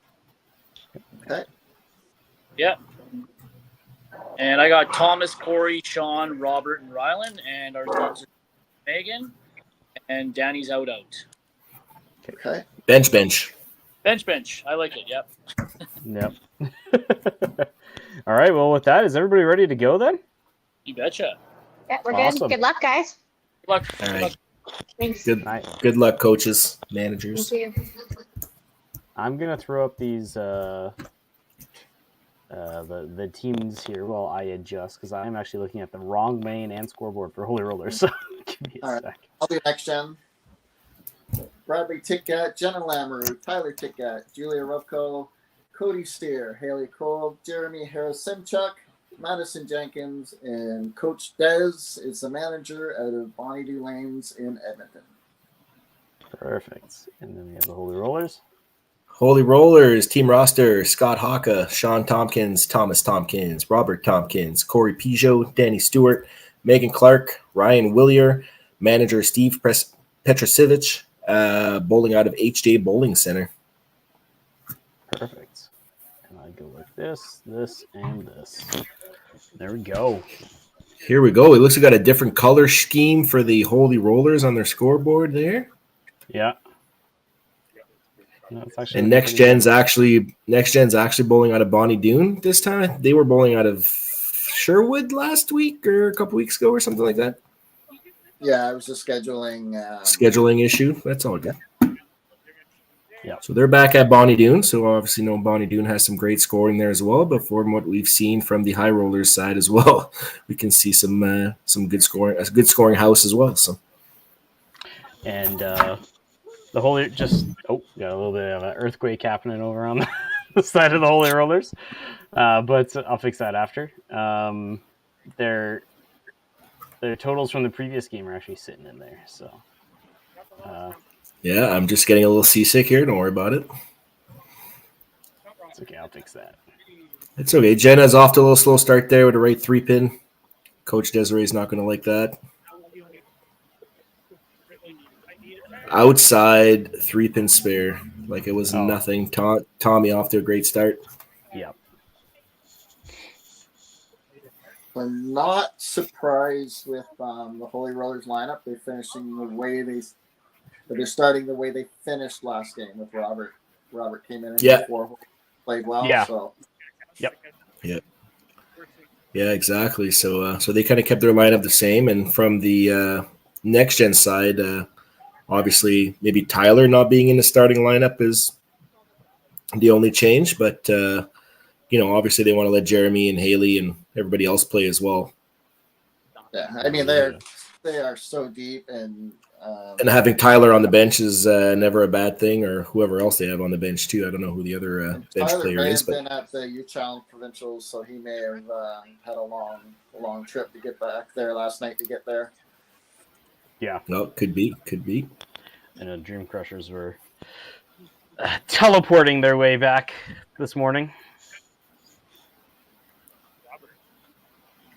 Okay. Yeah. And I got Thomas, Corey, Sean, Robert, and Rylan, and our subs are Megan, and Danny's out. Okay. Bench. Bench. I like it. Yep. Yep. All right. Well, with that, is everybody ready to go then? You betcha. Yeah, we're Awesome. good. Good luck, guys. Good luck. All right. Thanks. Good luck, coaches, managers. Thank you. I'm gonna throw up these the teams here while I adjust because I'm actually looking at the wrong main and scoreboard for Holy Rollers. So give me a All right. sec. I'll be next gen. Bradley Titgat, Jenna Lamoureux, Tyler Titgat, Julia Rubko, Cody Steer, Haley Cole, Jeremy Harris-Simchuk, Madison Jenkins, and Coach Dez is the manager out of Bonnie Dew Lanes in Edmonton. Perfect. And then we have the Holy Rollers. Holy Rollers team roster: Scott Haka, Sean Tompkins, Thomas Tompkins, Robert Tompkins, Corey Peugeot, Danny Stewart, Megan Clark, Ryan Willier, manager Steve Petrosevich, bowling out of HJ Bowling Center. Perfect. And I go like this, and this. There we go. Here we go. It looks like we got a different color scheme for the Holy Rollers on their scoreboard there. Yeah. No, it's actually And next gen's actually bowling out of Bonnie Doon this time. They were bowling out of Sherwood last week or a couple weeks ago or something like that. Yeah, I was just scheduling. Scheduling issue. That's all good. Yeah. So they're back at Bonnie Doon. So obviously, Bonnie Doon has some great scoring there as well. But from what we've seen from the High Rollers side as well, we can see some good scoring, a good scoring house as well. So. And the Holy got a little bit of an earthquake happening over on the side of the Holy Rollers, but I'll fix that after. Their totals from the previous game are actually sitting in there, so. Yeah, I'm just getting a little seasick here. Don't worry about it. It's okay. I'll fix that. It's okay. Jenna's off to a little slow start there with a right 3-pin. Coach Desiree's not going to like that. Outside 3-pin spare, like it was nothing. Tommy off to a great start. Yep. I'm not surprised with the Holy Rollers lineup. They're finishing the way they're starting the way they finished last game with Robert. Robert came in before, played well. Yeah. So. Yep. Yeah, exactly. So they kind of kept their lineup the same, and from the next gen side. Obviously, maybe Tyler not being in the starting lineup is the only change, but obviously they want to let Jeremy and Haley and everybody else play as well. Yeah, I mean they are so deep, and having Tyler on the bench is never a bad thing, or whoever else they have on the bench too. I don't know who the other bench Tyler player may is, have but been at the U Challenge Provincials, so he may have had a long trip to get back there last night to get there. Yeah. No, could be. And Dream Crushers were teleporting their way back this morning.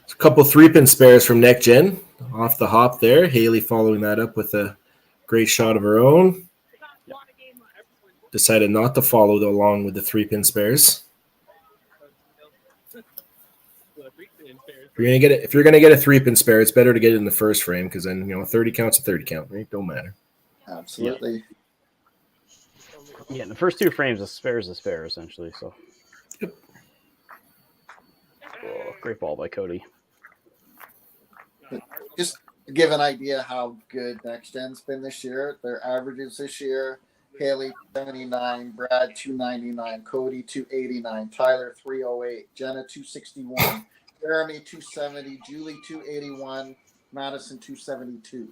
A couple 3-pin spares from Next Gen off the hop there. Haley following that up with a great shot of her own. Decided not to follow along with the 3-pin spares. If you're gonna get a 3-pin spare, it's better to get it in the first frame because then a 30 count's a 30 count, right? Don't matter. Absolutely. Yeah, the first two frames, a spare is a spare essentially. So. Yep. Oh, great ball by Cody. Just to give an idea how good Next Gen's been this year. Their averages this year: Haley 79, Brad 299, Cody 289, Tyler 308, Jenna 261. Jeremy 270, Julie 281, Madison 272.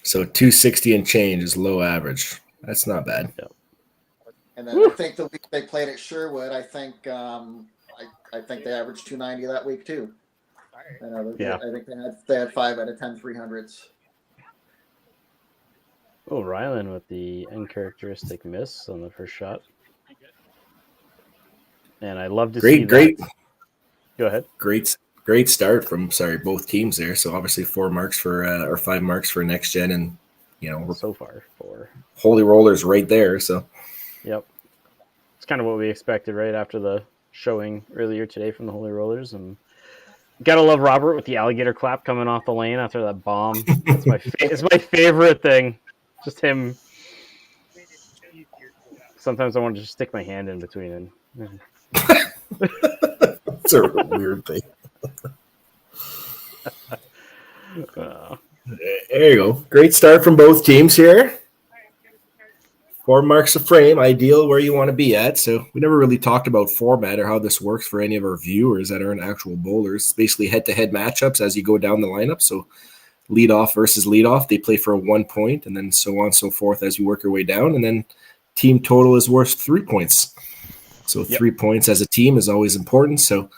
So 260 and change is low average. That's not bad. Yep. And then I think the week they played at Sherwood, I think I think they averaged 290 that week too. I think they had 5 out of 10 300s. Oh, Rylan with the uncharacteristic miss on the first shot. And I love to see that. Great. Go ahead. Great start from both teams there. So obviously 4 marks for or 5 marks for Next Gen, and we're so far 4 Holy Rollers right there. So yep, it's kind of what we expected right after the showing earlier today from the Holy Rollers, and gotta love Robert with the alligator clap coming off the lane after that bomb. It's my favorite thing. Just him. Sometimes I want to just stick my hand in between and. It's a weird thing. There you go. Great start from both teams here. 4 marks a frame, ideal where you want to be at. So we never really talked about format or how this works for any of our viewers that aren't actual bowlers. It's basically head-to-head matchups as you go down the lineup. So lead off versus lead off, they play for 1 point, and then so on and so forth as you work your way down. And then team total is worth 3 points. So 3 points as a team is always important. So,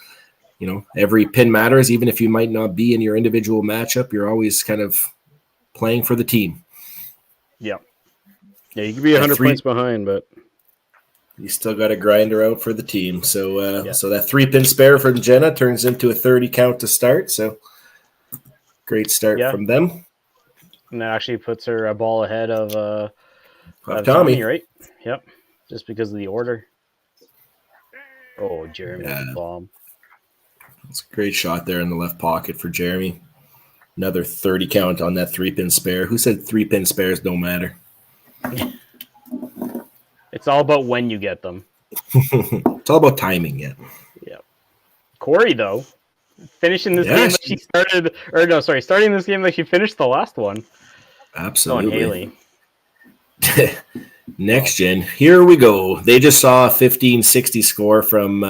every pin matters. Even if you might not be in your individual matchup, you're always kind of playing for the team. Yeah. Yeah, you could be 100 points behind, but you still got to grind her out for the team. So so that 3-pin spare from Jenna turns into a 30 count to start. So great start from them. And that actually puts her a ball ahead of Tommy, right? Yep. Just because of the order. Oh, Jeremy with the bomb. It's a great shot there in the left pocket for Jeremy. Another 30 count on that 3-pin spare. Who said 3-pin spares don't matter? It's all about when you get them. It's all about timing, yeah. Corey, though, finishing this game like she started, starting this game like she finished the last one. Absolutely. Haley. Next gen, here we go. They just saw a 1560 score from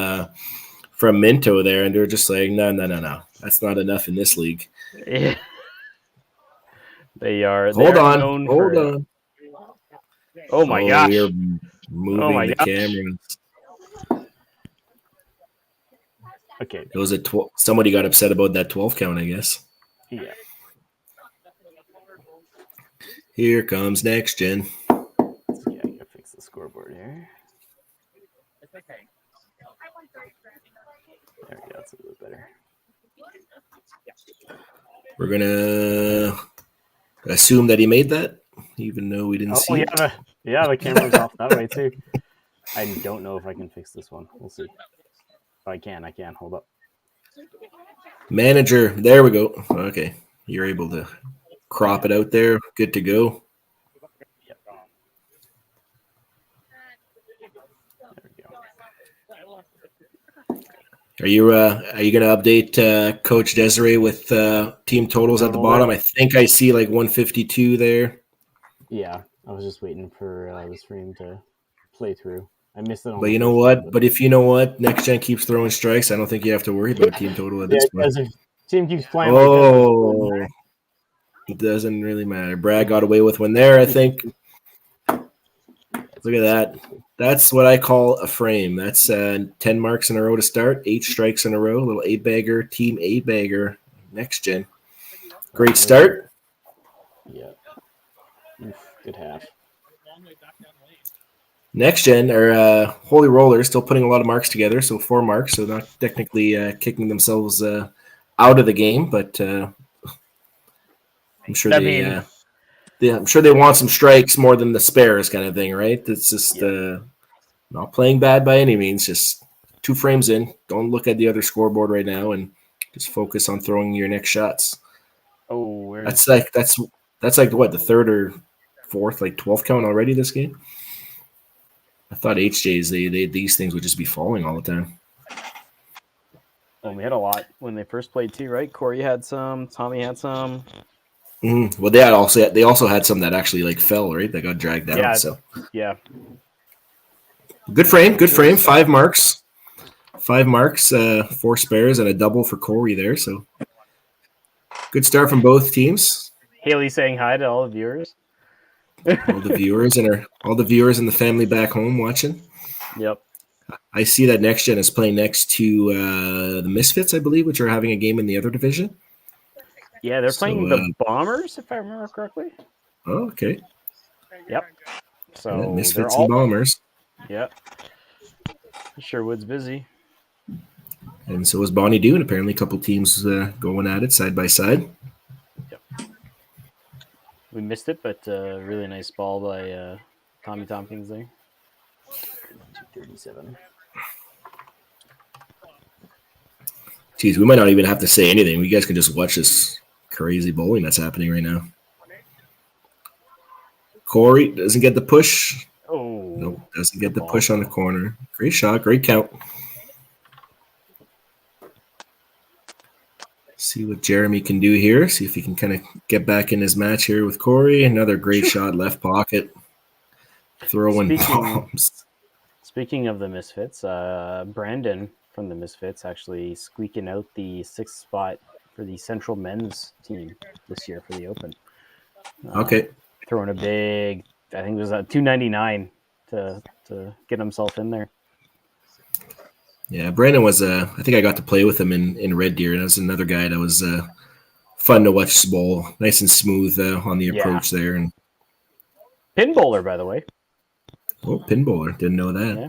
Minto there, and they're just like, no. That's not enough in this league. Yeah. They are. Hold on. Oh my gosh! We're moving the cameras. Okay. It was somebody got upset about that 12 count, I guess. Yeah. Here comes next gen. Yeah, I gotta fix the scoreboard here. There we go. That's a little better. We're gonna assume that he made that, even though we didn't see it. The camera's off that way too. I don't know if I can fix this one. We'll see. Oh, I can. Hold up. Manager, there we go. Okay, you're able to crop it out there. Good to go. Yep. There we go. Are you going to update Coach Desiree with team totals at the bottom? I think I see like 152 there. Yeah, I was just waiting for the stream to play through. I missed it. But you know what? But if you know what, next gen keeps throwing strikes. I don't think you have to worry about team total at this point. If team keeps playing. It doesn't really matter. Brad got away with one there, I think. Look at that. That's what I call a frame. That's 10 marks in a row to start, 8 strikes in a row, little 8-bagger, team 8-bagger, next gen. Great start. Yeah. Good half. Next gen are Holy Rollers, still putting a lot of marks together, so 4 marks, so not technically kicking themselves out of the game, but I'm sure I'm sure they want some strikes more than the spares kind of thing, right? It's just not playing bad by any means, just 2 frames in. Don't look at the other scoreboard right now and just focus on throwing your next shots. Oh, that's like what, the 3rd or 4th, like 12 count already this game? I thought HJs, these things would just be falling all the time. Well, we had a lot when they first played too, right? Corey had some, Tommy had some. Mm-hmm. Well, they also had some that actually like fell, right? That got dragged down. Yeah. So yeah. Good frame. 5 marks. 5 marks, 4 spares, and a double for Corey there. So good start from both teams. Haley saying hi to all the viewers. All the viewers and the family back home watching. Yep. I see that next gen is playing next to the Misfits, I believe, which are having a game in the other division. Yeah, they're playing the Bombers, if I remember correctly. Oh, okay. Yep. So Misfits and Bombers. Yep. Sherwood's busy. And so is Bonnie Doon. Apparently, a couple teams going at it side by side. Yep. We missed it, but really nice ball by Tommy Tompkins there. 237. Geez, we might not even have to say anything. You guys can just watch this crazy bowling that's happening right now. Corey doesn't get the push. Oh. Nope, doesn't get the push on the corner. Great shot, great count. See what Jeremy can do here. See if he can kind of get back in his match here with Corey. Another great shot, left pocket. Throwing bombs. Speaking of the Misfits, Brandon from the Misfits actually squeaking out the 6th spot for the Central men's team this year for the Open. Okay. Throwing a big, I think it was a 299 to get himself in there. Yeah, Brandon was, I think I got to play with him in Red Deer, and that was another guy that was fun to watch bowl. Nice and smooth on the approach there. And pin bowler, by the way. Oh, pin bowler. Didn't know that. Yeah.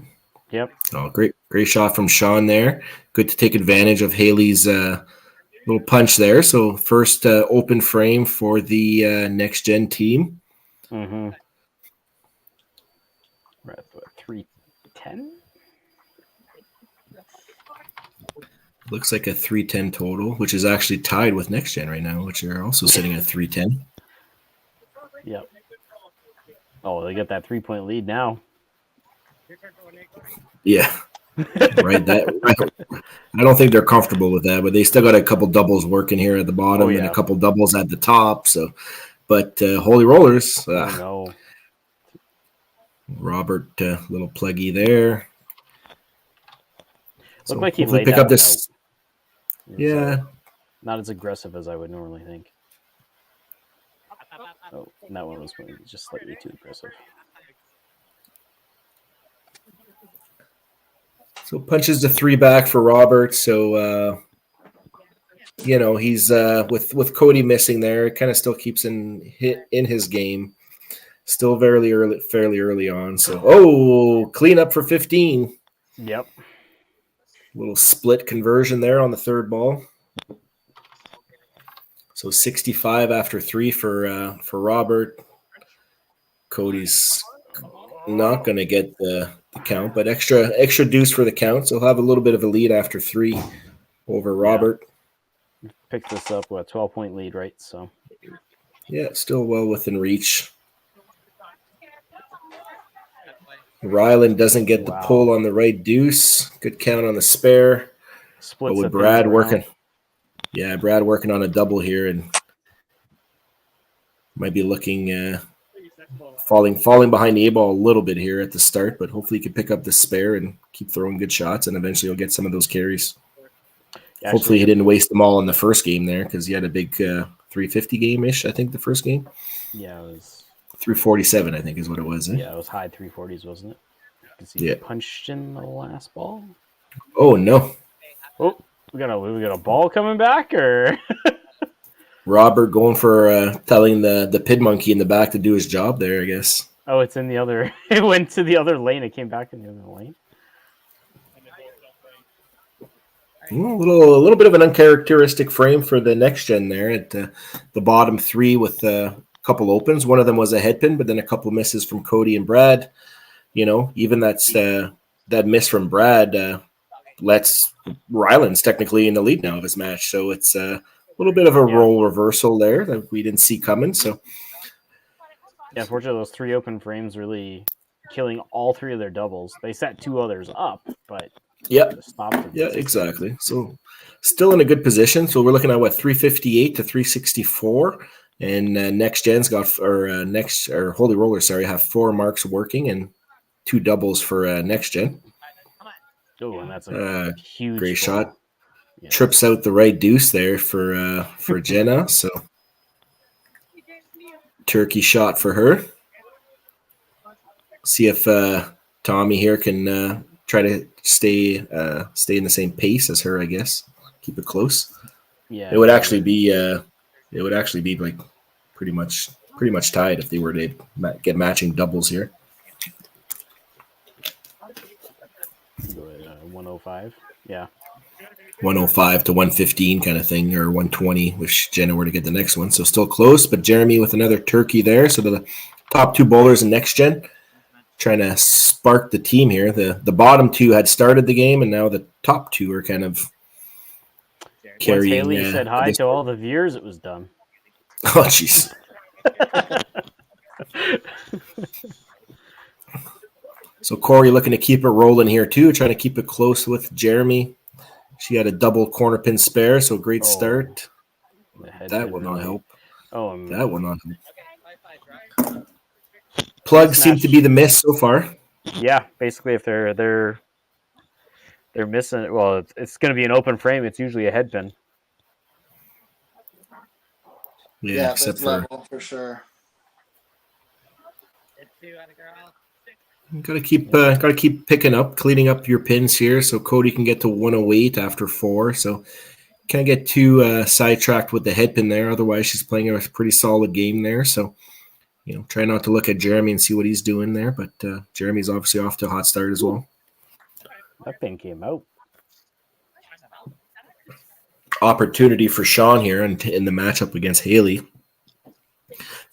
Yep. Oh, great shot from Sean there. Good to take advantage of Haley's little punch there. So first open frame for the next gen team. Mm-hmm. We're at 310. Looks like a 310 total, which is actually tied with next gen right now, which are also sitting at 310. Yep. Oh, they got that 3-point lead now. Yeah. Right. I don't think they're comfortable with that, but they still got a couple doubles working here at the bottom and a couple doubles at the top. So, but Holy Rollers. No. Robert, little pluggy there. Looked like he laid pick that up this. Yeah. Not as aggressive as I would normally think. Oh, and that one was just slightly too aggressive. So punches the 3 back for Robert. So, he's with Cody missing there. It kind of still keeps in his game. Still fairly early on. So, clean up for 15. Yep. Little split conversion there on the 3rd ball. So 65 after 3 for Robert. Cody's not going to get the count, but extra deuce for the count. So he'll have a little bit of a lead after 3 over Robert. Picked this up with a 12-point lead, right? So yeah, still well within reach. Ryland doesn't get the pull on the right deuce. Good count on the spare. Splits but with Brad working. Yeah, Brad working on a double here and might be looking falling behind the 8-ball a little bit here at the start, but hopefully he can pick up the spare and keep throwing good shots, and eventually he'll get some of those carries. Hopefully he didn't waste them all in the first game there because he had a big 350 game-ish, I think, the first game. Yeah, it was 347, I think is what it was. Yeah, it was high 340s, wasn't it? You can see he punched in the last ball. Oh, no. Oh, we got a ball coming back, or Robert going for telling the pin monkey in the back to do his job there, I guess. Oh, it's in the other. It went to the other lane. It came back in the other lane. A little bit of an uncharacteristic frame for the next gen there at the bottom 3 with a couple opens. One of them was a head pin, but then a couple misses from Cody and Brad. Even that miss from Brad lets Ryland's technically in the lead now of his match. So it's a little bit of a role reversal there that we didn't see coming. So yeah, fortunately, those 3 open frames really killing all 3 of their doubles. They set 2 others up, but stopped them. Yeah, exactly. So still in a good position. So we're looking at 358 to 364, and next gen's got Holy Roller, have 4 marks working and 2 doubles for next gen. Oh, and that's a huge great ball. shot. Yeah. Trips out the right deuce there for Jenna. So turkey shot for her. See if Tommy here can try to stay in the same pace as her, I guess. Keep it close. Yeah. It would actually be like pretty much tied if they were to get matching doubles here. 105. Yeah. 105 to 115 kind of thing, or 120, which Jenna were to get the next one. So still close, but Jeremy with another turkey there. So the top 2 bowlers in next gen trying to spark the team here. The bottom 2 had started the game, and now the top 2 are kind of carrying. Once Haley said hi to all the viewers, it was done. Oh, jeez. So Corey looking to keep it rolling here too, trying to keep it close with Jeremy. She had a double corner pin spare, so great Oh, start. the head That pin will not really- help. Oh, That will not help. Plugs seem to be the miss so far. yeah. Basically, if they're missing, well, it's going to be an open frame. It's usually a head pin. Yeah, except it's for level for sure. gotta keep picking up, cleaning up your pins here, so Cody can get to 108 after 4. So can't get too sidetracked with the head pin there. Otherwise, she's playing a pretty solid game there. So try not to look at Jeremy and see what he's doing there. But Jeremy's obviously off to a hot start as well. That pin came out. Opportunity for Sean here in the matchup against Haley.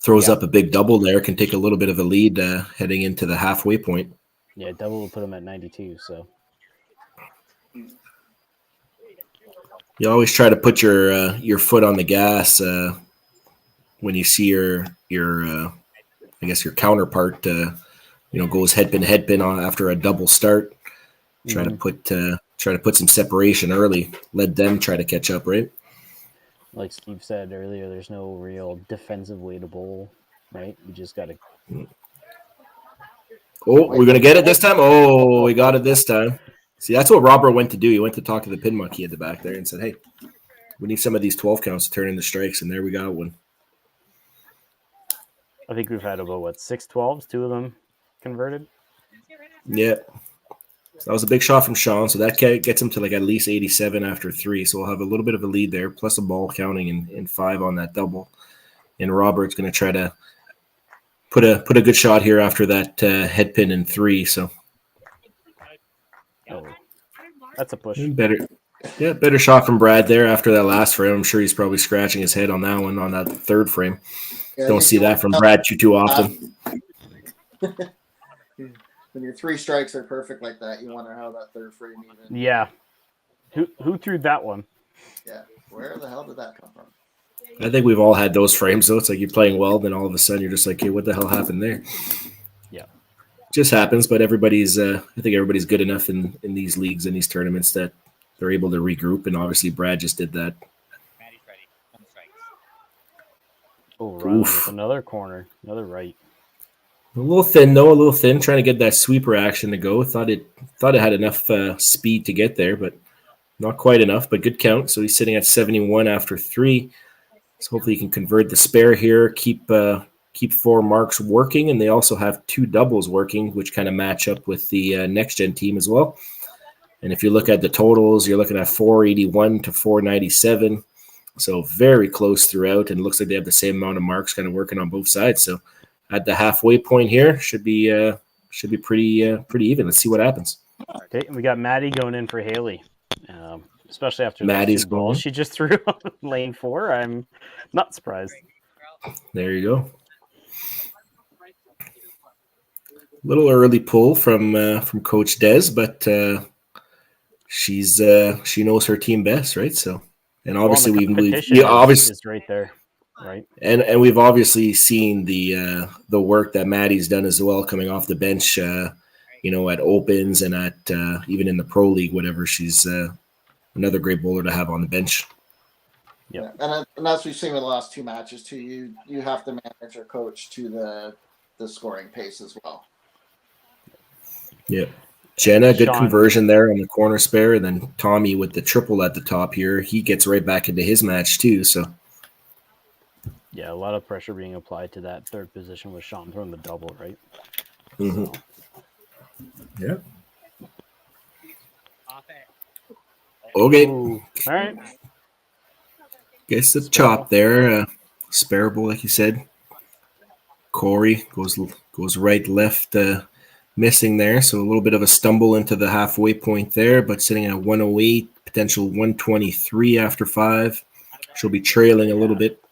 Throws up a big double there, can take a little bit of a lead heading into the halfway point. Yeah, double will put him at 92. So you always try to put your foot on the gas when you see your I guess your counterpart goes head pin on after a double start. Try to put some separation early. Let them try to catch up, right? like Steve said earlier, there's no real defensive way to bowl, right? You just got to. Oh, we're gonna get it this time. Oh, we got it this time. See, that's what Robert went to do. He went to talk to the pin monkey at the back there and said, "Hey, we need some of these 12 counts to turn into strikes," and there we got one. I think we've had about 6 12s, 2 of them converted. Yeah. That was a big shot from Sean, so that gets him to at least 87 after 3. So we'll have a little bit of a lead there, plus a ball counting in 5 on that double. And Robert's going to try to put a good shot here after that head pin in 3. So that's a push. Better shot from Brad there after that last frame. I'm sure he's probably scratching his head on that one on that third frame. Yeah, don't see that from Brad too often. When your 3 strikes are perfect like that, you wonder how that third frame even. Yeah. Who threw that one? Yeah. Where the hell did that come from? I think we've all had those frames, though. It's like you're playing well, then all of a sudden you're just like, hey, what the hell happened there? Yeah. Just happens, but everybody's I think everybody's good enough in these leagues and these tournaments that they're able to regroup, and obviously Brad just did that. Oh, Rylan with another corner, another right. A little thin, though. A little thin, trying to get that sweeper action to go. Thought it had enough speed to get there, but not quite enough. But good count. So he's sitting at 71 after 3. So hopefully he can convert the spare here, keep 4 marks working, and they also have 2 doubles working, which kind of match up with the next gen team as well. And if you look at the totals, you're looking at 481 to 497. So very close throughout, and it looks like they have the same amount of marks kind of working on both sides. So at the halfway point here, should be pretty even. Let's see what happens. Okay, and we got Maddie going in for Haley, especially after Maddie's the 2 balls she just threw on lane 4. I'm not surprised. There you go. Little early pull from Coach Des, but she knows her team best, right? So, and obviously we obviously is right there. Right. And we've obviously seen the work that Maddie's done as well, coming off the bench, at opens and at even in the pro league, whatever. She's another great bowler to have on the bench. Yeah, and as we've seen with the last 2 matches too, you have to manage your coach to the scoring pace as well. Yeah, Jenna, good Sean. conversion there on the corner spare, and then Tommy with the triple at the top here. He gets right back into his match too. So. Yeah, a lot of pressure being applied to that third position with Sean throwing the double, right? Mm-hmm. So. Yeah. Okay. Ooh. All right. Guess the chop there. Sparable, like you said. Corey goes right, left, missing there. So a little bit of a stumble into the halfway point there, but sitting at 108, potential 123 after 5. She'll be trailing a little bit.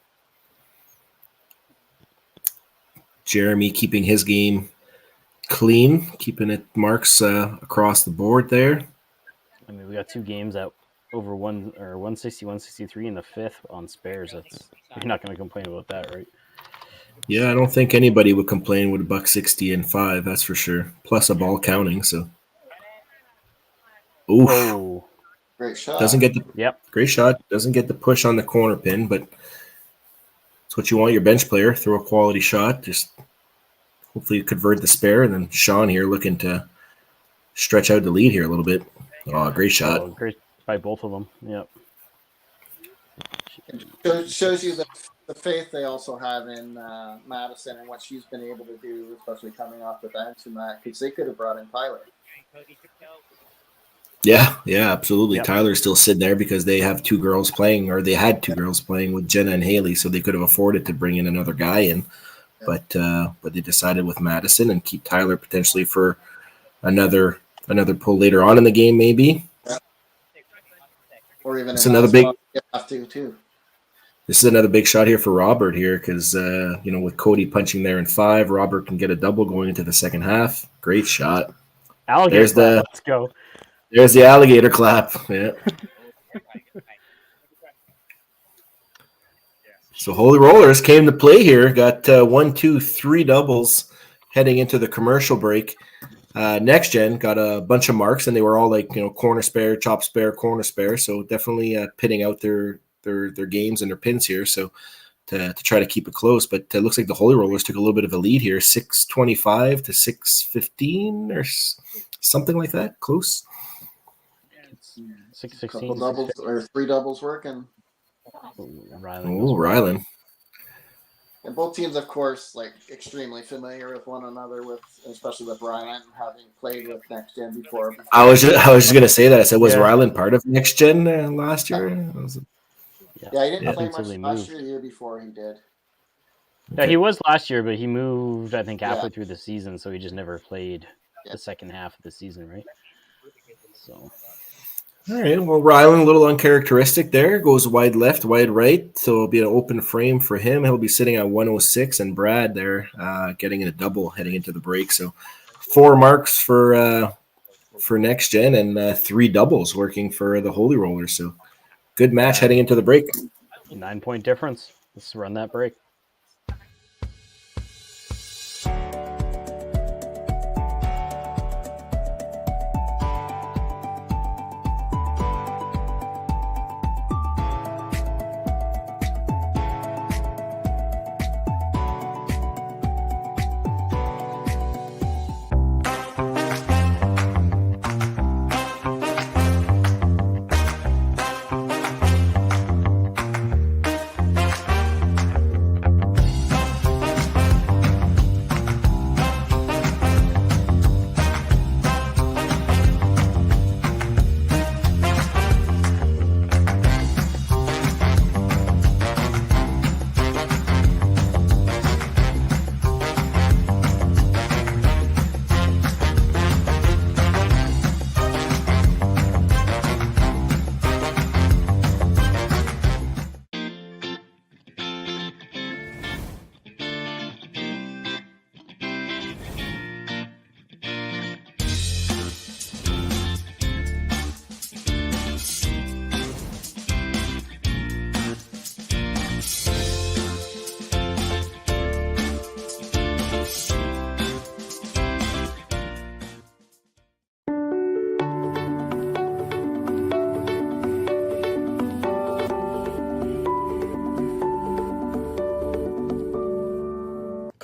Jeremy keeping his game clean, keeping it marks across the board there. I mean, we got 2 games at over 160, 163 in the 5th on spares. You're not going to complain about that, right? Yeah, I don't think anybody would complain with $160 and 5. That's for sure. Plus a ball counting. So, oof. Oh, Great shot. Doesn't get the Yep. great shot. Doesn't get the push on the corner pin, but it's what you want your bench player. Throw a quality shot. Just hopefully convert the spare. And then Sean here looking to stretch out the lead here a little bit. Oh, great shot. Oh, great by both of them. Yep. It shows you the faith they also have in Madison and what she's been able to do, especially coming off the bench and that, because they could have brought in Tyler. Yeah, absolutely. Yep. Tyler's still sitting there because they have two girls playing, or they had two girls playing with Jenna and Haley, so they could have afforded to bring in another guy in. But they decided with Madison and keep Tyler potentially for another pull later on in the game, maybe. Or even It's another big. have to too. This is another big shot here for Robert here because with Cody punching there in 5, Robert can get a double going into the second half. Great shot. Alligator. Let's go. There's the alligator clap. Yeah. So Holy Rollers came to play here. Got 1, 2, 3 doubles heading into the commercial break. Next Gen got a bunch of marks, and they were all like corner spare, chop spare, corner spare. So definitely pitting out their games and their pins here. So to try to keep it close, but it looks like the Holy Rollers took a little bit of a lead here, 6:25 to 6:15 or something like that. Close. 6:16. Couple doubles or 3 doubles working. Rylan. And both teams, of course, extremely familiar with one another, especially with Ryan having played with Next Gen before. I was just gonna say that. I said, was Yeah. Rylan part of Next Gen last year? Yeah, he didn't play much Until they last moved. year. The year before he did. Yeah, he was last year, but he moved, I think, halfway through the season, so he just never played the second half of the season, right? So. All right. Well, Rylan, a little uncharacteristic there. Goes wide left, wide right. So it'll be an open frame for him. He'll be sitting at 106, and Brad there getting in a double heading into the break. So 4 marks for Next Gen and 3 doubles working for the Holy Rollers. So good match heading into the break. 9-point difference. Let's run that break.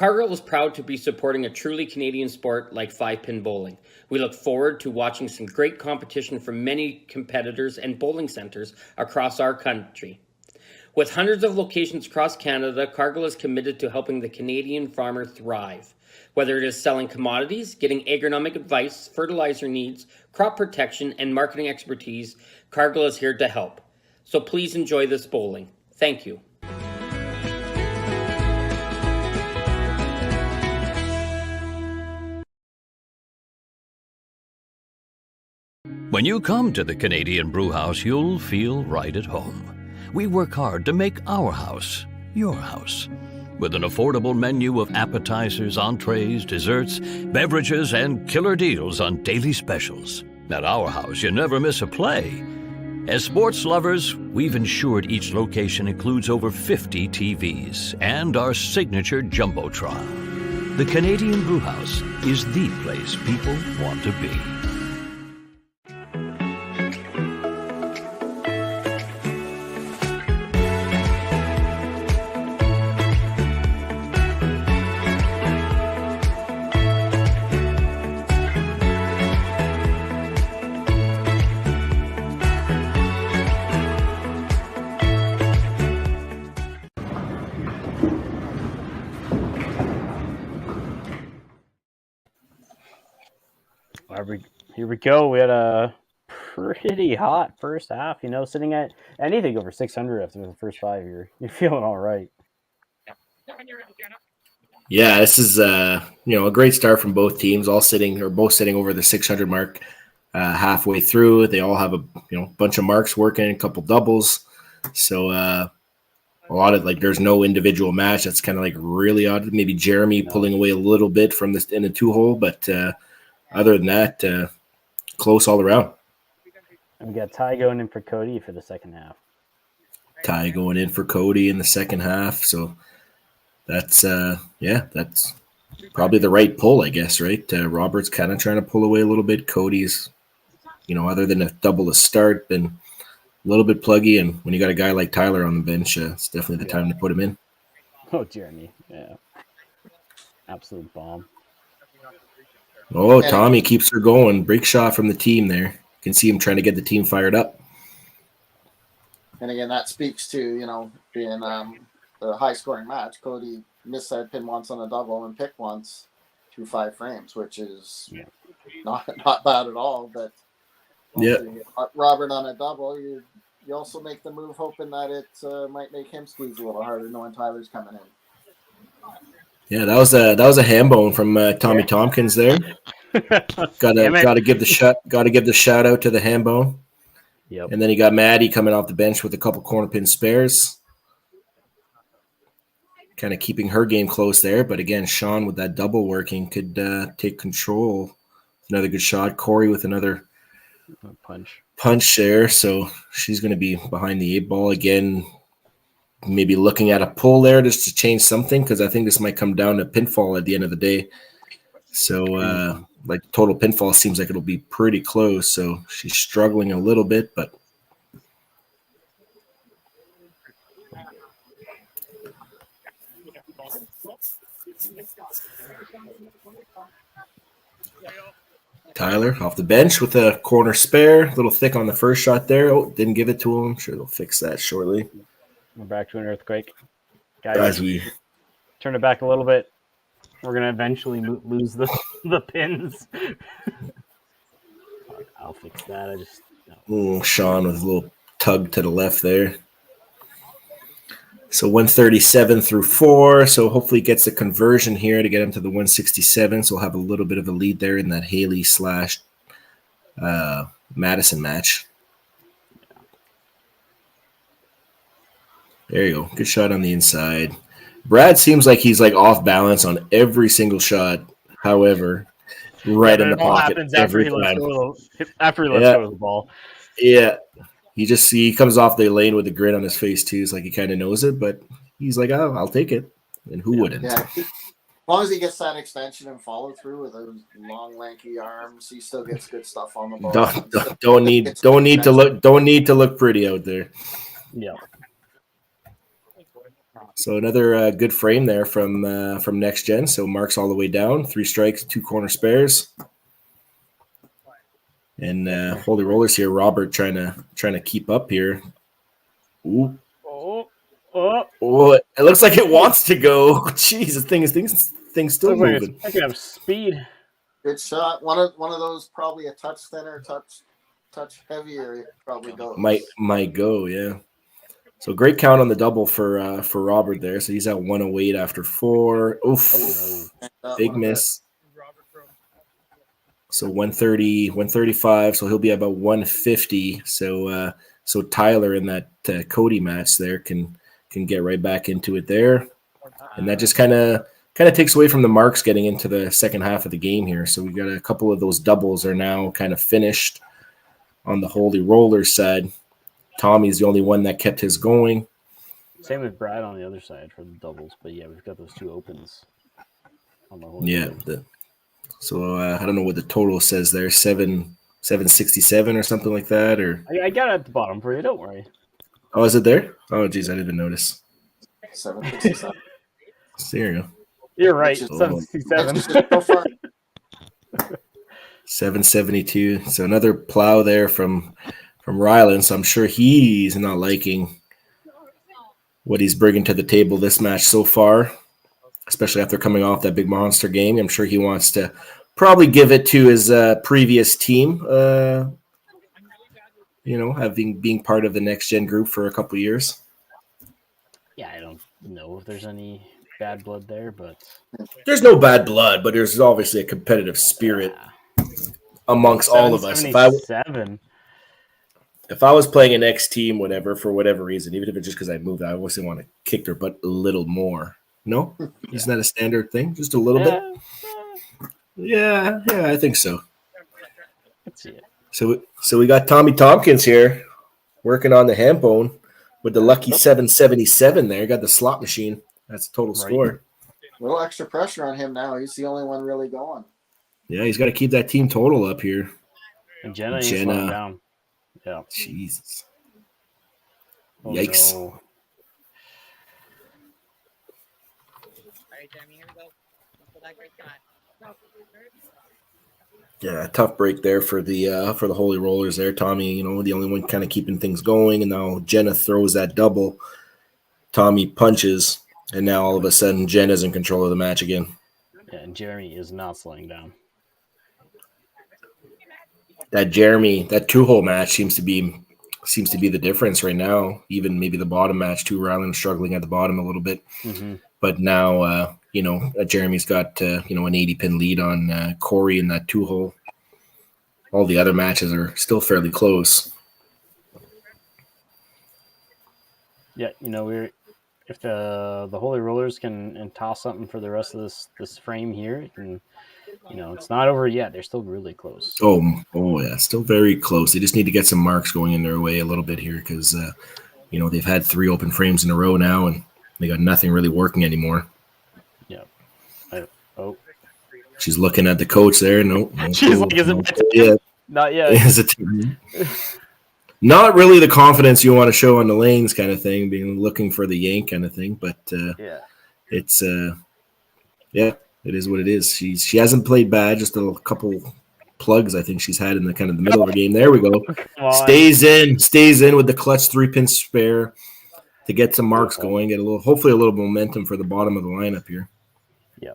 Cargill is proud to be supporting a truly Canadian sport like 5-pin bowling. We look forward to watching some great competition from many competitors and bowling centres across our country. With hundreds of locations across Canada, Cargill is committed to helping the Canadian farmer thrive. Whether it is selling commodities, getting agronomic advice, fertilizer needs, crop protection, and marketing expertise, Cargill is here to help. So please enjoy this bowling. Thank you. When you come to the Canadian Brewhouse, you'll feel right at home. We work hard to make our house your house. With an affordable menu of appetizers, entrees, desserts, beverages, and killer deals on daily specials. At our house, you never miss a play. As sports lovers, we've ensured each location includes over 50 TVs and our signature Jumbotron. The Canadian Brewhouse is the place people want to be. here we go. We had a pretty hot first half. Sitting at anything over 600 after the first 5. You're feeling all right. Yeah, this is a great start from both teams, both sitting over the 600 mark halfway through. They all have a bunch of marks working, a couple doubles. So a lot of there's no individual match. That's kind of really odd. Maybe Jeremy pulling away a little bit from this in the 2-hole, but other than that, close all around. And we got Ty going in for Cody for the second half. Ty going in for Cody in the second half. So that's that's probably the right pull, I guess, right? Robert's kind of trying to pull away a little bit. Cody's, other than a double to start, been a little bit pluggy. And when you got a guy like Tyler on the bench, it's definitely the time to put him in. Oh, Jeremy. Yeah. Absolute bomb. Oh, Tommy keeps her going. Break shot from the team there. You can see him trying to get the team fired up. And again, that speaks to, being a high-scoring match. Cody missed that pin once on a double and picked once through 5 frames, which is not bad at all. But Robert on a double, you also make the move hoping that it might make him squeeze a little harder, knowing Tyler's coming in. Yeah, that was a ham bone from Tommy Tompkins there. Gotta give the shout out to the ham bone. Yep. And then you got Maddie coming off the bench with a couple corner pin spares. Kind of keeping her game close there. But again, Sean with that double working could take control. Another good shot. Corey with another punch there. So she's going to be behind the 8 ball again. Maybe looking at a pull there just to change something, because I think this might come down to pinfall at the end of the day. So total pinfall seems like it'll be pretty close. So she's struggling a little bit, but Tyler off the bench with a corner spare, a little thick on the first shot there. Oh, didn't give it to him. I'm sure they'll fix that shortly. We're back to an earthquake. Guys, we turn it back a little bit. We're going to eventually lose the pins. I'll fix that. Sean with a little tug to the left there. So 137 through 4. So hopefully gets the conversion here to get him to the 167. So we'll have a little bit of a lead there in that Haley / Madison match. There you go. Good shot on the inside. Brad seems like he's off balance on every single shot. However, right in the pocket every time. After he lets go of the ball. Yeah. He comes off the lane with a grin on his face too. It's like he kind of knows it, but he's like, "Oh, I'll take it." And who wouldn't? Yeah. As long as he gets that extension and follow through with those long, lanky arms, he still gets good stuff on the ball. Don't need to look pretty out there. Yeah. So another good frame there from Next Gen. So marks all the way down, 3 strikes, 2 corner spares, and Holy Rollers here. Robert trying to keep up here. Ooh. Oh! It looks like it wants to go. Jeez, thing's still moving. I can have speed. Good shot. One of those, probably a touch thinner, touch heavier. It probably goes. Might go, yeah. So great count on the double for Robert there. So he's at 108 after 4. Oof. Big miss. So 130, 135. So he'll be about 150. So Tyler in that Cody match there can get right back into it there. And that just kind of takes away from the marks getting into the second half of the game here. So we got a couple of those doubles are now kind of finished on the Holy Rollers side. Tommy's the only one that kept his going. Same with Brad on the other side for the doubles, but yeah, we've got those 2 opens on the whole. Yeah. So I don't know what the total says there, 767 or something like that, or I got it at the bottom for you. Don't worry. Oh, is it there? Oh, geez, I didn't even notice. 767. There you go. You're right. 767. 772. So another plow there from Ryland. So I'm sure he's not liking what he's bringing to the table this match so far, especially after coming off that big monster game. I'm sure he wants to probably give it to his previous team. Being part of the next gen group for a couple years. Yeah, I don't know if there's any bad blood there, but There's no bad blood, but there's obviously a competitive spirit amongst all of us. If I was playing an X team, whatever, for whatever reason, even if it's just because I moved, I obviously want to kick their butt a little more. No? Isn't that a standard thing? Just a little bit? Yeah, I think so. Let's see it. So we got Tommy Tompkins here working on the hand bone with the lucky 777 there. Got the slot machine. That's a total score. A little extra pressure on him now. He's the only one really going. Yeah, he's got to keep that team total up here. And Jenna is slowing down. Yeah. Jesus. Oh, Yikes. No. All right, Jeremy, here we go. For that great shot. Yeah, tough break there for the Holy Rollers there. Tommy, the only one kind of keeping things going, and now Jenna throws that double. Tommy punches, and now all of a sudden Jenna's in control of the match again. Yeah, and Jeremy is not slowing down. That 2-hole match seems to be the difference right now. Even maybe the bottom match too. Ryland struggling at the bottom a little bit, but now Jeremy's got an 80-pin lead on Corey in that 2-hole. All the other matches are still fairly close. Yeah, if the Holy Rollers can toss something for the rest of this frame here, and it's not over yet. They're still really close. Oh yeah, still very close. They just need to get some marks going in their way a little bit here because they've had 3 open frames in a row now, and they got nothing really working anymore. Yeah. She's looking at the coach there. No, she's like, is it not yet? Is it? Not really the confidence you want to show on the lanes kind of thing, being looking for the yank kind of thing. But it's it is what it is. She hasn't played bad, just a couple plugs I think she's had in the kind of the middle of her game. There we go. Stays in with the clutch 3-pin spare to get some marks going, get hopefully a little momentum for the bottom of the lineup here. Yeah.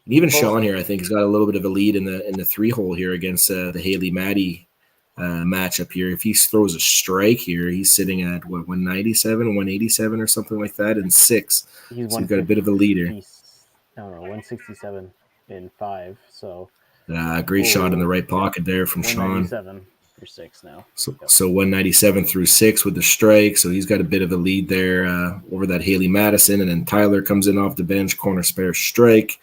Even Sean here, I think, has got a little bit of a lead in the 3-hole here against the Haley Maddie matchup here. If he throws a strike here, he's sitting at 197, 187 or something like that in 6. So he's got a bit of a leader. No, 167 in 5. So great shot in the right pocket there from Sean. 197 for 6 now. So 197 through 6 with the strike. So he's got a bit of a lead there over that Haley Madison, and then Tyler comes in off the bench, corner spare strike.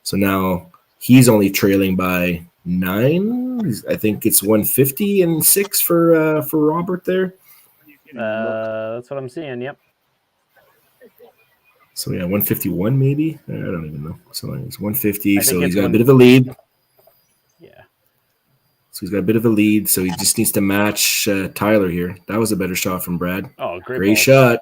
So now he's only trailing by 9. I think it's 150 and 6 for Robert there. That's what I'm seeing. Yep. So 151 maybe. I don't even know. So it's 150. So he's got a bit of a lead. Yeah. So he's got a bit of a lead. So he just needs to match Tyler here. That was a better shot from Brad. Oh, great shot.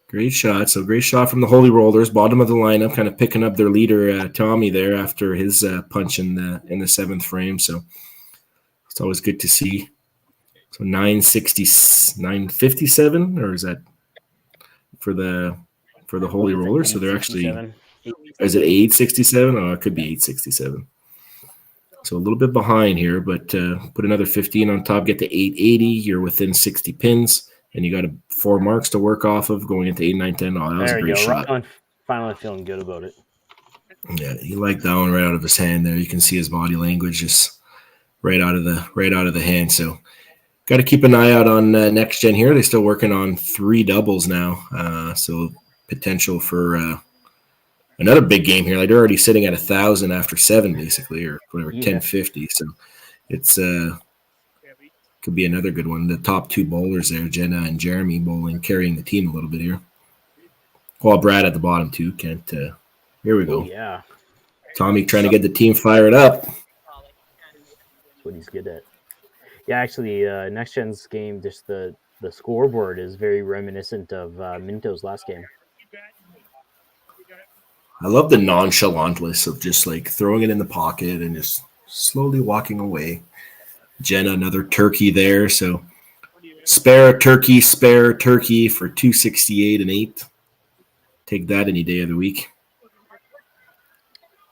Great shot. So great shot from the Holy Rollers, bottom of the lineup, kind of picking up their leader, Tommy, there after his punch in the 7th frame. So it's always good to see. So 957, or is that for the Holy Rollers? So they're actually, is it 867? Oh, it could be 867. So a little bit behind here, but put another 15 on top, get to 880. You're within 60 pins. And you got 4 marks to work off of going into 8, 9, 10. Oh, that was a great shot. Finally feeling good about it. Yeah, he liked that one right out of his hand there. You can see his body language just right out of the hand. So got to keep an eye out on next gen here. They're still working on 3 doubles now. So potential for another big game here. Like they're already sitting at 1,000 after 7 basically, or whatever, 1050. So it's could be another good one. The top 2 bowlers there, Jenna and Jeremy bowling, carrying the team a little bit here. Well, Brad at the bottom too. Here we go. Oh, yeah. Tommy trying to get the team fired up. That's what he's good at. Yeah, actually, next gen's game, just the scoreboard is very reminiscent of Minto's last game. I love the nonchalantness of just like throwing it in the pocket and just slowly walking away. Jenna, another turkey there. So spare turkey for 268 and 8. Take that any day of the week.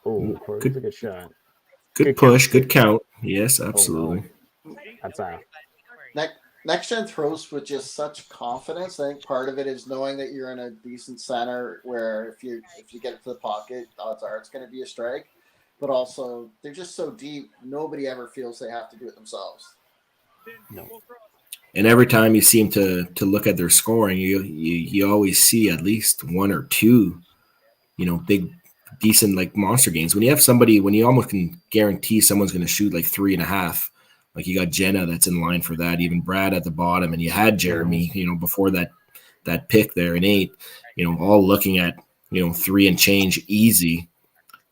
Oh, Corey's a good shot. Good push, good count. Yes, absolutely. That's a Next gen throws with just such confidence. I think part of it is knowing that you're in a decent center where if you get it to the pocket, odds are it's going to be a strike. But also they're just so deep, nobody ever feels they have to do it themselves. no. And every time you seem to look at their scoring, you always see at least one or two, big, decent like monster games. When you have somebody, when you almost can guarantee someone's going to shoot like 3.5, like you got Jenna that's in line for that, even Brad at the bottom, and you had Jeremy, before that pick there in 8, all looking at 3 and change easy.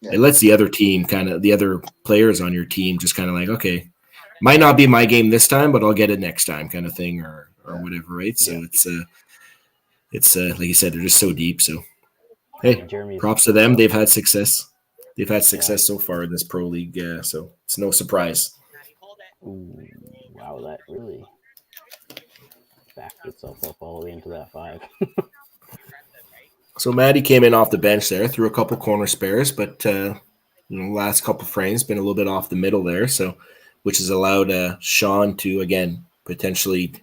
Yeah. It lets the other team the other players on your team just kind of like, okay, might not be my game this time, but I'll get it next time, kind of thing, or whatever, right? So it's like you said, they're just so deep. So hey, props to them. They've had success. They've had success so far in this pro league, so it's no surprise. Ooh, wow, that really backed itself up all the way into that 5. So Maddie came in off the bench there, threw a couple corner spares, but last couple frames been a little bit off the middle there, so which has allowed Sean to again potentially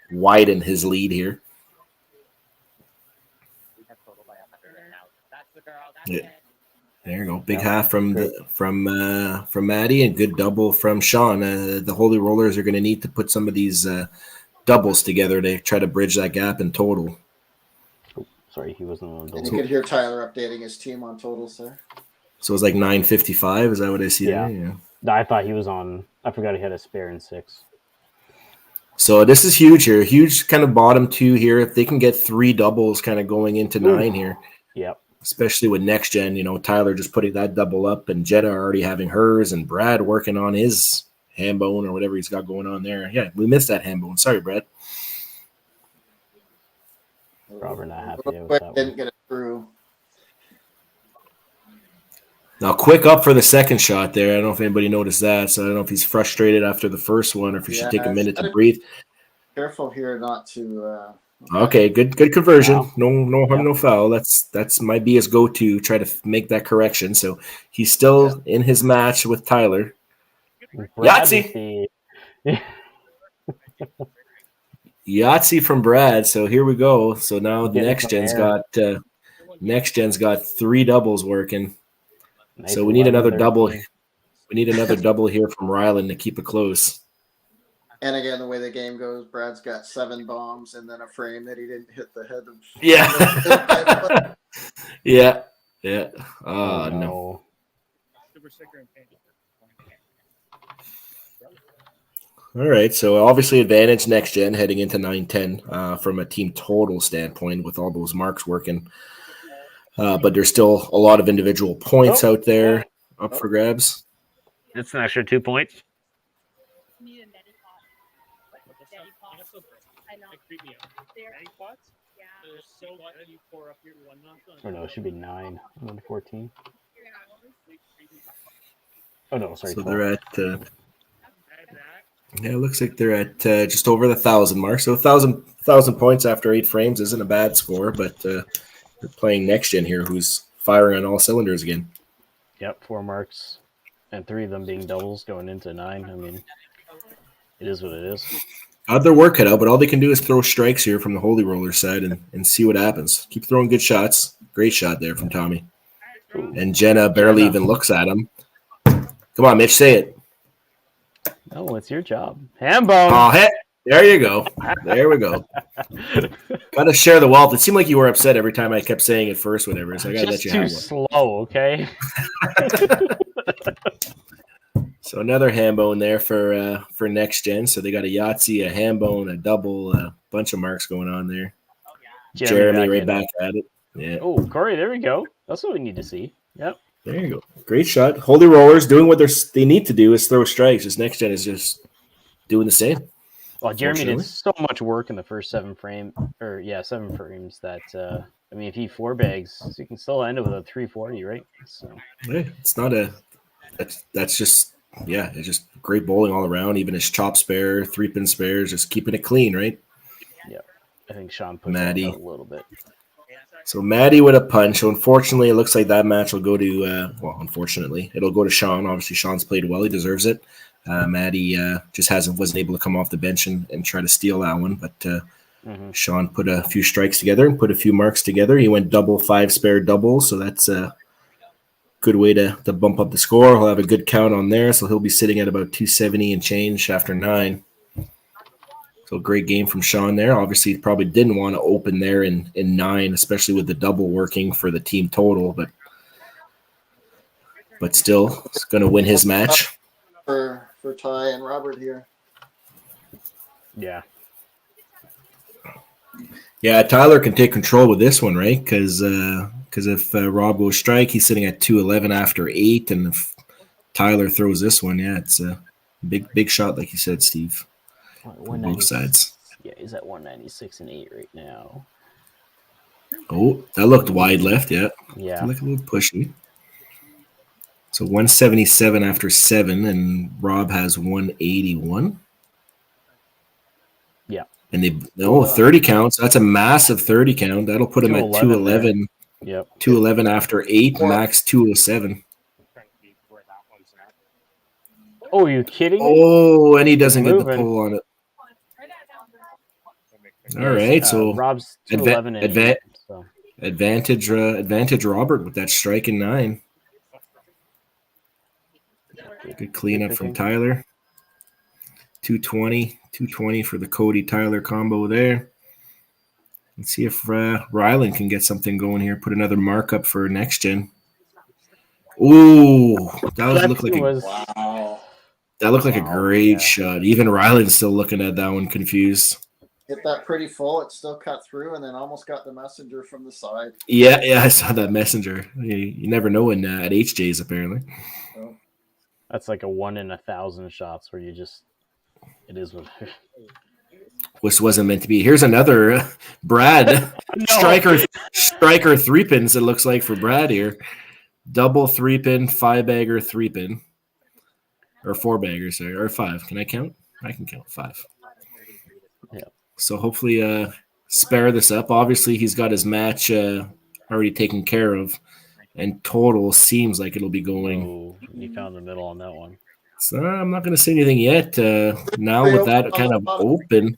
widen his lead here. Yeah. There you go, big half from Maddie and good double from Sean. The Holy Rollers are going to need to put some of these doubles together to try to bridge that gap in total. Oh, sorry, he wasn't on double. And you could hear Tyler updating his team on totals there. So it's like 955. Is that what I see there? Yeah. I thought he was on. I forgot he had a spare in 6. So this is huge here. Huge kind of bottom 2 here. If they can get 3 doubles kind of going into 9 here. Yep. Especially with next gen, Tyler just putting that double up and Jenna already having hers and Brad working on his ham bone or whatever he's got going on there. Yeah, we missed that ham bone. Sorry, Brad. Robert not happy with that Didn't one. get it through. Now, quick up for the second shot there. I don't know if anybody noticed that, so I don't know if he's frustrated after the first one or if he should take a minute to breathe. Careful here not to. Okay, good conversion. Wow. No harm, no foul. That's might be his go-to. Try to make that correction. So he's still in his match with Tyler. Yahtzee. Yahtzee from Brad. So here we go. So now the next gen's got 3 doubles working. Nice. So we need another double. We need another double here from Ryland to keep it close. And again, the way the game goes, Brad's got 7 bombs and then a frame that he didn't hit the head of. Yeah. Yeah. Oh, no. All right. So obviously advantage next gen heading into 9-10 from a team total standpoint with all those marks working. But there's still a lot of individual points out there up for grabs. It's an extra 2 points. Or no, it should be 9. 14. Oh no, sorry. So 12. they're at it looks like they're at just over the 1,000 mark. So 1,000 points after 8 frames isn't a bad score, but they're playing next gen here, who's firing on all cylinders again. Yep, 4 marks, and 3 of them being doubles going into 9. I mean, it is what it is. Got their work cut out, but all they can do is throw strikes here from the Holy Roller side and see what happens. Keep throwing good shots. Great shot there from Tommy. Ooh. And Jenna barely even looks at him. Come on, Mitch, say it. No, it's your job. Ham bone. Oh, hey, there you go. There we go. Got to share the wealth. It seemed like you were upset every time I kept saying it first, whatever. So I got to let you have one. Just too slow, okay? So another ham bone there for next gen. So they got a Yahtzee, a ham bone, a double, a bunch of marks going on there. Jeremy right back at it. Yeah. Oh, Corey, there we go. That's what we need to see. Yep. There you go. Great shot. Holy Rollers doing what they need to do is throw strikes. This next gen is just doing the same. Well, Jeremy did so much work in the first 7 frames that I mean, if he 4 bags, you can still end it with a 340, right? So yeah, it's not that's just it's just great bowling all around. Even his chop spare, 3-pin spares, just keeping it clean, right? Yeah, I think Sean put Maddie out a little bit. So Maddie with a punch. So unfortunately, it looks like that match will go to unfortunately, it'll go to Sean. Obviously, Sean's played well. He deserves it. Maddie just wasn't able to come off the bench and try to steal that one. But Sean put a few strikes together and put a few marks together. He went double, 5 spare double. So that's a good way to bump up the score. He'll have a good count on there. So he'll be sitting at about 270 and change after 9. So great game from Sean there. Obviously, he probably didn't want to open there in 9, especially with the double working for the team total. But still, it's going to win his match. For Ty and Robert here. Yeah. Yeah, Tyler can take control with this one, right? Because if Rob goes strike, he's sitting at 211 after 8. And if Tyler throws this one, yeah, it's a big shot, like you said, Steve. On both sides. Yeah, he's at 196 and 8 right now. Oh, that looked wide left, yeah. Yeah. Look a little pushy. So 177 after 7, and Rob has 181. Yeah. And 30 counts. That's a massive 30 count. That'll put him at 211. Yep. 211 after 8, max 207. Oh, are you kidding me? Oh, and he doesn't get the pull on it. All right, so Rob's 211 and 8, so. advantage Robert with that strike in 9. Good cleanup from Tyler. 220 for the Cody Tyler combo there. Let's see if Ryland can get something going here. Put another markup for next gen. Ooh, that looked like a great shot. Even Ryland's still looking at that one confused. Hit that pretty full. It still cut through and then almost got the messenger from the side. Yeah, I saw that messenger. You never know at HJ's apparently. Oh. That's like a 1 in 1,000 shots where you just it is what. Which wasn't meant to be. Here's another Brad striker 3-pins. It looks like for Brad here, double 3-pin, 5-bagger 3-pin, or 4-bagger, sorry, or 5. Can I count? I can count 5. Yeah. So hopefully, spare this up. Obviously, he's got his match already taken care of, and total seems like it'll be going. Oh, you found the middle on that one. So I'm not going to say anything yet. Now with that kind of open,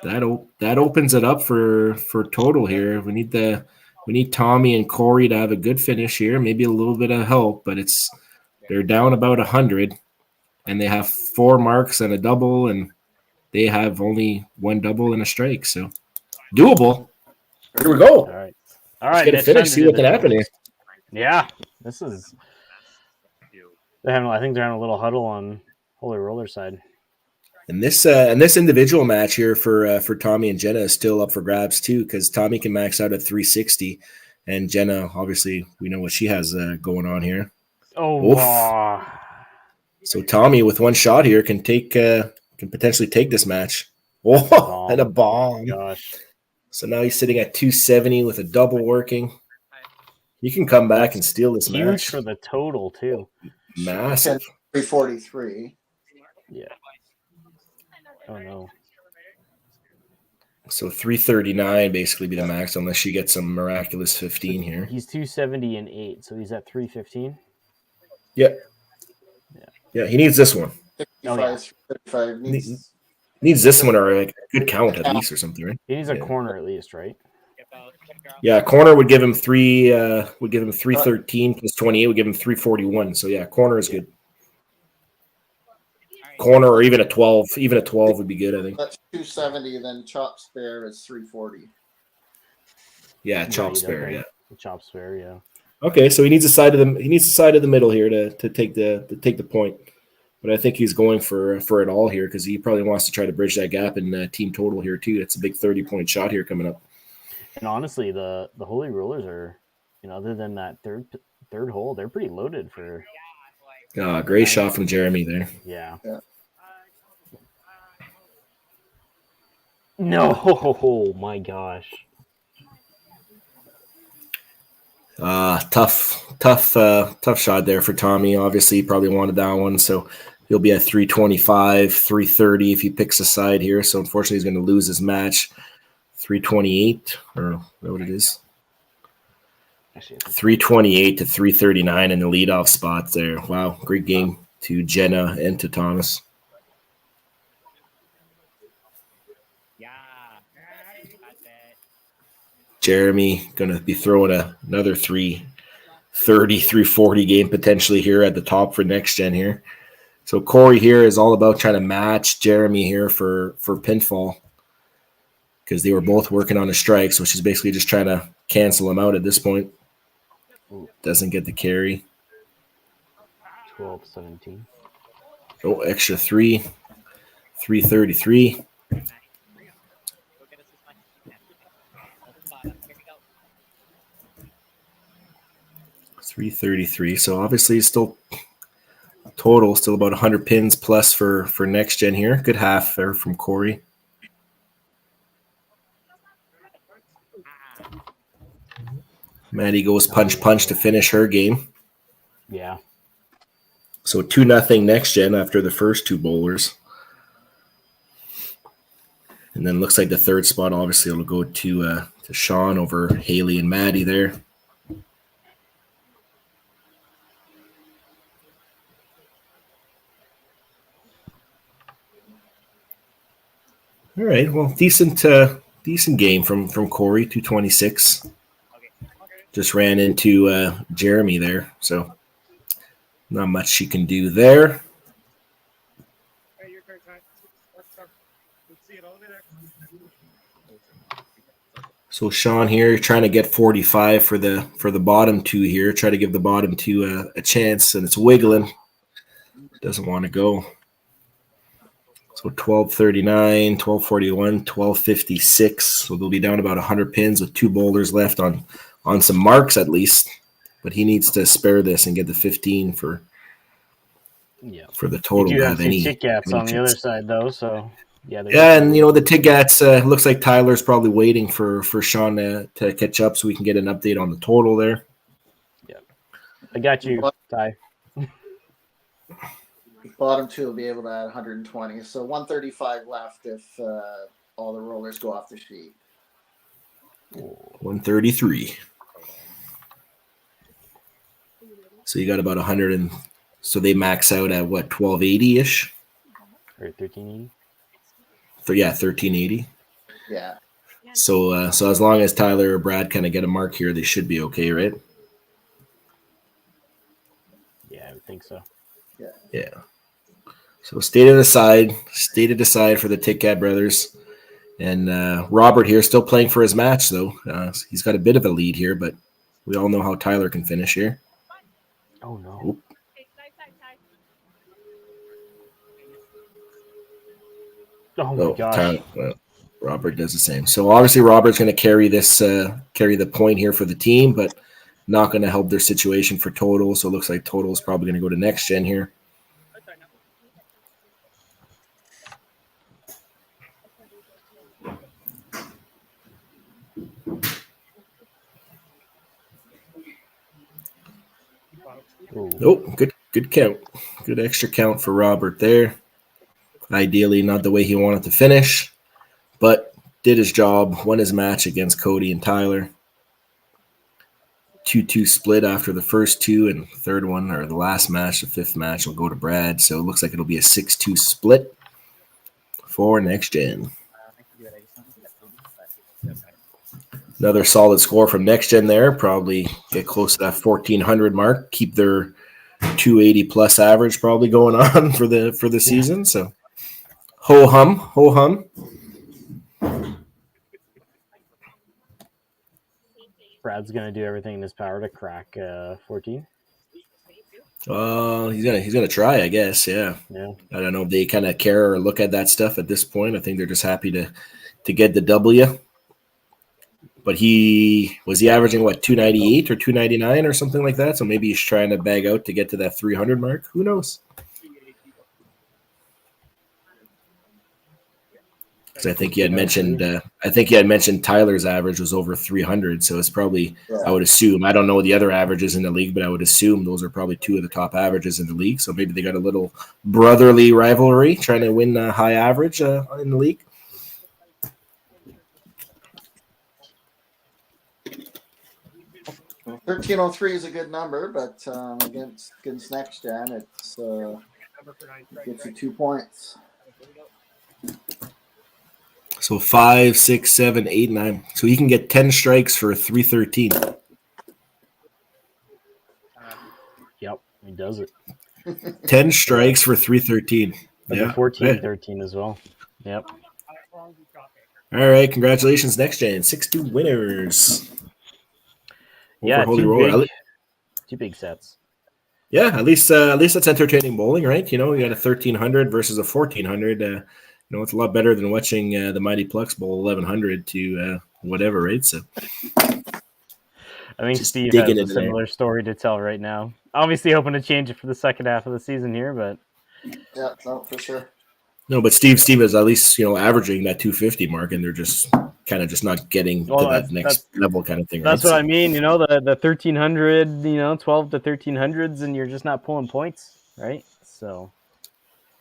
that opens it up for total here. We need Tommy and Corey to have a good finish here. Maybe a little bit of help, but they're down about 100, and they have 4 marks and a double, and they have only 1 double and a strike. So doable. Here we go. All right. Let's get a finish. See what can happen here. Yeah, this is. I think they're having a little huddle on Holy Roller side. And this individual match here for Tommy and Jenna is still up for grabs too, because Tommy can max out at 360, and Jenna, obviously, we know what she has going on here. Oh, so Tommy with 1 shot here can potentially take this match. Oh, and a bomb! Gosh. So now he's sitting at 270 with a double working. He can come back and steal this huge match for the total too. Massive. 343. Yeah. Oh no. So 339 basically be the max unless she gets some miraculous 15 here. He's 270 and 8, so he's at 315. Yeah. Yeah, he needs this one. 35 needs this one or a good count at least or something, right? He needs a corner at least, right? Yeah, corner would give him 313 plus 28 would give him 341. So yeah, corner is good. Corner or even a 12. Even a 12 would be good, I think. That's 270, then chop spare is 340. Yeah, chop spare, okay. Chop spare, yeah. Okay, so he needs a side of the middle here to take the point. But I think he's going for it all here because he probably wants to try to bridge that gap in team total here too. It's a big 30-point shot here coming up. And honestly, the Holy Rollers are, other than that third hole, they're pretty loaded for. Great shot from Jeremy there. Yeah. No, oh my gosh. Tough shot there for Tommy. Obviously, he probably wanted that one, so he'll be at 325, 330 if he picks a side here. So unfortunately, he's going to lose his match. 328, or what it is. Actually, I think 328 to 339 in the leadoff spots there. Wow, great game to Jenna and to Thomas. Yeah. Got that. Jeremy going to be throwing another 330, 340 game potentially here at the top for next gen here. So Corey here is all about trying to match Jeremy here for pinfall because they were both working on a strike. So she's basically just trying to cancel him out at this point. Doesn't get the carry. 12-17. Oh, extra 333. Go get us this money. Here we go. 333. So obviously still total, still about 100 pins plus for next gen here. Good half there from Corey. Maddie goes punch to finish her game. Yeah. So 2-0 next gen after the first two bowlers. And then looks like the third spot obviously will go to Sean over Haley and Maddie there. All right, well, decent game from Corey, 226. Just ran into Jeremy there, so not much she can do there. So Sean here trying to get 45 for the bottom two here. Try to give the bottom two a chance, and it's wiggling. Doesn't want to go. So 1239, 1241, 1256. So they'll be down about 100 pins with two boulders left on some marks at least. But he needs to spare this and get the 15 for the total. You do have have any tick gaps any on the chance. other side, though, so yeah. And the Tigats looks like Tyler's probably waiting for Sean to catch up so we can get an update on the total there. Yeah, I got you, Ty. Bottom two will be able to add 120. So 135 left if all the rollers go off the sheet. 133. So you got about 100 and so they max out at what, 1280 ish? Or 1380. So yeah, 1380. Yeah. So as long as Tyler or Brad kind of get a mark here, they should be okay, right? Yeah, I would think so. Yeah. So stated aside for the Tit Cat brothers. And Robert here still playing for his match, though. He's got a bit of a lead here, but we all know how Tyler can finish here. Oh, no. Oop. Oh, my gosh. Tyler, Robert does the same. So obviously Robert's going to carry the point here for the team, but not going to help their situation for total. So it looks like total is probably going to go to next gen here. Oh, good count. Good extra count for Robert there. Ideally, not the way he wanted to finish, but did his job, won his match against Cody and Tyler. 2-2 split after the first two, and the third one, or the last match, the fifth match, will go to Brad. So it looks like it'll be a 6-2 split for next gen. Another solid score from next gen there. Probably get close to that 1,400 mark. Keep their 280 plus average probably going on for the season. So ho hum. Brad's gonna do everything in his power to crack 14. He's gonna try, I guess. Yeah. I don't know if they kind of care or look at that stuff at this point. I think they're just happy to get the W. But he averaging what, 298 or 299 or something like that. So maybe he's trying to bag out to get to that 300 mark. Who knows? Because I think he had mentioned Tyler's average was over 300. So it's probably, I would assume, I don't know the other averages in the league, but I would assume those are probably two of the top averages in the league. So maybe they got a little brotherly rivalry trying to win a high average in the league. 1303 is a good number, but against next gen, it's gets you 2 points. So 5, 6, 7, 8, 9. So he can get 10 strikes for 313. Yep, he does it. 10 strikes for 313. And Yeah. the 14, Right. 13 as well. Yep. All right. Congratulations, next gen. 6-2 winners. Yeah, Over Holy Roller. two big sets. Yeah, at least that's entertaining bowling, right? You know, you got a 1300 versus a 1400. You know, it's a lot better than watching the Mighty Plex Bowl 1100 to whatever, right? So I think Just Steve digging has a into there. similar story to tell right now. Obviously hoping to change it for the second half of the season here, but Yeah, no, for sure. no, but Steve is at least, you know, averaging that 250 mark, and they're just kind of just not getting to that next level kind of thing. That's right? what I mean. You know, the 1300, 12 to 1300s, and you're just not pulling points, right? So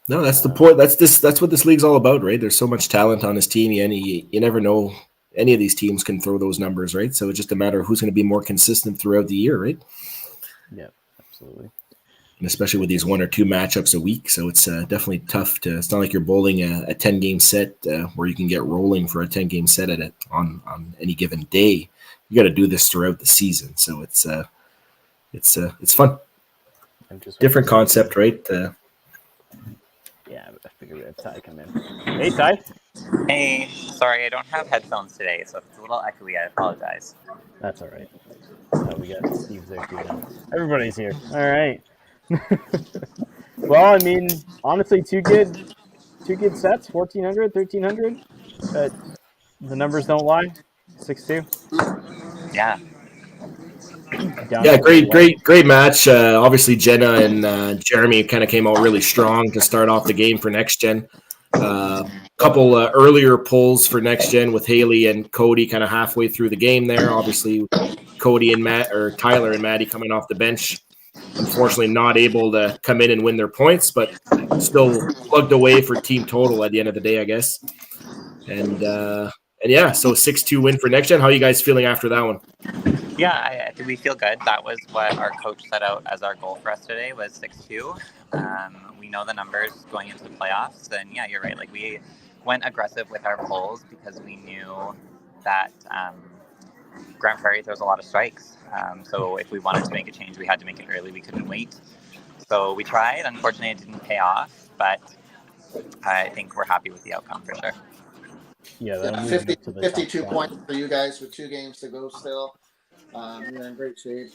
No, that's the point. That's what this league's all about, right? There's so much talent on this team, and you never know. Any of these teams can throw those numbers, right? So it's just a matter of who's going to be more consistent throughout the year, right? yeah, absolutely. And especially with these 1 or 2 matchups a week. So it's definitely tough to. It's not like you're bowling a 10-game set where you can get rolling for a 10-game set on any given day. You got to do this throughout the season. So it's fun. Different concept, right? Yeah, I figured we have Ty come in. Hey, Ty. Hey, sorry, I don't have headphones today, so if it's a little echoey, I apologize. That's all right. We got Steve there too now. Everybody's here. All right. Well, I mean, honestly, two good sets, 1400, 1300. The numbers don't lie. 6-2. Yeah. Yeah, great match. Obviously, Jenna and Jeremy kind of came out really strong to start off the game for next gen. Couple earlier pulls for next gen with Haley and Cody kind of halfway through the game there. Obviously, Cody and Tyler and Maddie coming off the bench. Unfortunately, not able to come in and win their points, but still plugged away for team total at the end of the day, I guess. And yeah, so 6-2 win for next gen. How are you guys feeling after that one? Yeah, we feel good. That was what our coach set out as our goal for us today was 6-2. We know the numbers going into the playoffs, and yeah, you're right. Like we went aggressive with our polls because we knew that Grand Prairie throws a lot of strikes. So if we wanted to make a change, we had to make it early. We couldn't wait. So we tried. Unfortunately, it didn't pay off, but I think we're happy with the outcome for sure. Yeah, 52 points for you guys with 2 games to go still. You're in great shape.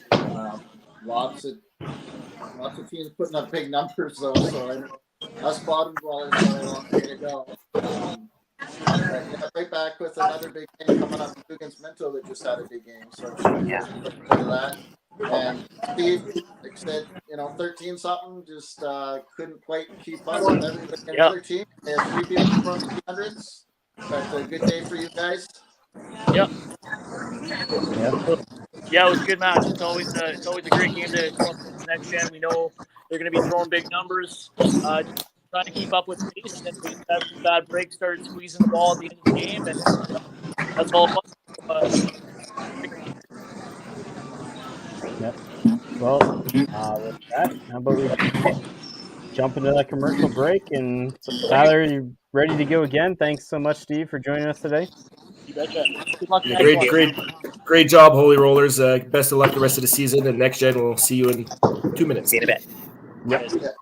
Lots of teams putting up big numbers though, so I know us bottom dwellers got a long way to go. Right back with another big game coming up against Minto that just had a big game, so yeah, for that. And Steve, like I said, 13 something, just couldn't quite keep up with everybody in the other team. They had 3 people from 200s. That's a good day for you guys. Yep. Yeah, it was a good match. It's always a great game to come up with next gen. We know they're going to be throwing big numbers. Trying to keep up with pace, and we had some bad breaks, started squeezing the ball at the end of the game, and that's all fun. Yep. Well, with that, how about we jump into that commercial break? And so, Tyler, you ready to go again? Thanks so much, Steve, for joining us today. You betcha. Good luck. Great job, Holy Rollers. Best of luck the rest of the season. And next gen, we'll see you in 2 minutes. See you in a bit. Yep.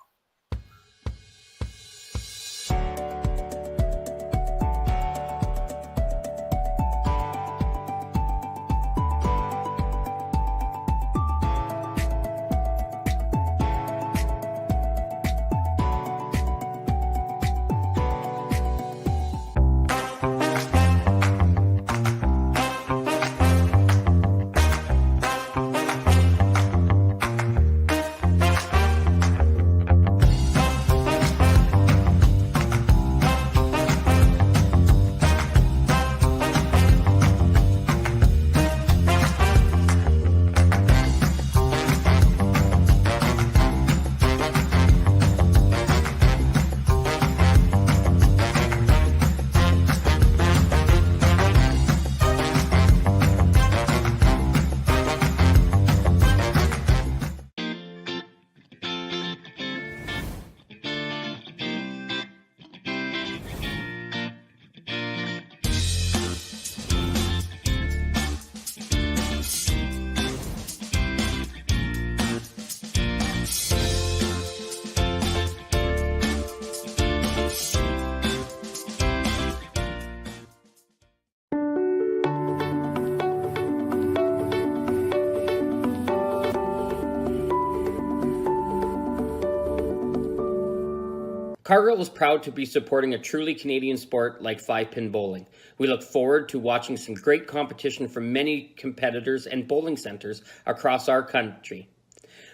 Cargill is proud to be supporting a truly Canadian sport like 5-pin bowling. We look forward to watching some great competition from many competitors and bowling centers across our country.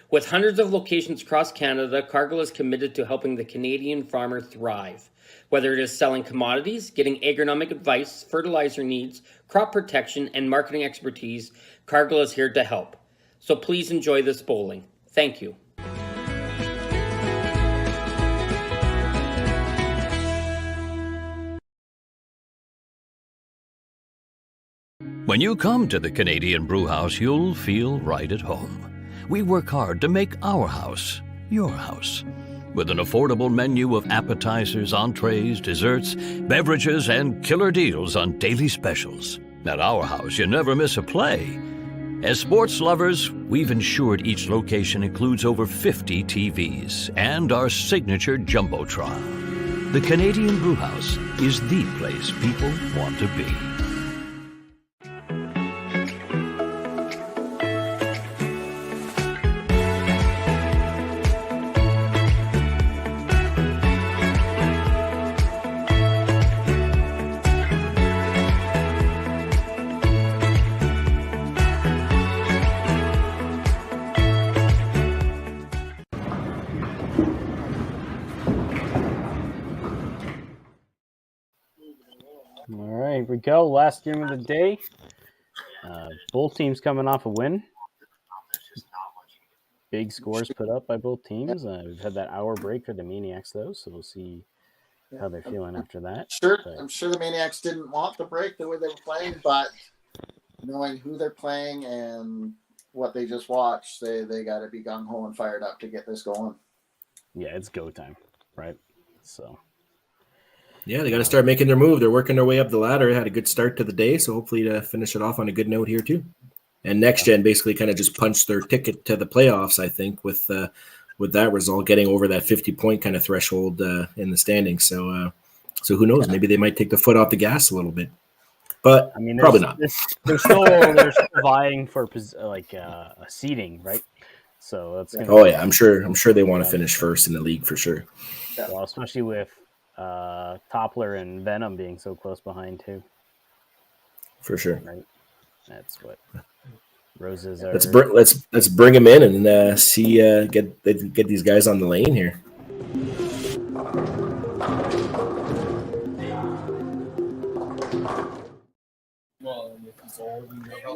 With hundreds of locations across Canada, Cargill is committed to helping the Canadian farmer thrive. Whether it is selling commodities, getting agronomic advice, fertilizer needs, crop protection, and marketing expertise, Cargill is here to help. So please enjoy this bowling. Thank you. When you come to the Canadian Brewhouse, you'll feel right at home. We work hard to make our house your house. With an affordable menu of appetizers, entrees, desserts, beverages, and killer deals on daily specials. At our house, you never miss a play. As sports lovers, we've ensured each location includes over 50 TVs and our signature Jumbotron. The Canadian Brewhouse is the place people want to be. All right, here we go. Last game of the day. Both teams coming off a win. Big scores put up by both teams. We've had that hour break for the Maniacs, though, so we'll see how they're feeling after that. I'm sure the Maniacs didn't want the break the way they were playing, but knowing who they're playing and what they just watched, they got to be gung-ho and fired up to get this going. Yeah, it's go time, right? So... Yeah, they got to start making their move. They're working their way up the ladder. Had a good start to the day, so hopefully to finish it off on a good note here too. And Next Gen basically kind of just punched their ticket to the playoffs, I think, with that result, getting over that 50-point kind of threshold in the standings. So who knows? Maybe they might take the foot off the gas a little bit, but I mean, probably not. They're still vying for a seeding, right? So that's. I'm sure they want to finish first in the league for sure. Yeah. Well, especially with Toppler and Venom being so close behind too. For sure. Right. That's what Roses are. Let's bring them in and see get these guys on the lane here.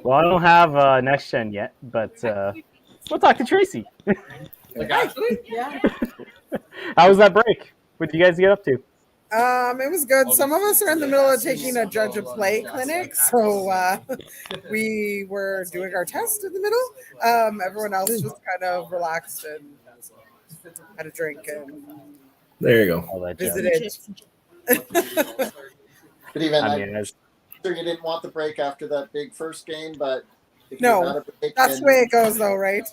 Well, I don't have Next Gen yet, but we'll talk to Tracy. Actually, yeah. How was that break? What did you guys get up to? It was good. Some of us are in the middle of taking a judge of play clinic, so we were doing our test in the middle. Everyone else just kind of relaxed and had a drink and there you go. Visited. But even I'm sure you didn't want the break after that big first game, but no, that's the way it goes, though, right?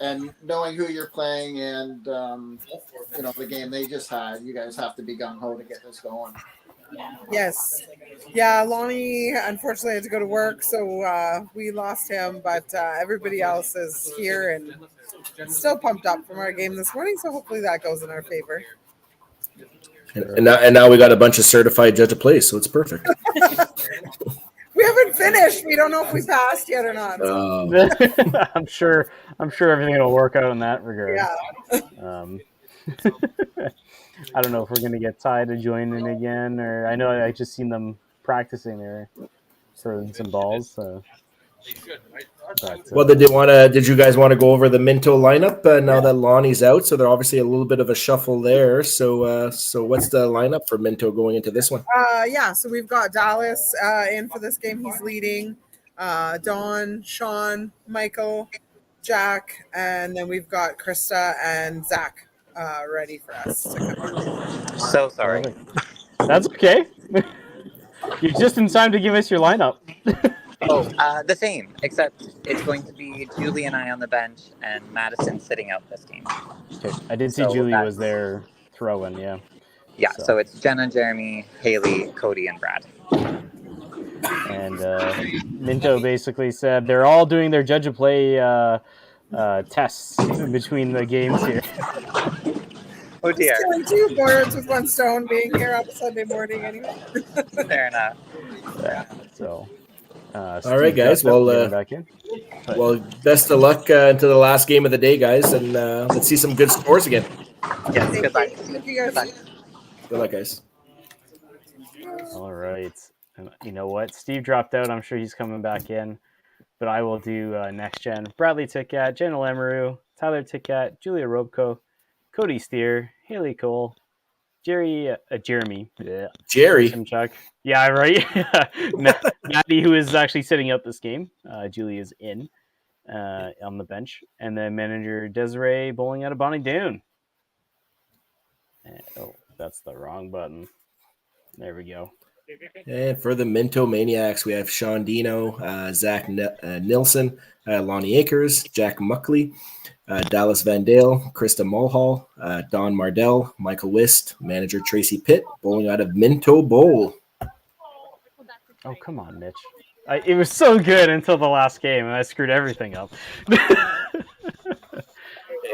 And knowing who you're playing and the game they just had, you guys have to be gung ho to get this going. Yes, yeah. Lonnie unfortunately had to go to work, so we lost him. But everybody else is here and still pumped up from our game this morning. So hopefully that goes in our favor. And now we got a bunch of certified judge of plays, so it's perfect. We haven't finished. We don't know if we passed yet or not. I'm sure everything will work out in that regard. Yeah. I don't know if we're gonna get Ty to join in again, or I know I just seen them practicing there, throwing some balls. So. Well, did you guys want to go over the Minto lineup now that Lonnie's out? So they're obviously a little bit of a shuffle there. So what's the lineup for Minto going into this one? So we've got Dallas in for this game. He's leading. Don, Sean, Michael, Jack, and then we've got Krista and Zach ready for us to come on. So sorry. That's okay. You're just in time to give us your lineup. The same, except it's going to be Julie and I on the bench and Madison sitting out this game. Okay. I did see Julie was there throwing, yeah. Yeah, so it's Jenna, Jeremy, Haley, Cody, and Brad. And Minto basically said they're all doing their judge of play tests in between the games here. Oh dear. Killing two birds with one stone, being here on a Sunday morning anyway. Fair enough. So, All right, guys. Well, Well, back in. But, well, best of luck into the last game of the day, guys, and let's see some good scores again. Yes, good luck. Thank you, Good guys. luck. Good luck, guys. all right. And you know what? Steve dropped out. I'm sure he's coming back in. But I will do next gen. Bradley Ticat, Jenna Lamoureux, Tyler Ticat, Julia Robko, Cody Steer, Haley Cole, Jeremy, Jerry. Simchuk. Yeah, right. Maddie, who is actually sitting out this game. Julia's in on the bench, and then manager Desiree bowling out of Bonnie Doon. Oh, that's the wrong button. There we go. And for the Minto Maniacs, we have Sean Dino, Zach Nilsson, Lonnie Akers, Jack Muckley, Dallas Van Dale, Krista Mulhall, Don Mardell, Michael Wist, manager Tracy Pitt, bowling out of Minto Bowl. Oh, come on, Mitch. It was so good until the last game, and I screwed everything up.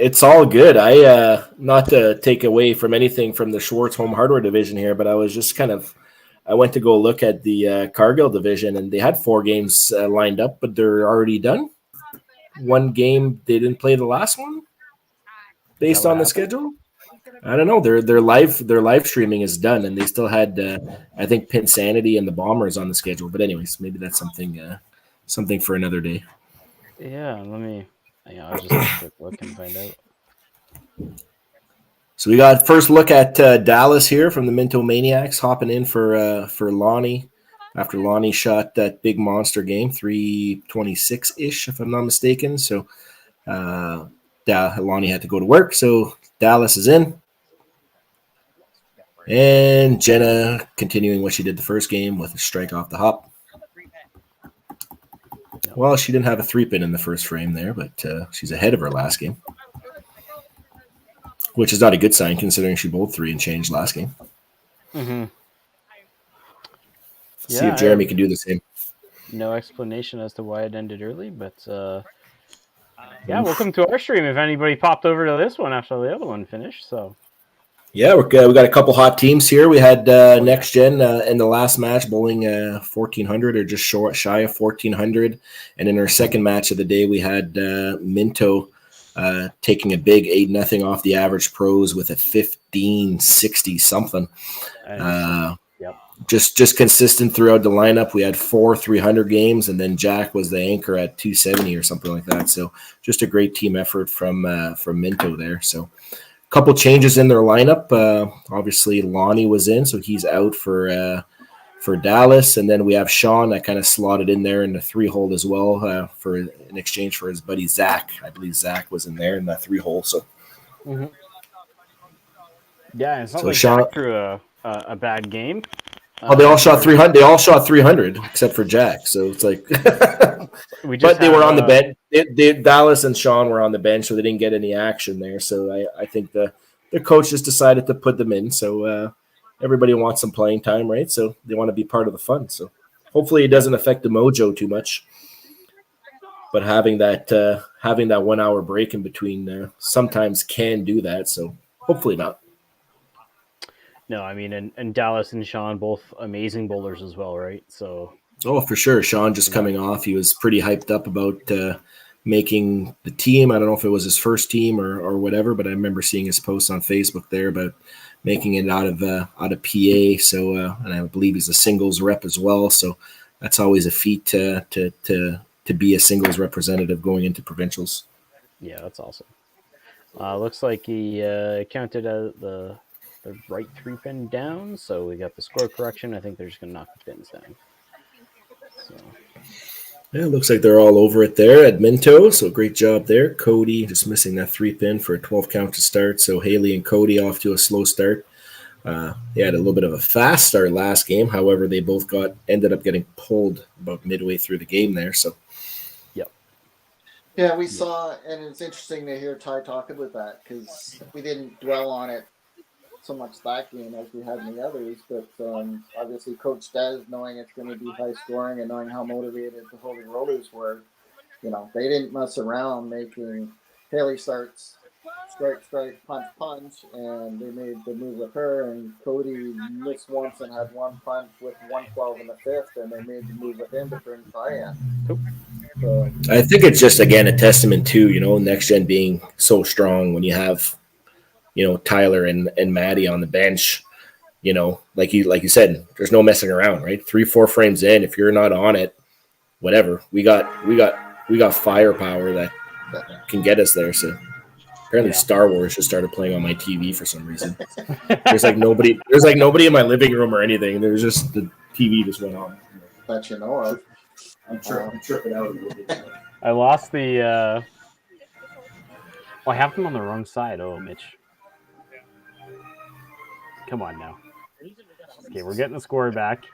It's all good. I not to take away from anything from the Schwartz Home Hardware division here, but I was just I went to go look at the Cargill division, and they had 4 games lined up, but they're already done. 1 game they didn't play the last one, based on the schedule. I don't know. Their live streaming is done, and they still had I think Pinsanity and the Bombers on the schedule. But anyways, maybe that's something for another day. Yeah, I'll just have a quick look and find out. So we got first look at Dallas here from the Minto Maniacs, hopping in for Lonnie after Lonnie shot that big monster game, 326-ish, if I'm not mistaken. So Lonnie had to go to work, so Dallas is in. And Jenna continuing what she did the first game with a strike off the hop. Well, she didn't have a 3-pin in the first frame there, but she's ahead of her last game, which is not a good sign considering she bowled 3 and changed last game. Mm-hmm. See if Jeremy can do the same. No explanation as to why it ended early, but yeah, welcome to our stream. If anybody popped over to this one after the other one finished, so yeah, we got a couple hot teams here. We had Next Gen in the last match bowling 1,400 or just shy of 1,400, and in our second match of the day, we had Minto taking a big 8-0 off the average pros with a 1560 something. Just consistent throughout the lineup. We had 4 300 games, and then Jack was the anchor at 270 or something like that. So just a great team effort from Minto there. So a couple changes in their lineup. Obviously Lonnie was in, so he's out for Dallas, and then we have Sean that kind of slotted in there in the 3-hole as well for in exchange for his buddy Zach. I believe Zach was in there in that 3-hole. So yeah, it's not so like Sean Jack threw a bad game. Oh, they all shot 300. They all shot 300 except for Jack. So it's like, but they were on the bench. Dallas and Sean were on the bench, so they didn't get any action there. So I think the coach just decided to put them in. So everybody wants some playing time, right? So they want to be part of the fun. So hopefully it doesn't affect the mojo too much. But having that 1 hour break in between sometimes can do that. So hopefully not. No, I mean, and Dallas and Sean, both amazing bowlers as well, right? So, oh, for sure. Sean just coming off. He was pretty hyped up about making the team. I don't know if it was his first team or whatever, but I remember seeing his post on Facebook there about making it out of PA. So, and I believe he's a singles rep as well. So that's always a feat to be a singles representative going into provincials. Yeah, that's awesome. Looks like he counted the right 3-pin down, so we got the score correction. I think they're just going to knock the pins down. So. Yeah, it looks like they're all over it there at Minto, so great job there. Cody just missing that 3-pin for a 12 count to start, so Haley and Cody off to a slow start. They had a little bit of a fast start last game, however, they both ended up getting pulled about midway through the game there, so. Yep. Yeah, we saw, and it's interesting to hear Ty talk about that, because we didn't dwell on it so much that game as we had in the others, but obviously Coach Des, knowing it's going to be high scoring and knowing how motivated the Holy Rollers were, they didn't mess around making Haley starts strike, punch, and they made the move with her, and Cody missed once and had one punch with 112 in the fifth, and they made the move with him to bring Ty in. So I think it's just again a testament to next gen being so strong when you have Tyler and Maddie on the bench. Like you said, there's no messing around, right? 3-4 frames in, if you're not on it, whatever. We got firepower that can get us there. So apparently Star Wars just started playing on my TV for some reason. There's like nobody in my living room or anything. There's just the TV just went on. that you know of. I'm tripping out a little bit. I lost the. I have them on the wrong side. Oh, Mitch. Come on now. Okay, we're getting the score back.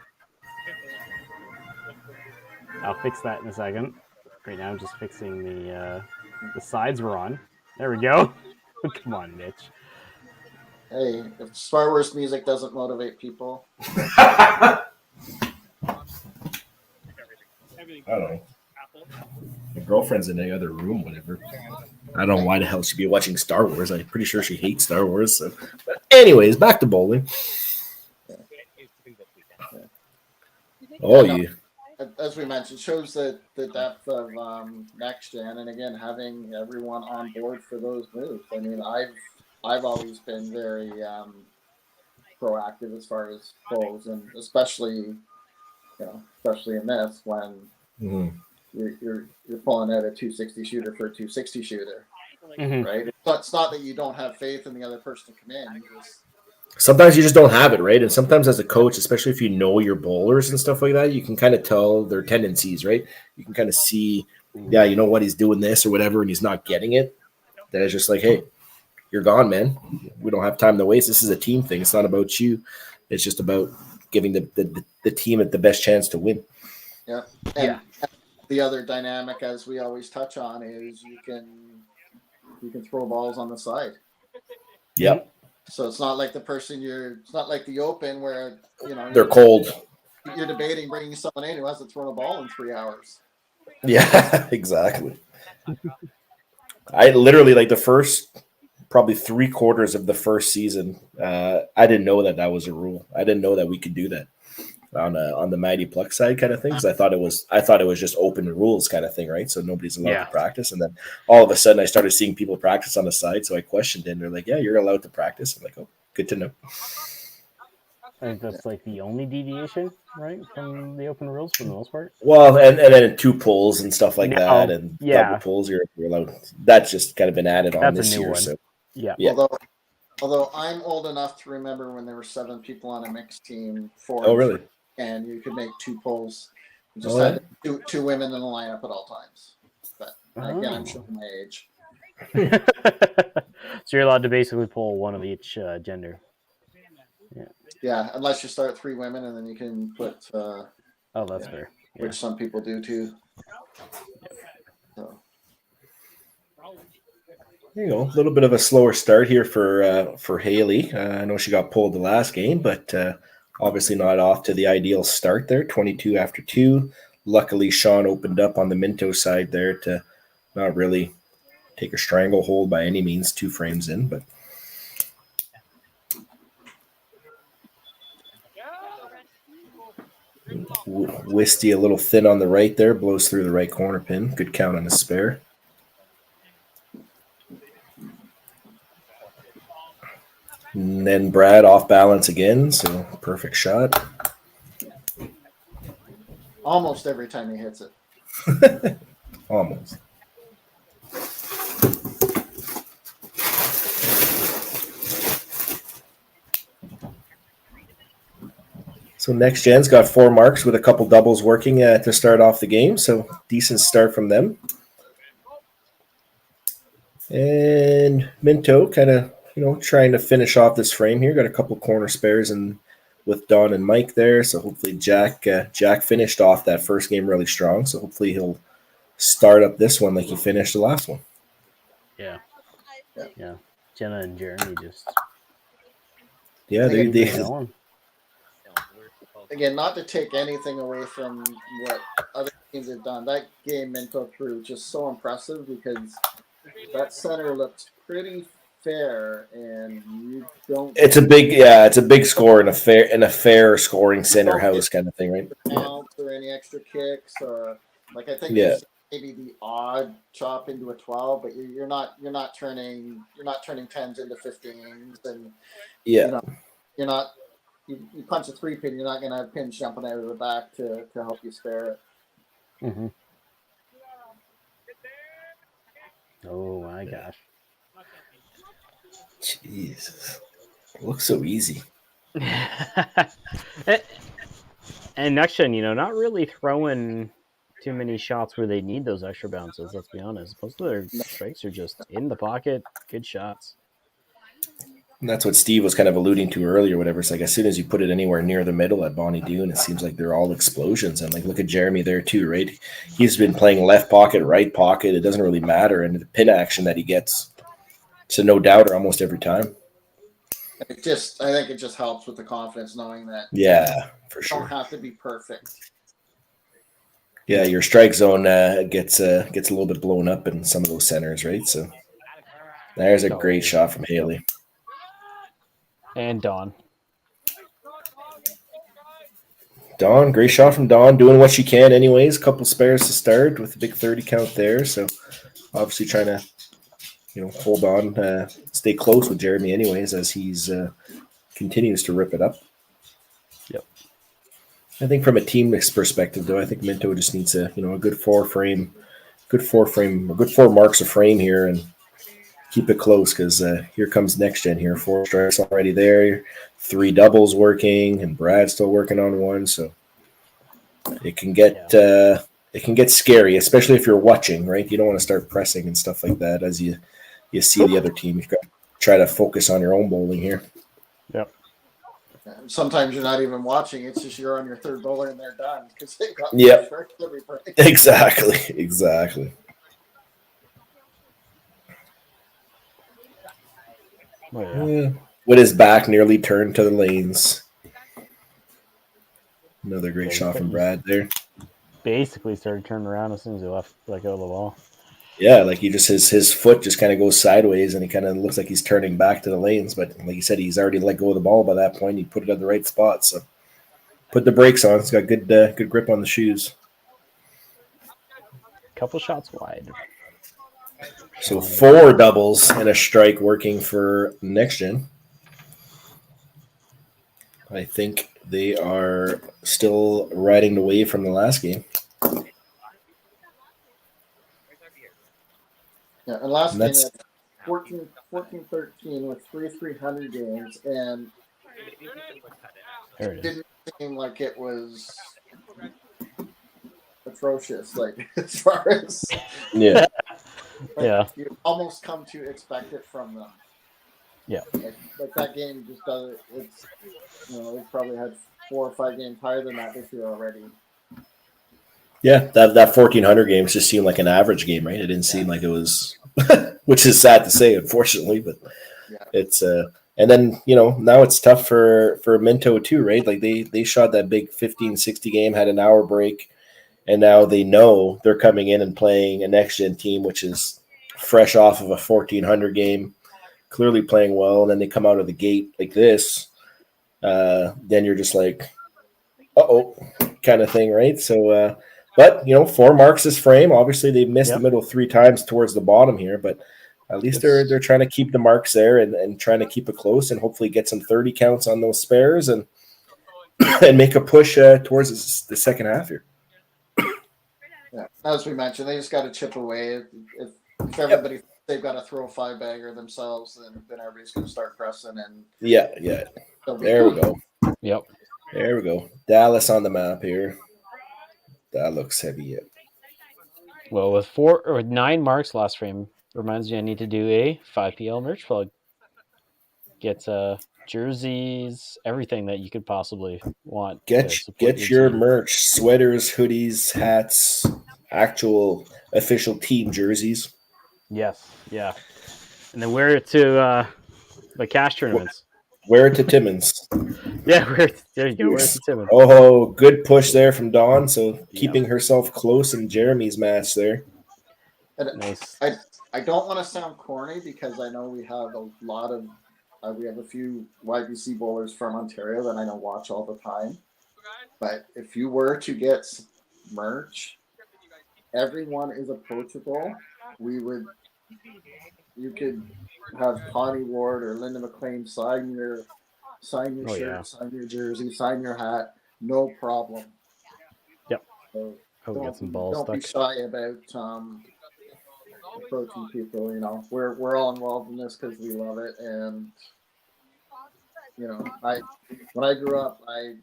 I'll fix that in a second. Right now, I'm just fixing the sides we're on. There we go. Come on, Mitch. Hey, if Star Wars music doesn't motivate people, I don't know. My girlfriend's in the other room, whatever. I don't know why the hell she'd be watching Star Wars. I'm pretty sure she hates Star Wars. So. But anyways, back to bowling. Oh, yeah. As we mentioned, shows the depth of next gen, and again having everyone on board for those moves. I mean, I've always been very proactive as far as bowls, and especially in this when you're pulling out a 260 shooter for a 260 shooter, right? It's not that you don't have faith in the other person to come in. Sometimes you just don't have it, right? And sometimes as a coach, especially if you know your bowlers and stuff like that, you can kind of tell their tendencies, right? You can kind of see, you know what, he's doing this or whatever, and he's not getting it. Then it's just like, hey, you're gone, man. We don't have time to waste. This is a team thing. It's not about you. It's just about giving the team the best chance to win. Yeah. And the other dynamic, as we always touch on, is you can throw balls on the side. Yep. So it's not like it's not like the Open where, they're cold. You're debating bringing someone in who hasn't thrown a ball in 3 hours. Yeah, exactly. I literally, like the first, probably 3/4 of the first season, I didn't know that was a rule. I didn't know that we could do that on the Mighty Pluck side kind of thing. Because I thought it was just open rules kind of thing, right? So nobody's allowed to practice. And then all of a sudden, I started seeing people practice on the side. So I questioned it, and they're like, "Yeah, you're allowed to practice." I'm like, "Oh, good to know." I think that's like the only deviation, right, from the open rules for the most part. Well, and then 2 pulls and stuff like that, and double pulls, you're allowed. That's just kind of been added on this year. One. So yeah. Although I'm old enough to remember when there were 7 people on a mixed team, 4 really? And you could make 2 pulls. You just had two women in the lineup at all times. But again, I'm showing my age. So you're allowed to basically pull one of each gender. Yeah, unless you start 3 women, and then you can put. That's fair. Yeah. Which some people do too. So. There you go. A little bit of a slower start here for Haley. I know she got pulled the last game, but obviously not off to the ideal start there. 22 after 2. Luckily, Sean opened up on the Minto side there to not really take a stranglehold by any means. 2 frames in, but. Wisty a little thin on the right there, blows through the right corner pin. Good count on the spare. And then Brad off balance again, so perfect shot. Almost every time he hits it. Almost. So next gen's got 4 marks with a couple doubles working to start off the game. So decent start from them. And Minto kind of, trying to finish off this frame here. Got a couple corner spares and with Don and Mike there. So hopefully Jack finished off that first game really strong. So hopefully he'll start up this one like he finished the last one. Yeah. Jenna and Jeremy just. Yeah, they Again, not to take anything away from what other teams have done. That game Minto threw just so impressive because that center looked pretty fair, and you don't. It's a big score in a fair scoring center house kind of thing, right? Counts or any extra kicks, or like I think Yeah. there's maybe the odd chop into a 12, but you're not turning 10s into 15s, and Yeah. you're not you punch a 3-pin, you're not going to have pins jumping out of the back to help you spare it. Mm-hmm. Oh my gosh. Jesus. It looks so easy. And next gen, not really throwing too many shots where they need those extra bounces, let's be honest. Most of their strikes are just in the pocket, good shots. And that's what Steve was kind of alluding to earlier, whatever. It's like as soon as you put it anywhere near the middle at Bonnie Doon, it seems like they're all explosions. And like look at Jeremy there too, right? He's been playing left pocket, right pocket. It doesn't really matter. And the pin action that he gets, it's a no doubter almost every time. I think it just helps with the confidence knowing that for you sure. don't have to be perfect. Yeah, your strike zone gets a little bit blown up in some of those centers, right? So there's a great shot from Haley. And Dawn, great shot from Dawn, doing what she can anyways. Couple spares to start with a big 30 count there. So obviously trying to, hold on, stay close with Jeremy anyways as he's continues to rip it up. Yep. I think from a team perspective, though, I think Minto just needs a good four marks of frame here and keep it close because here comes next gen here. 4 strikes already there, 3 doubles working, and Brad's still working on 1. So it can get scary, especially if you're watching, right? You don't want to start pressing and stuff like that as you see the other team. You've got to try to focus on your own bowling here. Yep. Sometimes you're not even watching. It's just you're on your third bowler and they're done because they've got every break. Exactly. Oh, yeah. With his back nearly turned to the lanes. Another great shot from Brad there. Basically started turning around as soon as he left out of the ball. Yeah, like he just his foot just kind of goes sideways and he kind of looks like he's turning back to the lanes. But like you said, he's already let go of the ball by that point. He put it at the right spot. So put the brakes on. It's got good grip on the shoes. Couple shots wide. So 4 doubles and a strike working for next gen. I think they are still riding the wave from the last game. Yeah, and last game at 14-13 with 300 games, and it didn't seem like it was atrocious. Like as far as yeah, you almost come to expect it from them. Yeah, like that game just doesn't. It's they've probably had 4 or 5 games higher than that this year already. Yeah, that 1400 games just seemed like an average game, right? It didn't seem like it was, which is sad to say, unfortunately. But it's and then now it's tough for Minto too, right? Like they shot that big 15-60 game, had an hour break, and now they know they're coming in and playing a next gen team, which is fresh off of a 1400 game, clearly playing well, and then they come out of the gate like this. Then you're just like, uh-oh, kind of thing, right? So. But 4 marks this frame. Obviously, they missed the middle 3 times towards the bottom here, but at least they're trying to keep the marks there and trying to keep it close and hopefully get some 30 counts on those spares and make a push towards the second half here. Yeah, as we mentioned, they just got to chip away. If everybody they've got to throw a 5-bagger themselves, then everybody's going to start pressing and There we go. Yep. There we go. Dallas on the map here. That looks heavy yet. Well, with 9 marks last frame, reminds me I need to do a 5PL merch plug. Get jerseys, everything that you could possibly want. Get your merch, sweaters, hoodies, hats, actual official team jerseys. Yes, yeah. And then wear it to the cash tournaments. Wear it to Timmins. Yeah, there you go. Wear it to Timmins. Oh, good push there from Dawn. So keeping herself close in Jeremy's match there. And nice. I don't want to sound corny because I know we have a lot of we have a few YBC bowlers from Ontario that I know watch all the time. But if you were to get merch, everyone is approachable. You could have Connie Ward or Linda McLean sign your Oh, shirt, yeah. sign your jersey, sign your hat, no problem. Yep. So I'll get some balls don't be stuck. shy about approaching people. You know, we're all involved in this because we love it, and you know, when I grew up, I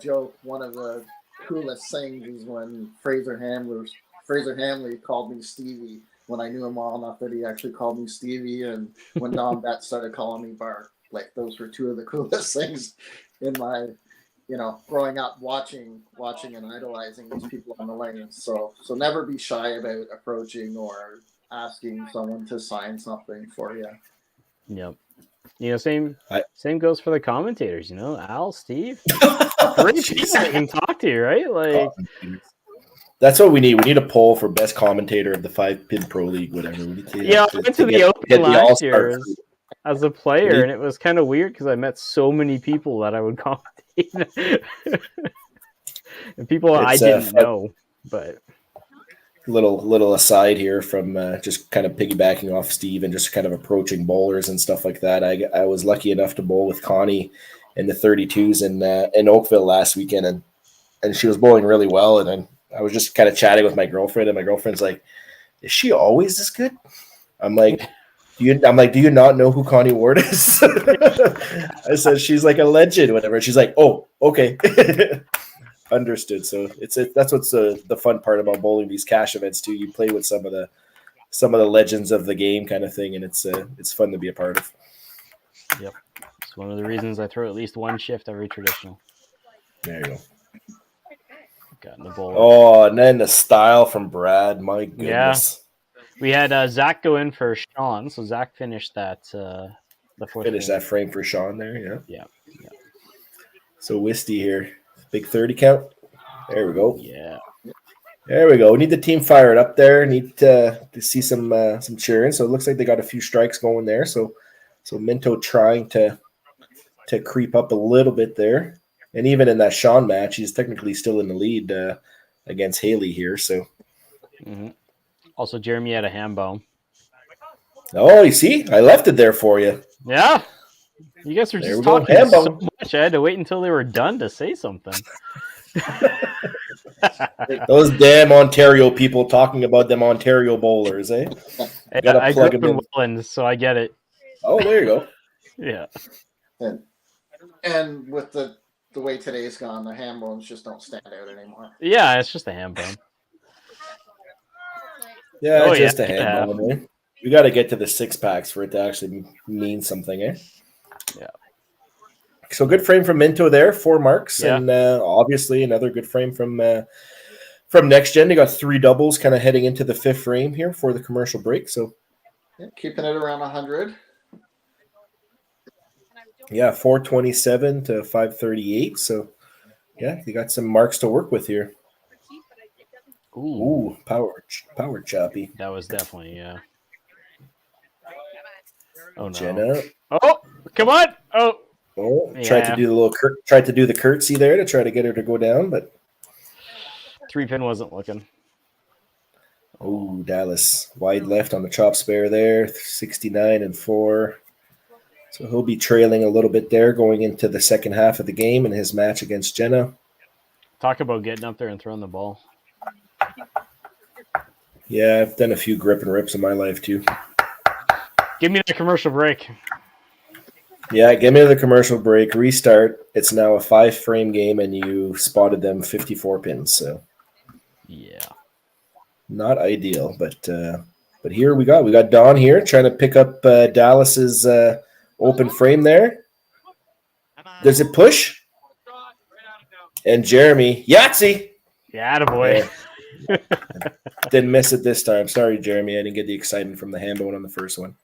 joke one of the coolest things is when Fraser Hamley called me Stevie when I knew him well enough that he actually called me Stevie, and when Don Betts started calling me Bart. Like those were two of the coolest things in my, you know, growing up watching and idolizing these people on the lanes. So never be shy about approaching or asking someone to sign something for you. Yep. You know, same goes for the commentators. You know, Al, Steve, great people I can talk to, right? Like, that's what we need. We need a poll for best commentator of the 5-pin pro league, whatever. We need to, yeah, I went to the Open last year as a player, and it was kind of weird because I met so many people that I would commentate, and people I didn't know. But little aside here from just kind of piggybacking off Steve and just kind of approaching bowlers and stuff like that. I was lucky enough to bowl with Connie in the 32s in Oakville last weekend, and she was bowling really well. And then I was just kind of chatting with my girlfriend, and my girlfriend's like, "Is she always this good?" I'm like, do you not know who Connie Ward is? I said, she's like a legend, whatever. She's like, oh, okay. Understood. So that's what's the fun part about bowling these cash events too. You play with some of the legends of the game kind of thing, and it's fun to be a part of. Yep. It's one of the reasons I throw at least one shift every traditional. There you go. Got in the bowl. Oh, and then the style from Brad. My goodness. Yeah. We had Zach go in for Sean, so Zach finished that the fourth. Finished that frame for Sean there, yeah. So Wisty here. Big 30 count. There we go. Yeah. There we go. We need the team fired up there. Need to see some cheering. So it looks like they got a few strikes going there. So Minto trying to creep up a little bit there. And even in that Sean match, he's technically still in the lead against Haley here. So, Also, Jeremy had a ham bone. Oh, you see, I left it there for you. Yeah, you guys were There just we go. talking Ham so bone. much. I had to wait until they were done to say something. Those damn Ontario people talking about them Ontario bowlers, eh? Gotta I plug grew up them in in. Welland, so I get it. Oh, there you go. Yeah. And with the way today's gone, the ham bones just don't stand out anymore. Yeah, it's just a ham bone. Yeah, just a hand bone, eh? We got to get to the 6-packs for it to actually mean something, eh? Yeah. So good frame from Minto there, 4 marks, Yeah. and obviously another good frame from Next Gen. They got 3 doubles, kind of heading into the 5th frame here for the commercial break. So keeping it around 100. Yeah, 427 to 538. So yeah, you got some marks to work with here. Ooh, power choppy. That was definitely Oh no! Jenna. Oh, come on! Oh, tried to do the curtsy there to try to get her to go down, but 3-pin wasn't looking. Oh, Dallas wide left on the chop spare there, 69 and 4. So he'll be trailing a little bit there going into the second half of the game in his match against Jenna. Talk about getting up there and throwing the ball. Yeah, I've done a few grip and rips in my life too. Give me the commercial break. Yeah, give me the commercial break. Restart. It's now a 5-frame game, and you spotted them 54 pins. So, yeah, not ideal, but here we got Don here trying to pick up Dallas's open frame there. Does it push? And Jeremy Yahtzee. Yeah, attaboy. Yeah. Didn't miss it this time. Sorry, Jeremy. I didn't get the excitement from the hand bone on the first one.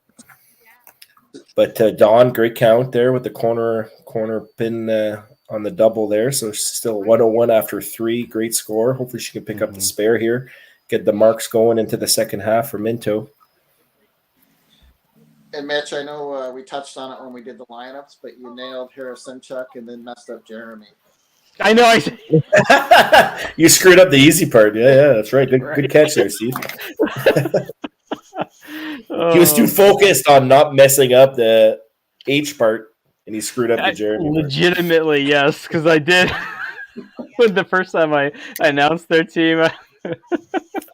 But Don, great count there with the corner pin on the double there. So still 101 after 3. Great score. Hopefully she can pick up the spare here get the marks going into the second half for Minto. And Mitch, I know we touched on it when we did the lineups, but you nailed Harasimchuk and then messed up Jeremy. I know. You screwed up the easy part. Yeah, that's right. Good catch there, Steve. He was too focused on not messing up the H part, and he screwed up the Jeremy part. Legitimately, yes, because I did. When the first time I announced their team,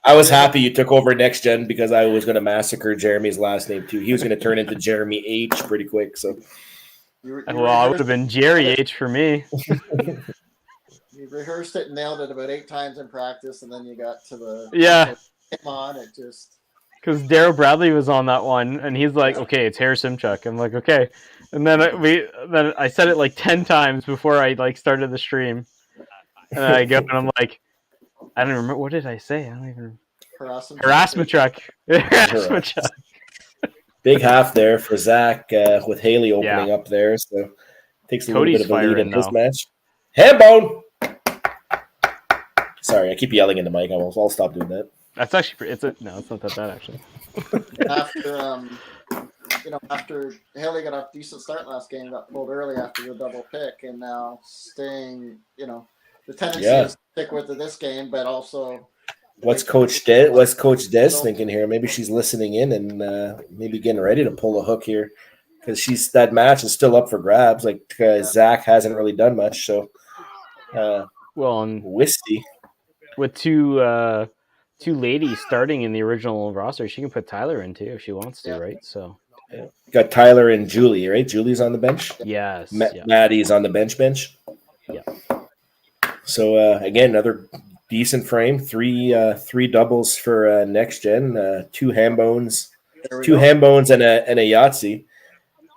I was happy you took over next gen because I was going to massacre Jeremy's last name too. He was going to turn into Jeremy H pretty quick. So, well, it would have been Jerry H for me. You rehearsed it and nailed it about 8 times in practice, and then you got to the come on, it just because Daryl Bradley was on that one, and he's like, "Okay, it's Harasimchuk." I'm like, "Okay," and then I said it like 10 times before I like started the stream, and I go and I'm like, I don't remember what did I say. I don't even. Harassment-chuck. Big half there for Zach with Haley opening up there, so takes a Cody's little bit of a lead in his though. match. Handbone. Sorry, I keep yelling in the mic. I'll stop doing that. That's actually it's not that bad actually. After Haley got off decent start last game, got pulled early after the double pick, and now staying, the tendency is to stick with it this game, but also what's Coach Des thinking here? Maybe she's listening in and maybe getting ready to pull a hook here because that match is still up for grabs. Like Zach hasn't really done much, so Wisty with two ladies starting in the original roster, she can put Tyler in too if she wants to, right? So got Tyler and Julie, right? Julie's on the bench. Yes, Maddie's on the bench. Yeah. So again, another decent frame. Three doubles for next gen. Two ham bones and a Yahtzee.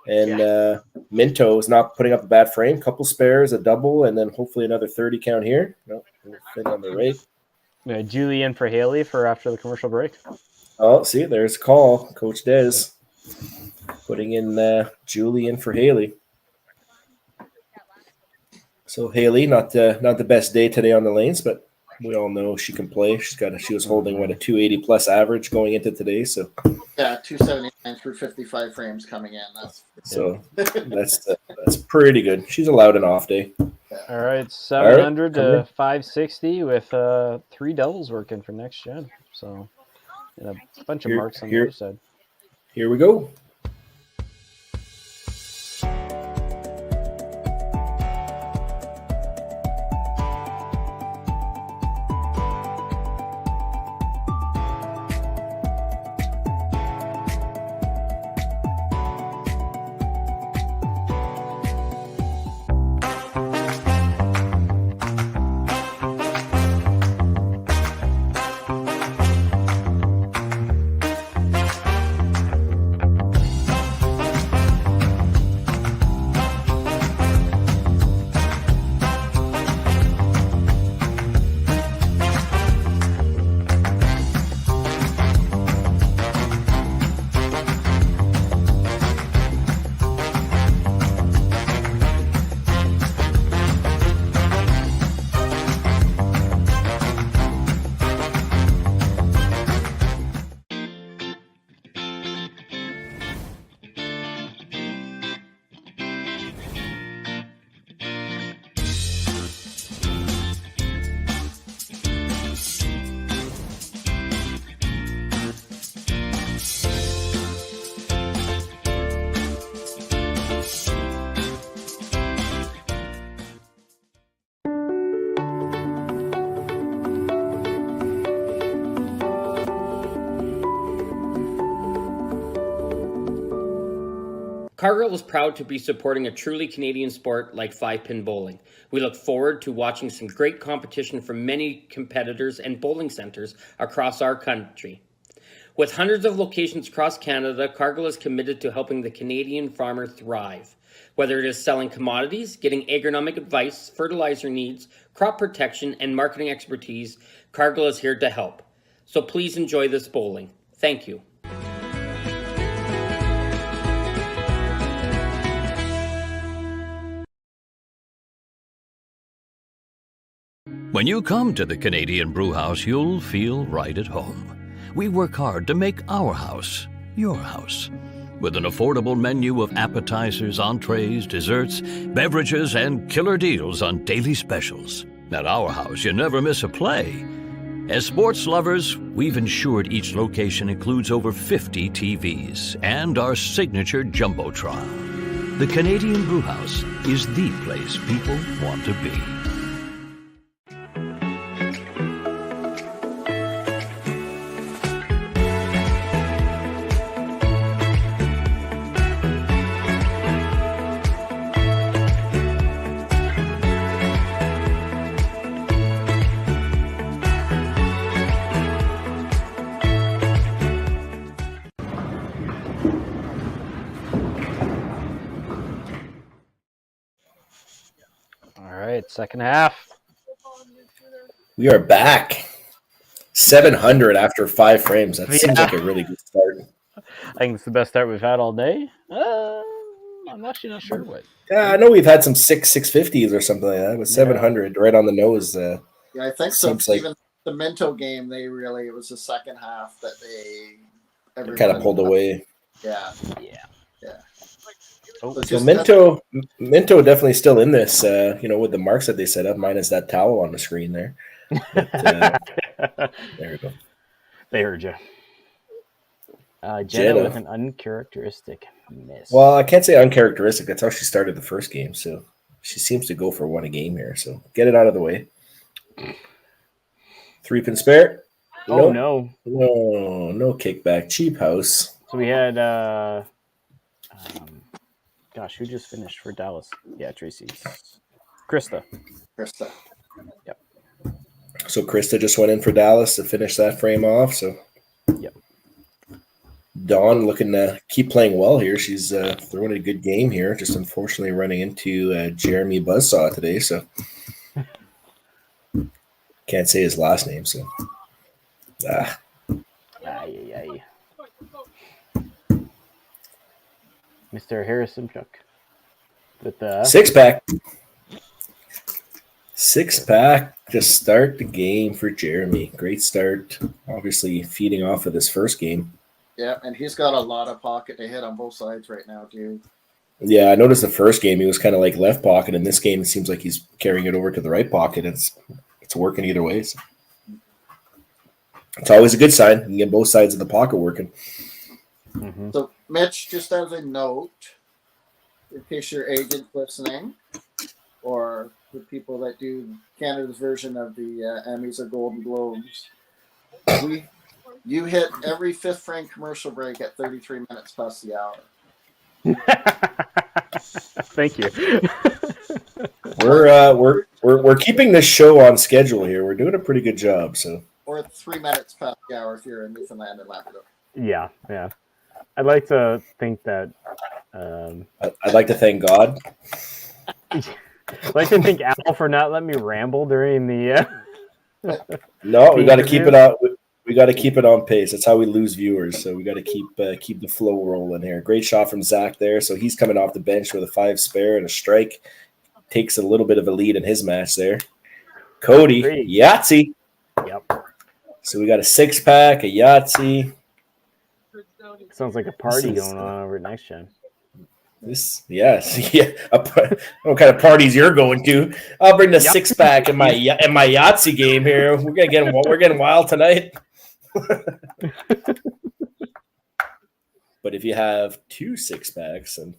And Minto is not putting up a bad frame. Couple spares, a double, and then hopefully another 30 count here. No, fit on the right. Julie in for Haley for after the commercial break. Oh, see, there's a call. Coach Des putting in Julie in for Haley. So Haley, not the best day today on the lanes, but we all know she can play. She was holding a 280 plus average going into today. So 279 through 55 frames coming in. That's pretty good. She's allowed an off day. All right, 700 to 560 with 3 doubles working for next gen. So a bunch of marks on the other side. Here we go. Cargill is proud to be supporting a truly Canadian sport like 5-pin bowling. We look forward to watching some great competition from many competitors and bowling centres across our country. With hundreds of locations across Canada, Cargill is committed to helping the Canadian farmer thrive. Whether it is selling commodities, getting agronomic advice, fertilizer needs, crop protection, and marketing expertise, Cargill is here to help. So please enjoy this bowling. Thank you. When you come to the Canadian Brewhouse, you'll feel right at home. We work hard to make our house your house. With an affordable menu of appetizers, entrees, desserts, beverages, and killer deals on daily specials. At our house, you never miss a play. As sports lovers, we've ensured each location includes over 50 TVs and our signature Jumbotron. The Canadian Brewhouse is the place people want to be. Second half. We are back. 700 after 5 frames. That seems like a really good start. I think it's the best start we've had all day. I'm actually not sure what. Yeah, I know we've had some 650s or something like that, but 700 right on the nose. Yeah, I think so. Like even the Minto game, it was the second half that they kind of pulled away. Yeah. So Minto definitely still in this, with the marks that they set up, minus that towel on the screen there. But, there we go. They heard you. Jenna with an uncharacteristic miss. Well, I can't say uncharacteristic. That's how she started the first game. So she seems to go for one a game here. So get it out of the way. 3-pin spare. Oh, no. No kickback. Cheap house. So we had... gosh, who just finished for Dallas? Yeah, Tracy's. Krista. Yep. So Krista just went in for Dallas to finish that frame off. So yep. Dawn looking to keep playing well here. She's throwing a good game here. Just unfortunately running into Jeremy Buzzsaw today. So can't say his last name. So Mr. Harrison Chuck with the 6-pack. 6-pack to start the game for Jeremy. Great start. Obviously feeding off of this first game. Yeah, and he's got a lot of pocket to hit on both sides right now, too. Yeah, I noticed the first game he was kind of like left pocket. In this game, it seems like he's carrying it over to the right pocket. It's working either way. So. It's always a good sign. You can get both sides of the pocket working. Mm-hmm. So, Mitch, just as a note, in case your agent's listening, or the people that do Canada's version of the Emmys or Golden Globes, you hit every 5th frame commercial break at 33 minutes past the hour. Thank you. We're keeping this show on schedule here. We're doing a pretty good job. So, or 3 minutes past the hour if you're in Newfoundland and Labrador. Yeah. I'd like to think that. I'd like to thank God. I'd like to thank Apple for not letting me ramble during the. No, we got to keep it out. We got to keep it on pace. That's how we lose viewers. So we got to keep the flow rolling here. Great shot from Zach there. So he's coming off the bench with a 5 spare and a strike. Takes a little bit of a lead in his match there. Cody, Yahtzee. Yep. So we got a 6-pack, a Yahtzee. Sounds like a party going on over at Next Gen. Yeah. What kind of parties you're going to? I'll bring the 6-pack in my Yahtzee game here. We're getting wild tonight. But if you have 2 6-packs and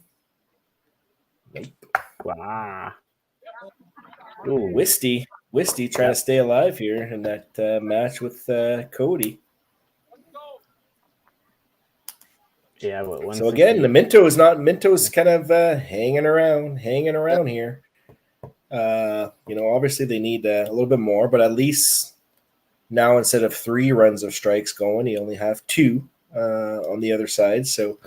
wow. Ooh, Wisty trying to stay alive here in that match with Cody. Yeah, but so again, the Minto's kind of hanging around here. Obviously they need a little bit more, but at least now instead of 3 runs of strikes going, you only have 2 on the other side. So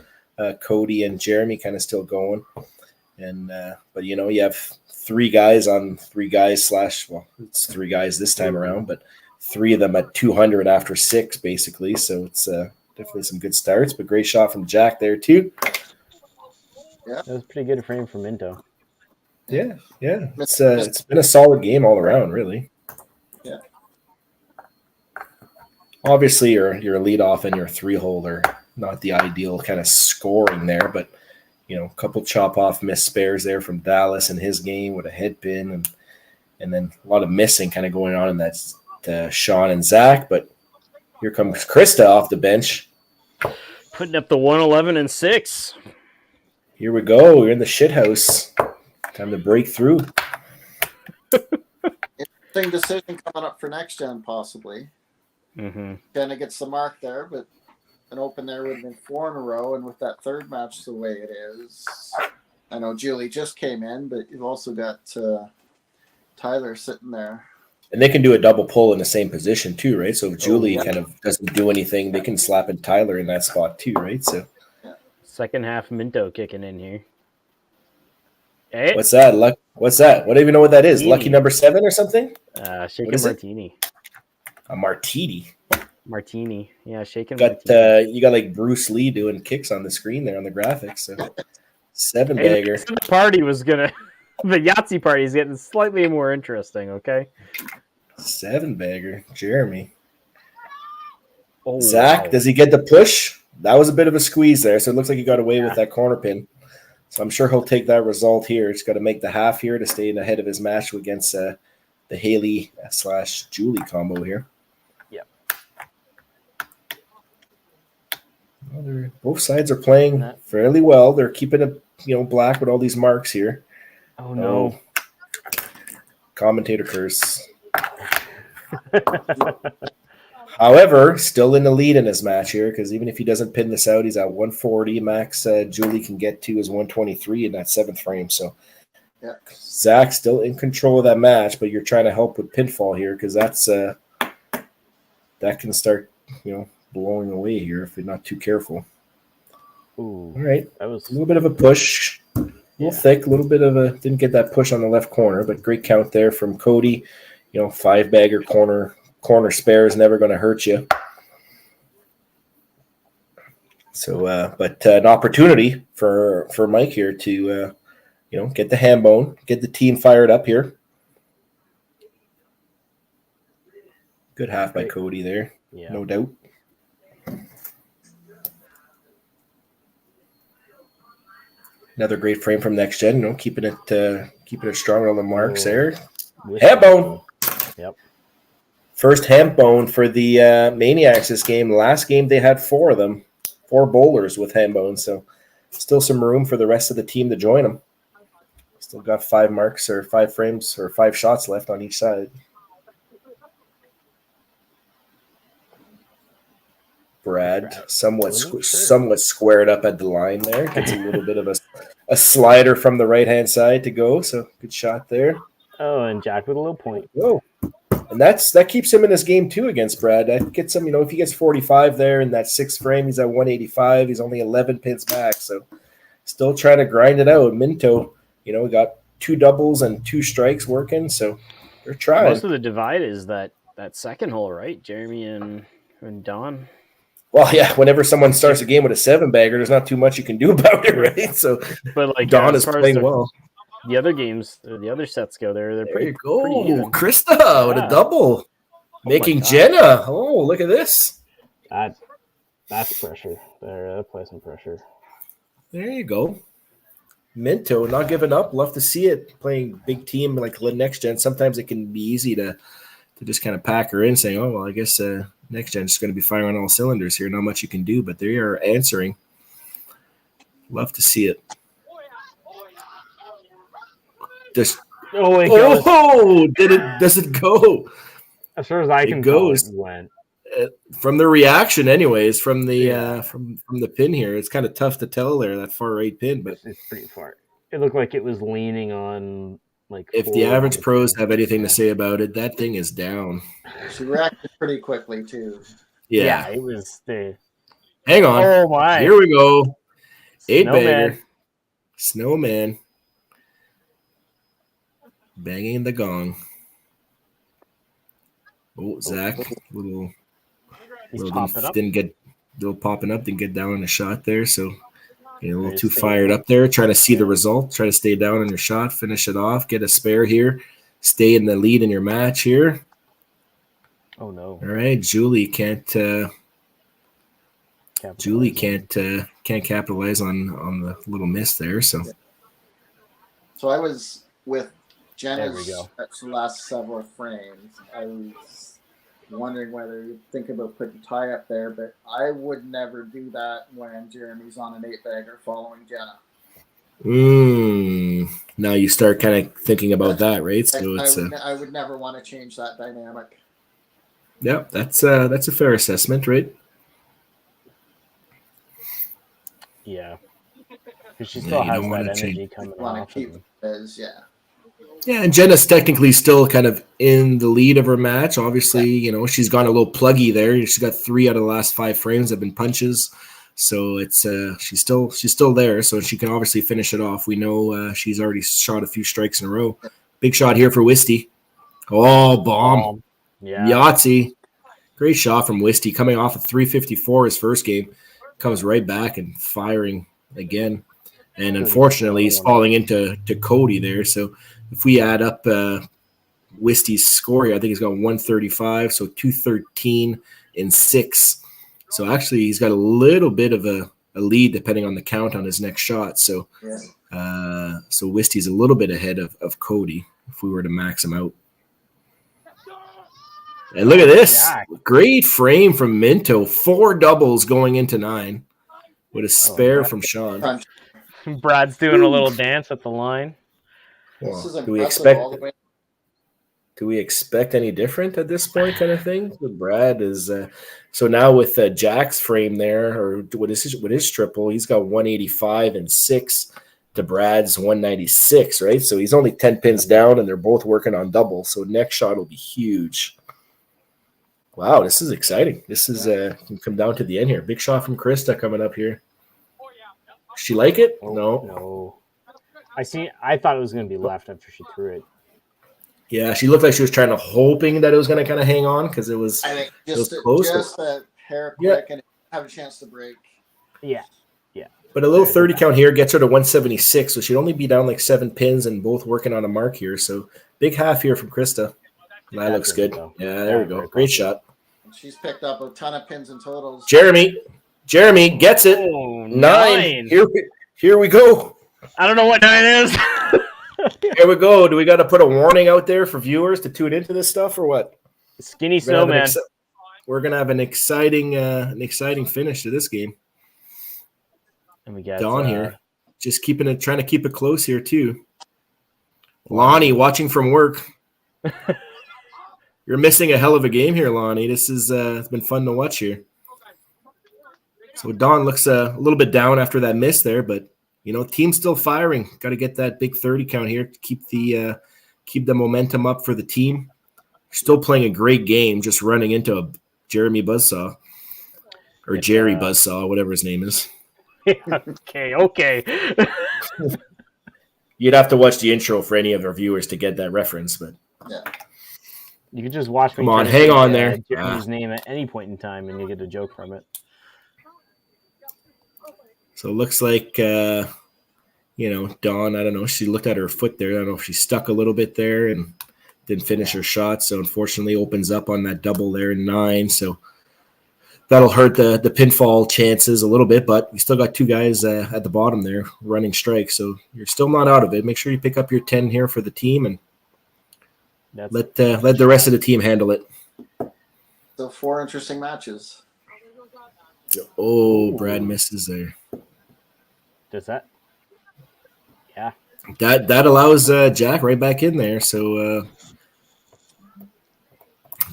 Cody and Jeremy kind of still going, and but you have 3 guys on 3 guys it's 3 guys this time around, but 3 of them at 200 after 6 basically. So it's definitely some good starts, but great shot from Jack there too. Yeah, that was pretty good frame from Minto. Yeah. It's been a solid game all around, really. Obviously, your leadoff and your 3-hole are not the ideal kind of scoring there, but a couple chop off missed spares there from Dallas in his game with a head pin, and then a lot of missing kind of going on in that Sean and Zach. But here comes Krista off the bench, putting up the 111 and 6. Here we go. We're in the shit house. Time to break through. Interesting decision coming up for next gen, possibly. Mm-hmm. Jenna gets the mark there, but an open there would have been 4 in a row, and with that third match the way it is, I know Julie just came in, but you've also got Tyler sitting there. And they can do a double pull in the same position too, right? So if Julie kind of doesn't do anything, they can slap in Tyler in that spot too, right? So second half Minto kicking in here. Hey. What's that? What's that? What do you even know what that is? Lucky number 7 or something? Shaken martini. A martini. Martini. Yeah, shaken martini. You got like Bruce Lee doing kicks on the screen there on the graphics. So 7-bagger. The party was gonna the Yahtzee party is getting slightly more interesting, okay? 7-bagger. Jeremy. Oh, Zach, does he get the push? That was a bit of a squeeze there, so it looks like he got away with that corner pin. So I'm sure he'll take that result here. He's got to make the half here to stay ahead of his match against the Haley/Julie combo here. Yep. Well, both sides are playing fairly well. They're keeping it, black with all these marks here. Oh no! Commentator curse. However, still in the lead in his match here, because even if he doesn't pin this out, he's at 140. Max Julie can get to is 123 in that 7th frame. So Zach's still in control of that match, but you're trying to help with pinfall here because that can start blowing away here if you're not too careful. Ooh, all right, that was a little bit of a push, a little thick, a little bit of a didn't get that push on the left corner, but great count there from Cody. 5-bagger corner spare is never going to hurt you. So, but an opportunity for Mike here to, get the ham bone, get the team fired up here. Good half by Cody there, no doubt. Another great frame from Next Gen, keeping it strong on the marks there. Ham bone. Yep. First ham bone for the Maniacs this game. Last game they had 4 of them, 4 bowlers with ham bones. So still some room for the rest of the team to join them. Still got 5 marks or 5 frames or 5 shots left on each side. Brad somewhat squared up at the line there. Gets a little bit of a slider from the right-hand side to go. So good shot there. Oh, and Jack with a little point. Whoa. And that keeps him in this game too against Brad. That gets him, if he gets 45 there in that 6th frame, he's at 185. He's only 11 pins back. So still trying to grind it out. Minto, we got 2 doubles and 2 strikes working. So they're trying. Most of the divide is that 2nd hole, right? Jeremy and Don. Well, yeah, whenever someone starts a game with a 7-bagger, there's not too much you can do about it, right? So but like Don is playing well. The other games, the other sets go there. They're pretty. There you go, pretty even. Krista with a double, making Jenna. Oh, look at this. That's pressure. There, apply some pressure. There you go. Minto not giving up. Love to see it. Playing big team like Next Gen. Sometimes it can be easy to just kind of pack her in, saying, "Oh well, I guess Next Gen is going to be firing on all cylinders here. Not much you can do," but they are answering. Love to see it. Does it go? As far as I can tell, it went. From the reaction, anyways, from the from the pin here, it's kind of tough to tell there that far right pin, but it's pretty far. It looked like it was leaning on like. If the average pros have anything to say about it, that thing is down. She reacted pretty quickly too. Yeah, it was the. Hang on. Oh my! Here we go. 8-bagger. Snowman. Banging the gong. Oh, Zach, little popping up, didn't get down on the shot there, so a little too fired up there. Trying to see the result, try to stay down on your shot, finish it off, get a spare here, stay in the lead in your match here. Oh no. All right, Julie can't Capitalize. can't capitalize on the little miss there. So So I was with There we Jenna's go. last several frames. I was wondering whether you'd think about putting tie up there, but I would never do that when Jeremy's on an 8-bagger following Jenna. Now you start kind of thinking about that, right? So I would never want to change that dynamic. Yeah, that's a fair assessment, right? Yeah. Because she still has that energy change. coming Want off. to keep And... as Yeah, and Jenna's technically still kind of in the lead of her match. Obviously, she's gone a little pluggy there. She's got 3 out of the last 5 frames have been punches, so it's she's still there. So she can obviously finish it off. We know she's already shot a few strikes in a row. Big shot here for Wisty. Oh, bomb! Yeah. Yahtzee. Great shot from Wisty coming off of 354 his first game. Comes right back and firing again. And unfortunately, he's falling into Cody there. So if we add up Wisty's score here, I think he's got 135, so 213 in 6. So actually, he's got a little bit of a lead depending on the count on his next shot. So so Wisty's a little bit ahead of Cody if we were to max him out. And look at this. Jack. Great frame from Minto. 4 doubles going into 9 with a spare from Sean. Brad's doing a little dance at the line. This is Do we impressive all the way. Do we expect any different at this point, kind of thing? Brad is so now with Jack's frame there, or what is his triple? He's got 185 and 6 to Brad's 196, right? So he's only 10 pins down, and they're both working on double. So next shot will be huge. Wow, this is exciting. This is can come down to the end here. Big shot from Krista coming up here. She like it? No. I thought it was going to be left after she threw it. Yeah, she looked like she was hoping that it was going to kind of hang on because it was. I think close. just a hair quick and have a chance to break. Yeah. But a little 30 count here gets her to 176, so she'd only be down like 7 pins and both working on a mark here. So big half here from Krista. That looks good. Yeah, there we go. Great shot. She's picked up a ton of pins and totals. Jeremy gets it. Oh, 9. Here we go. I don't know what 9 is. Here we go. Do we got to put a warning out there for viewers to tune into this stuff or what? Skinny snowman. We're gonna have an exciting finish to this game. And we got Dawn here, just trying to keep it close here too. Lonnie watching from work. You're missing a hell of a game here, Lonnie. This is it's been fun to watch here. So Dawn looks a little bit down after that miss there, but team's still firing. Got to get that big 30 count here to keep the momentum up for the team. Still playing a great game, just running into a Jeremy Buzzsaw or Jerry Buzzsaw, whatever his name is. Okay. You'd have to watch the intro for any of our viewers to get that reference, but you can just watch me. Come on, hang on there. Jeremy's name at any point in time, and you get a joke from it. So it looks like, Dawn, I don't know. She looked at her foot there. I don't know if she stuck a little bit there and didn't finish her shot. So unfortunately opens up on that double there in 9. So that'll hurt the pinfall chances a little bit, but you still got 2 guys at the bottom there running strikes. So you're still not out of it. Make sure you pick up your 10 here for the team and let the rest of the team handle it. So 4 interesting matches. Oh, Brad misses there. Does that? Yeah. That allows Jack right back in there. So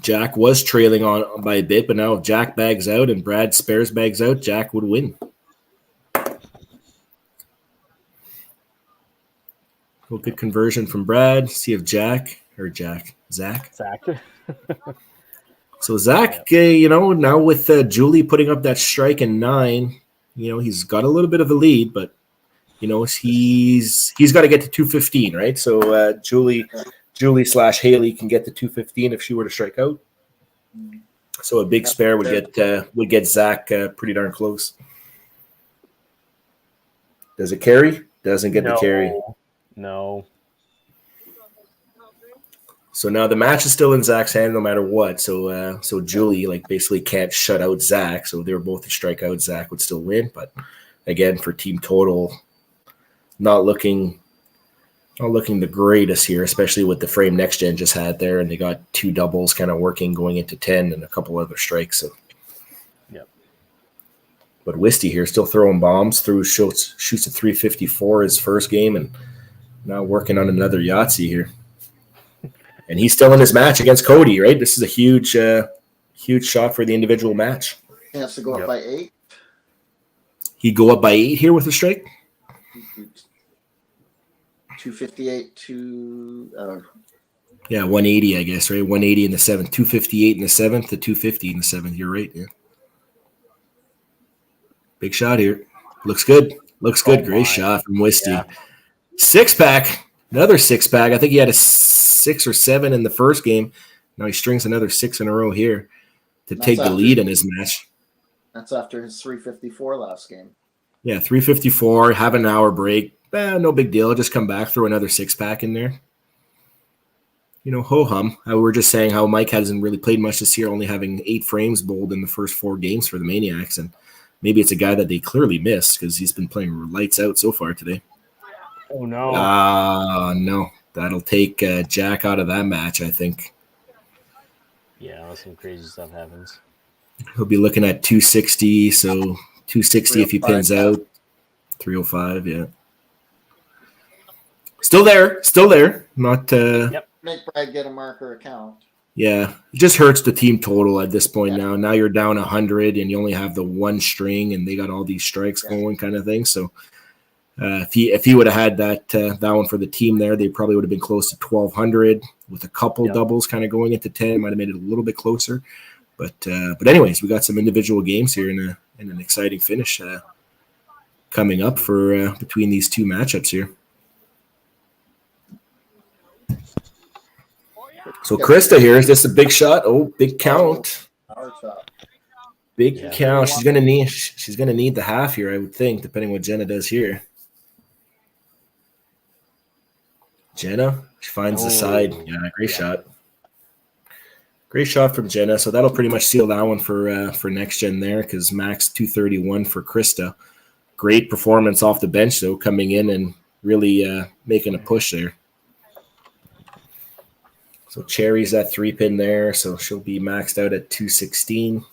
Jack was trailing on by a bit, but now if Jack bags out and Brad spares bags out, Jack would win. Good conversion from Brad. See if Zach. So Zach, now with Julie putting up that strike in 9, he's got a little bit of a lead, but he's got to get to 215, right? So Julie / Haley can get to 215 if she were to strike out. So a big spare would get Zach pretty darn close. Does it carry? Doesn't get the carry. No. So now the match is still in Zach's hand no matter what. So Julie basically can't shut out Zach. So they were both to strike out. Zach would still win. But again, for team total, not looking the greatest here, especially with the frame Next Gen just had there, and they got 2 doubles kind of working going into 10 and a couple other strikes. So, yep. But Wisty here still throwing bombs through, shoots a 354 his first game, and now working on another Yahtzee here. And he's still in his match against Cody, right? This is a huge shot for the individual match. Chance to go up by 8. He'd go up by 8 here with a strike. 258 to 180, I guess, right? 180 in the 7th, 258 in the 7th, to 250 in the 7th. You're right, yeah. Big shot here. Looks good. Great shot from Wisty. Yeah. 6-pack. Another 6-pack. I think he had a 6 or 7 in the first game. Now he strings another 6 in a row here to take the lead in his match. That's after his 354 last game. Yeah, 354, have an hour break. No big deal. Just come back, throw another 6-pack in there. Ho-hum. We were just saying how Mike hasn't really played much this year, only having 8 frames bowled in the first 4 games for the Maniacs. And maybe it's a guy that they clearly missed because he's been playing lights out so far today. Oh, no. No. That'll take Jack out of that match, I think. Yeah, unless some crazy stuff happens. He'll be looking at 260, so 260 if he pins out. 305, yeah. Still there. Not. Make Brad get a marker account. Yeah, it just hurts the team total at this point now. Now you're down 100, and you only have the 1 string, and they got all these strikes going, kind of thing. So if he would have had that one for the team there, they probably would have been close to 1,200 with a couple doubles, kind of going into 10. Might have made it a little bit closer, but anyways, we got some individual games here in an exciting finish coming up for between these 2 matchups here. So Krista here, is this a big shot? Oh, big count. Big count. She's gonna need the half here, I would think, depending what Jenna does here. Jenna, she finds the side. Yeah, great shot. Great shot from Jenna. So that'll pretty much seal that one for Next Gen there, because max 231 for Krista. Great performance off the bench though, coming in and really making a push there. So Cherry's that 3-pin there, so she'll be maxed out at 216.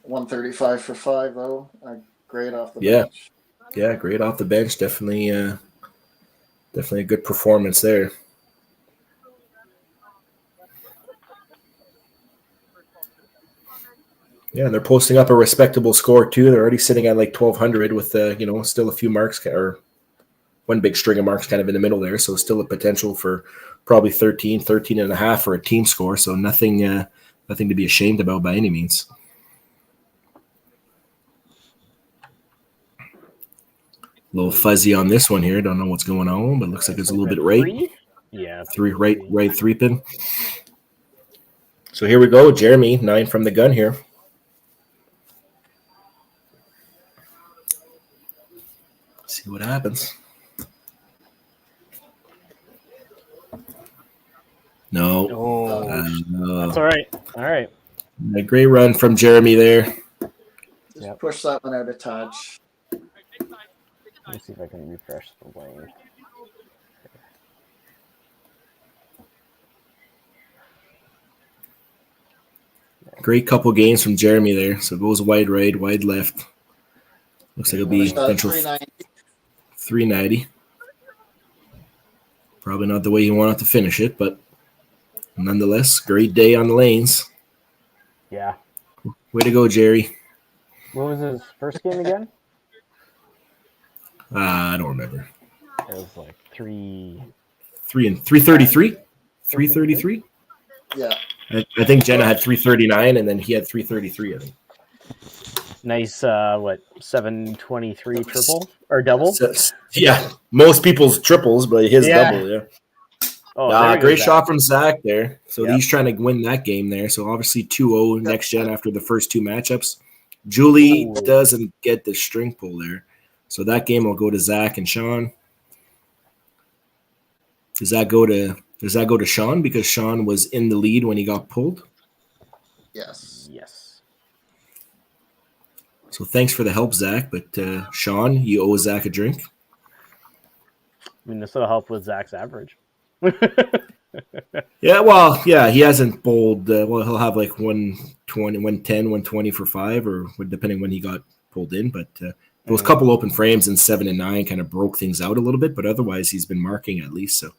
135 for 5 though. Great off the bench. Yeah, great off the bench. Definitely a good performance there. Yeah, they're posting up a respectable score too. They're already sitting at like 1,200 with still a few marks or one big string of marks kind of in the middle there. So still a potential for probably 13 and a half for a team score. So nothing to be ashamed about by any means. A little fuzzy on this one here. Don't know what's going on, but it looks like it's a little bit right. Yeah. 3 right 3-pin. So here we go. Jeremy, 9 from the gun here. See what happens. No. That's all right. All right. A great run from Jeremy there. Just push that one out of touch. Let me see if I can refresh the lane. Great couple games from Jeremy there. So it goes wide right, wide left. Looks like it'll be potential 390. Probably not the way you wanted to finish it, but nonetheless, great day on the lanes. Yeah. Way to go, Jerry. What was his first game again? I don't remember. It was like 333. 333. Yeah. I think Jenna had 339, and then he had 333. I think. Nice. 723 triple or double? Yeah, most people's triples, but his double. Yeah. Oh, great shot from Zach there. So he's trying to win that game there. So obviously 2-0 Next Gen after the first 2 matchups. Julie doesn't get the string pull there. So that game will go to Zach and Sean. Does that go to Sean because Sean was in the lead when he got pulled? Yes. Yes. So thanks for the help, Zach. But Sean, you owe Zach a drink. I mean, this will help with Zach's average. Yeah, well, yeah, he hasn't bowled. Well, he'll have like 120, 110, 120 for 5, or depending when he got pulled in. But those couple open frames in 7 and 9 kind of broke things out a little bit. But otherwise, he's been marking at least. So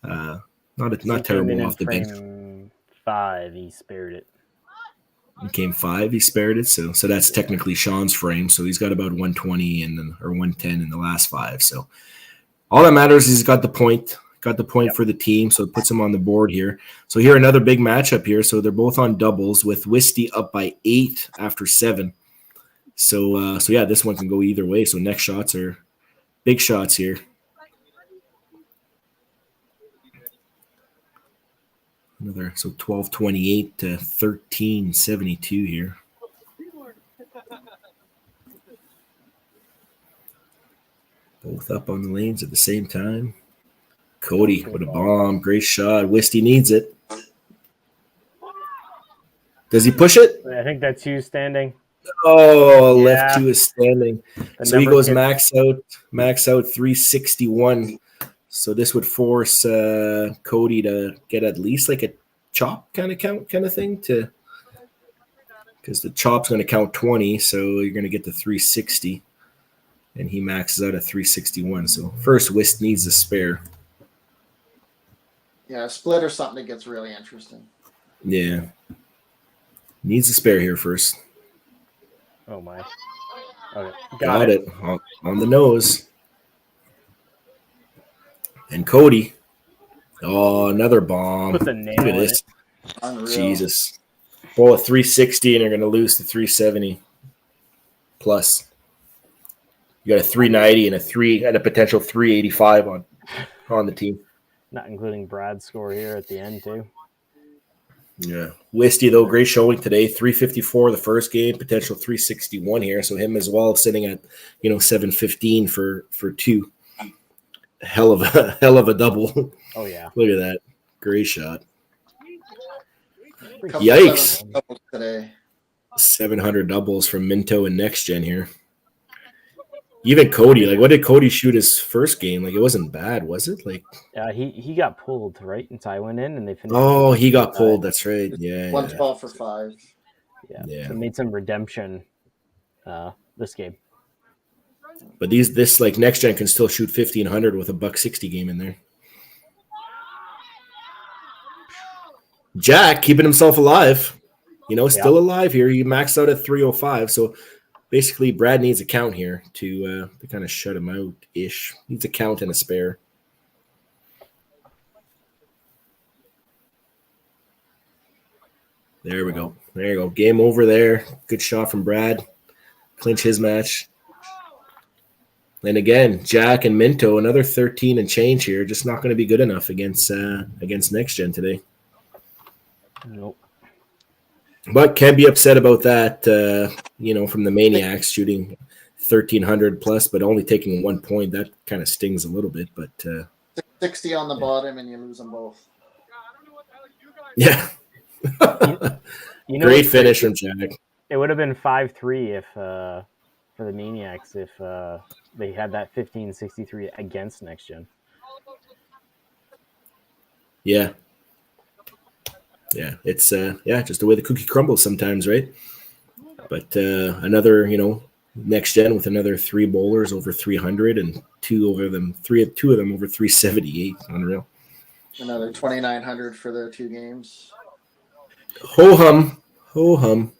not terrible off the bench. 5, he spared it. He came 5, he spared it. So that's technically Sean's frame. So he's got about 120 or 110 in the last 5. So all that matters is he's got the point. Got the point for the team, so it puts him on the board here. So here, another big matchup here. So they're both on doubles with Wisty up by 8 after 7. So yeah, this one can go either way. So next shots are big shots here. Another 12-28 to 13-72 here. Both up on the lanes at the same time. Cody with a bomb. Great shot. Wisty needs it. Does he push it? I think that's you standing. Oh, left 2 is standing. So he goes max out 361. So this would force Cody to get at least like a chop kind of count kind of thing because the chop's going to count 20. So you're going to get to 360. And he maxes out at 361. So first, Wist needs a spare. Yeah, a split or something that gets really interesting. Yeah. Needs a spare here first. Oh, my. Okay. Got it. On the nose. And Cody. Oh, another bomb. With a nail Look at in this. Unreal. Jesus. Bowl at 360 and you're going to lose to 370 plus. You got a 390 and a potential 385 on the team. Not including Brad's score here at the end, too. Yeah. Wisty, though, great showing today. 354 the first game, potential 361 here. So him as well sitting at, 715 for 2. Hell of a double. Oh, yeah. Look at that. Great shot. Couple Yikes. doubles today. 700 doubles from Minto and Next Gen here. Even Cody, like, what did Cody shoot his first game? Like, it wasn't bad, was it? Like, he got pulled, right? And Ty went in, and they finished. Oh, he got pulled. That's right. Yeah. 112 for 5. Yeah. So made some redemption this game. But this like Next Gen can still shoot 1,500 with a $160 game in there. Jack keeping himself alive. Still alive here. He maxed out at 305. So basically, Brad needs a count here to kind of shut him out-ish. Needs a count and a spare. There we go. There you go. Game over there. Good shot from Brad. Clinch his match. And again, Jack and Minto, another 13 and change here. Just not going to be good enough against Next Gen today. Nope. But can't be upset about that, from the Maniacs shooting 1,300 plus, but only taking 1 point. That kind of stings a little bit. But 60 on the bottom, and you lose them both. Yeah. Great finish from Jack. It would have been 5-3 if for the Maniacs if they had that 15-63 against Next Gen. Yeah. Yeah, it's just the way the cookie crumbles sometimes, right? But another, Next Gen with another 3 bowlers over 300 and two of them over 378. Unreal. Another 2,900 for their 2 games. Ho hum.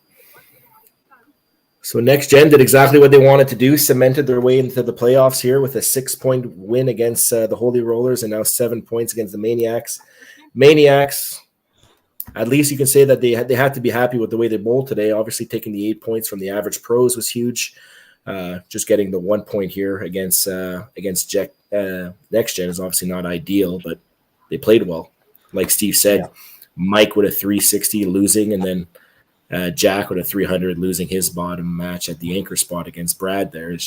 So Next Gen did exactly what they wanted to do, cemented their way into the playoffs here with a 6-point win against the Holy Rollers and now 7 points against the Maniacs. Maniacs, at least you can say that they had to be happy with the way they bowled today. Obviously, taking the 8 points from the average pros was huge. Just getting the 1 point here against Next Gen is obviously not ideal, but they played well. Like Steve said, Mike with a 360 losing, and then Jack with a 300 losing his bottom match at the anchor spot against Brad. There is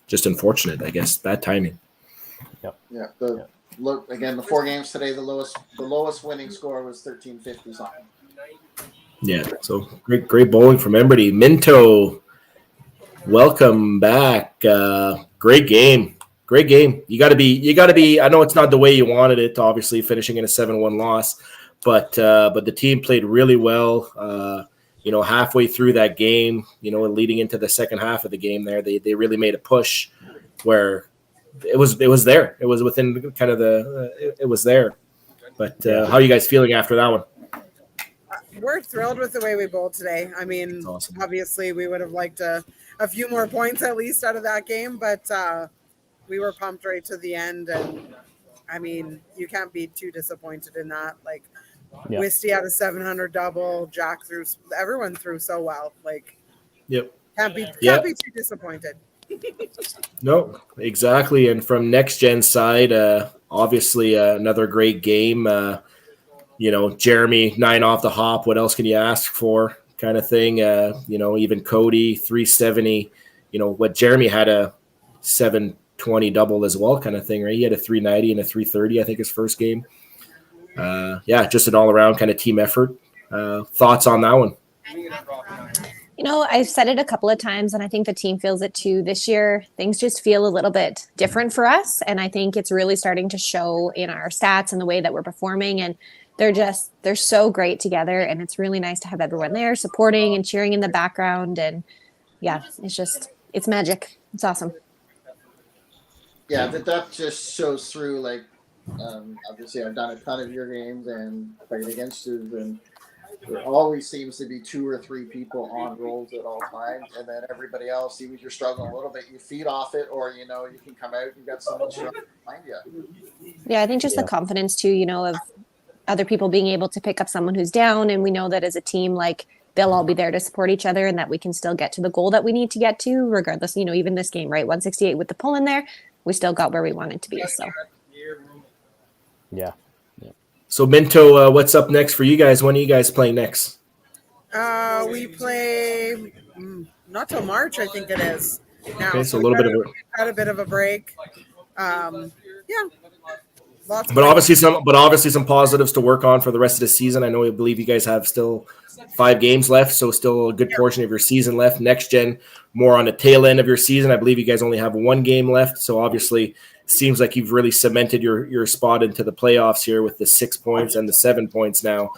just unfortunate, I guess. Bad timing. Yeah. The look again, the 4 games today, the lowest winning score was 1350 something. Yeah, so great bowling from everybody. Minto, welcome back. Great game. You got to be. I know it's not the way you wanted it, obviously finishing in a 7-1 loss, but the team played really well. Halfway through that game, and leading into the second half of the game, there they really made a push where it was there. It was within kind of it was there. But how are you guys feeling after that one? We're thrilled with the way we bowled today. I mean, Awesome. Obviously we would have liked a few more points at least out of that game, but we were pumped right to the end. And I mean, you can't be too disappointed in that. Like, Wisty had a 700 double. Jack everyone threw so well. Like, can't be too disappointed. No, exactly. And from Next Gen side, obviously another great game. Jeremy 9 off the hop. What else can you ask for? Kind of thing. Even Cody 370. What Jeremy had a 720 double as well, kind of thing, right? He had a 390 and a 330, I think, his first game. Just an all around kind of team effort. Thoughts on that one? I've said it a couple of times, and I think the team feels it too. This year, things just feel a little bit different for us, and I think it's really starting to show in our stats and the way that we're performing. And they're so great together, and it's really nice to have everyone there supporting and cheering in the background. And it's magic. It's awesome. Yeah, that just shows through. Like, obviously, I've done a ton of your games and played against you, and there always seems to be 2 or 3 people on rolls at all times, and then everybody else, even if you're struggling a little bit, you feed off it, or you can come out and you've got someone struggling behind you. Yeah, I think just the confidence too, of other people being able to pick up someone who's down, and we know that as a team, like, they'll all be there to support each other, and that we can still get to the goal that we need to get to, regardless. Even this game, right? 168 with the pull in there, we still got where we wanted to be. So, yeah. So Minto, what's up next for you guys? When are you guys playing next? We play not till March, I think it is. Now, okay, so we've had a bit of a break. But obviously some positives to work on for the rest of the season. I believe you guys have still 5 games left, so still a good portion of your season left. Next Gen, more on the tail end of your season. I believe you guys only have 1 game left, so obviously seems like you've really cemented your spot into the playoffs here with the 6 points and the 7 points now.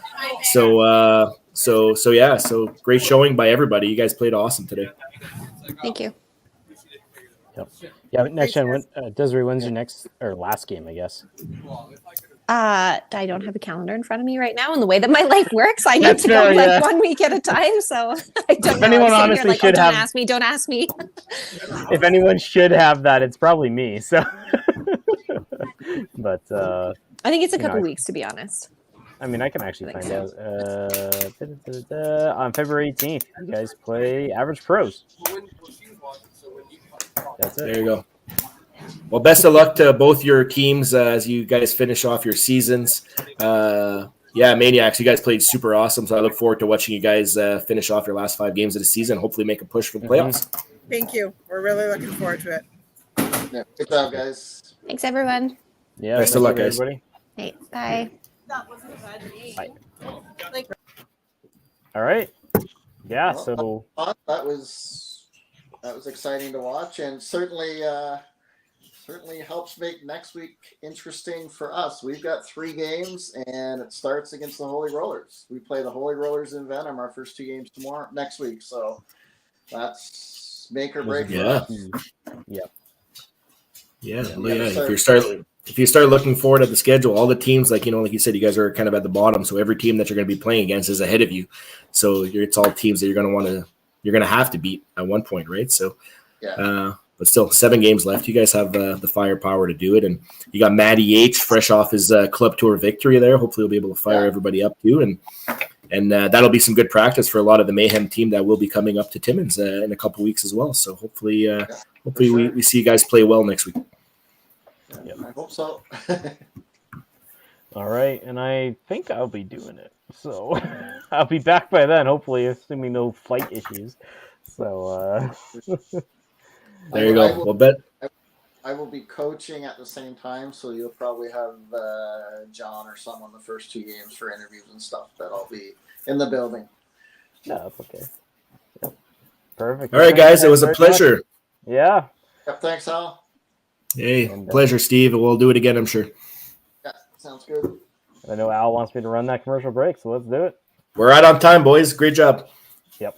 So great showing by everybody. You guys played awesome today. Thank you. Yep. Yeah, next gen. Desiree, when's your next or last game? I guess. I don't have a calendar in front of me right now, and the way that my life works, I need to go 1 week at a time. So I don't know. Anyone honestly should don't have. Don't ask me. If anyone should have that, it's probably me. So, but I think it's a couple weeks, to be honest. I mean, I can actually find out. On February 18th, you guys play Average Pros. That's it. There you go. Well, best of luck to both your teams as you guys finish off your seasons. Maniacs, you guys played super awesome, so I look forward to watching you guys finish off your last 5 games of the season, hopefully make a push for the playoffs. Thank you. We're really looking forward to it. Yeah, good job, guys. Thanks, everyone. Yeah, best of luck, guys. Everybody. Hey, bye. Bye. All right. Yeah, so that was exciting to watch, and certainly helps make next week interesting for us. We've got 3 games, and it starts against the Holy Rollers. We play the Holy Rollers in Venom, our first 2 games next week. So that's make or break for us. Yeah. If you start looking forward at the schedule, all the teams, like you said, you guys are kind of at the bottom. So every team that you're going to be playing against is ahead of you. So it's all teams that you're going to have to beat at one point, right? So, but still 7 games left. You guys have the firepower to do it. And you got Matty H fresh off his club tour victory there. Hopefully he'll be able to fire everybody up too. And that'll be some good practice for a lot of the Mayhem team that will be coming up to Timmins in a couple weeks as well. So hopefully we see you guys play well next week. Yep. I hope so. All right, and I think I'll be doing it. So I'll be back by then, hopefully, assuming no flight issues. So there you go. I will be coaching at the same time, so you'll probably have John or someone the first 2 games for interviews and stuff. That I'll be in the building. No, that's okay. Yep. Perfect. All right, guys, it was a pleasure. Yeah. Yep, thanks, Al. Hey, pleasure, Steve. We'll do it again, I'm sure. Yeah, sounds good. I know Al wants me to run that commercial break, so let's do it. We're right on time, boys. Great job. Yep.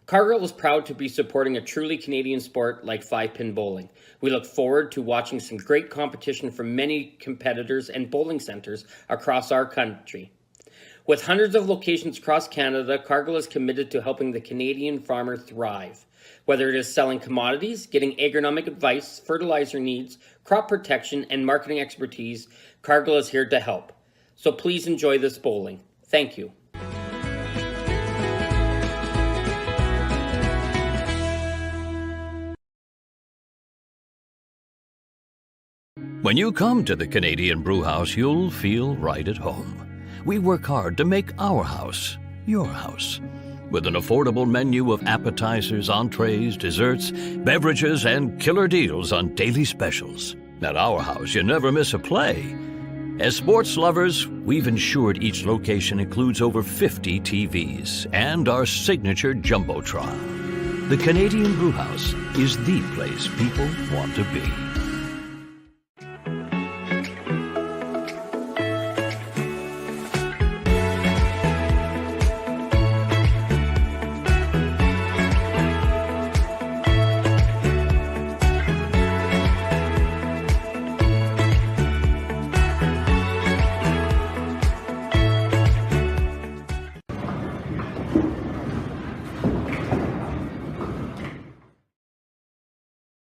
Cargill is proud to be supporting a truly Canadian sport like 5-pin bowling. We look forward to watching some great competition from many competitors and bowling centres across our country. With hundreds of locations across Canada, Cargill is committed to helping the Canadian farmer thrive. Whether it is selling commodities, getting agronomic advice, fertilizer needs, crop protection, and marketing expertise, Cargill is here to help. So please enjoy this bowling. Thank you. When you come to the Canadian Brewhouse, you'll feel right at home. We work hard to make our house your house. With an affordable menu of appetizers, entrees, desserts, beverages, and killer deals on daily specials. At our house, you never miss a play. As sports lovers, we've ensured each location includes over 50 TVs and our signature Jumbotron. The Canadian Brewhouse is the place people want to be.